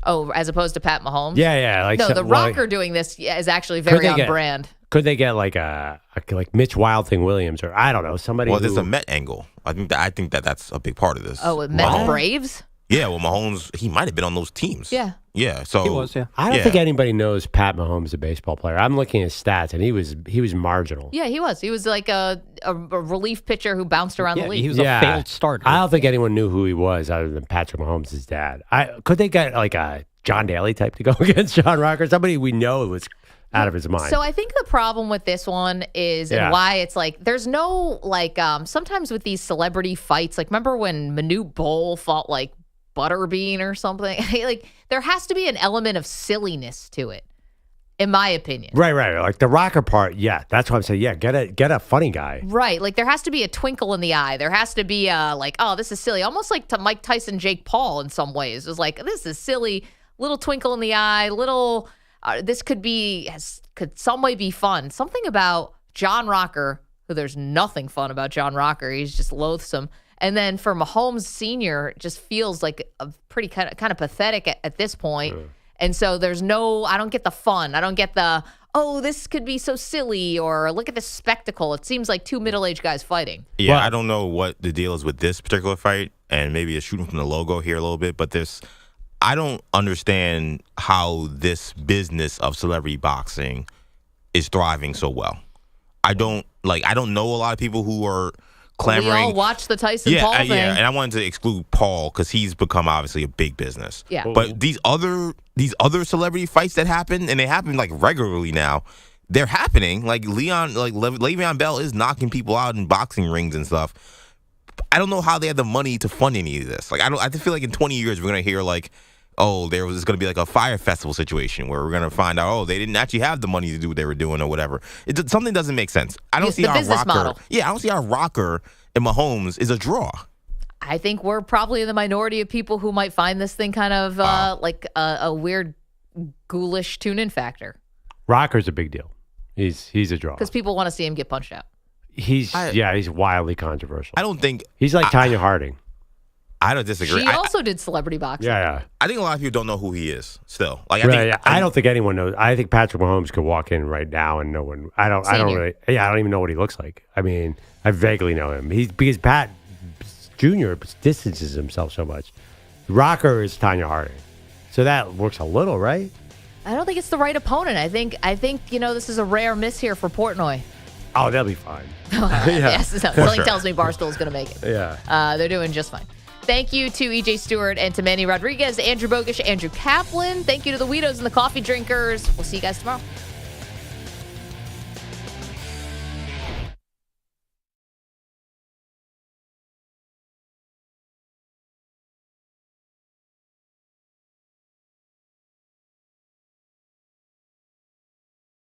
Oh, as opposed to Pat Mahomes? Yeah. The Rocker doing this is actually very on brand. Could they get like like Mitch Wild Thing Williams or I don't know somebody? Well, there's a Met angle. I think that's a big part of this. Oh, with Met Braves? Yeah, well, Mahomes, he might have been on those teams. Yeah. Yeah, so he was. Yeah, I don't think anybody knows Pat Mahomes, a baseball player. I'm looking at his stats, and he was marginal. Yeah, he was. He was like a relief pitcher who bounced around the league. He was a failed starter. I don't think anyone knew who he was other than Patrick Mahomes' dad. Could they get like a John Daly type to go against John Rocker? Somebody we know was out of his mind. So I think the problem with this one is and why it's like there's no like sometimes with these celebrity fights, like remember when Manute Bol fought like Butterbean or something? Like there has to be an element of silliness to it. in my opinion. Right. Like the rocker part, yeah. That's what I'm saying. Yeah, get a funny guy. Right. Like there has to be a twinkle in the eye. There has to be like, oh, this is silly. Almost like to Mike Tyson, Jake Paul in some ways. It was like, this is silly. Little twinkle in the eye. Little, this could some way be fun. Something about John Rocker, who there's nothing fun about John Rocker. He's just loathsome. And then for Mahomes Sr., it just feels like a pretty kind of pathetic at this point. And so I don't get the fun. I don't get the, oh, this could be so silly, or look at this spectacle. It seems like two middle-aged guys fighting. Yeah, I don't know what the deal is with this particular fight, and maybe it's shooting from the logo here a little bit, but I don't understand how this business of celebrity boxing is thriving so well. I don't know a lot of people who are clamoring. We all watch the Tyson Paul thing. Yeah, and I wanted to exclude Paul because he's become obviously a big business. Yeah. But these other celebrity fights that happen, and they happen like regularly now, they're happening. Like Le'Veon Bell is knocking people out in boxing rings and stuff. I don't know how they have the money to fund any of this. Like I feel like in 20 years we're gonna hear like, oh, there was going to be like a fire festival situation where we're going to find out, oh, they didn't actually have the money to do what they were doing or whatever. Something doesn't make sense. I don't see how Rocker. Yeah, I don't see how Rocker and Mahomes is a draw. I think we're probably in the minority of people who might find this thing kind of like a weird, ghoulish tune-in factor. Rocker's a big deal. He's a draw because people want to see him get punched out. He's wildly controversial. I don't think he's like Tanya Harding. I don't disagree. She also did celebrity boxing. Yeah. I think a lot of people don't know who he is still. I don't think anyone knows. I think Patrick Mahomes could walk in right now and no one. I don't even know what he looks like. I mean, I vaguely know him. Because Pat Jr. distances himself so much. Rocker is Tanya Harding, so that works a little, right? I don't think it's the right opponent. I think this is a rare miss here for Portnoy. Oh, they'll be fine. Yes, something tells me Barstool's going to make it. Yeah, they're doing just fine. Thank you to EJ Stewart and to Manny Rodriguez, Andrew Bogusch, Andrew Kaplan. Thank you to the Weedos and the Coffee Drinkers. We'll see you guys tomorrow.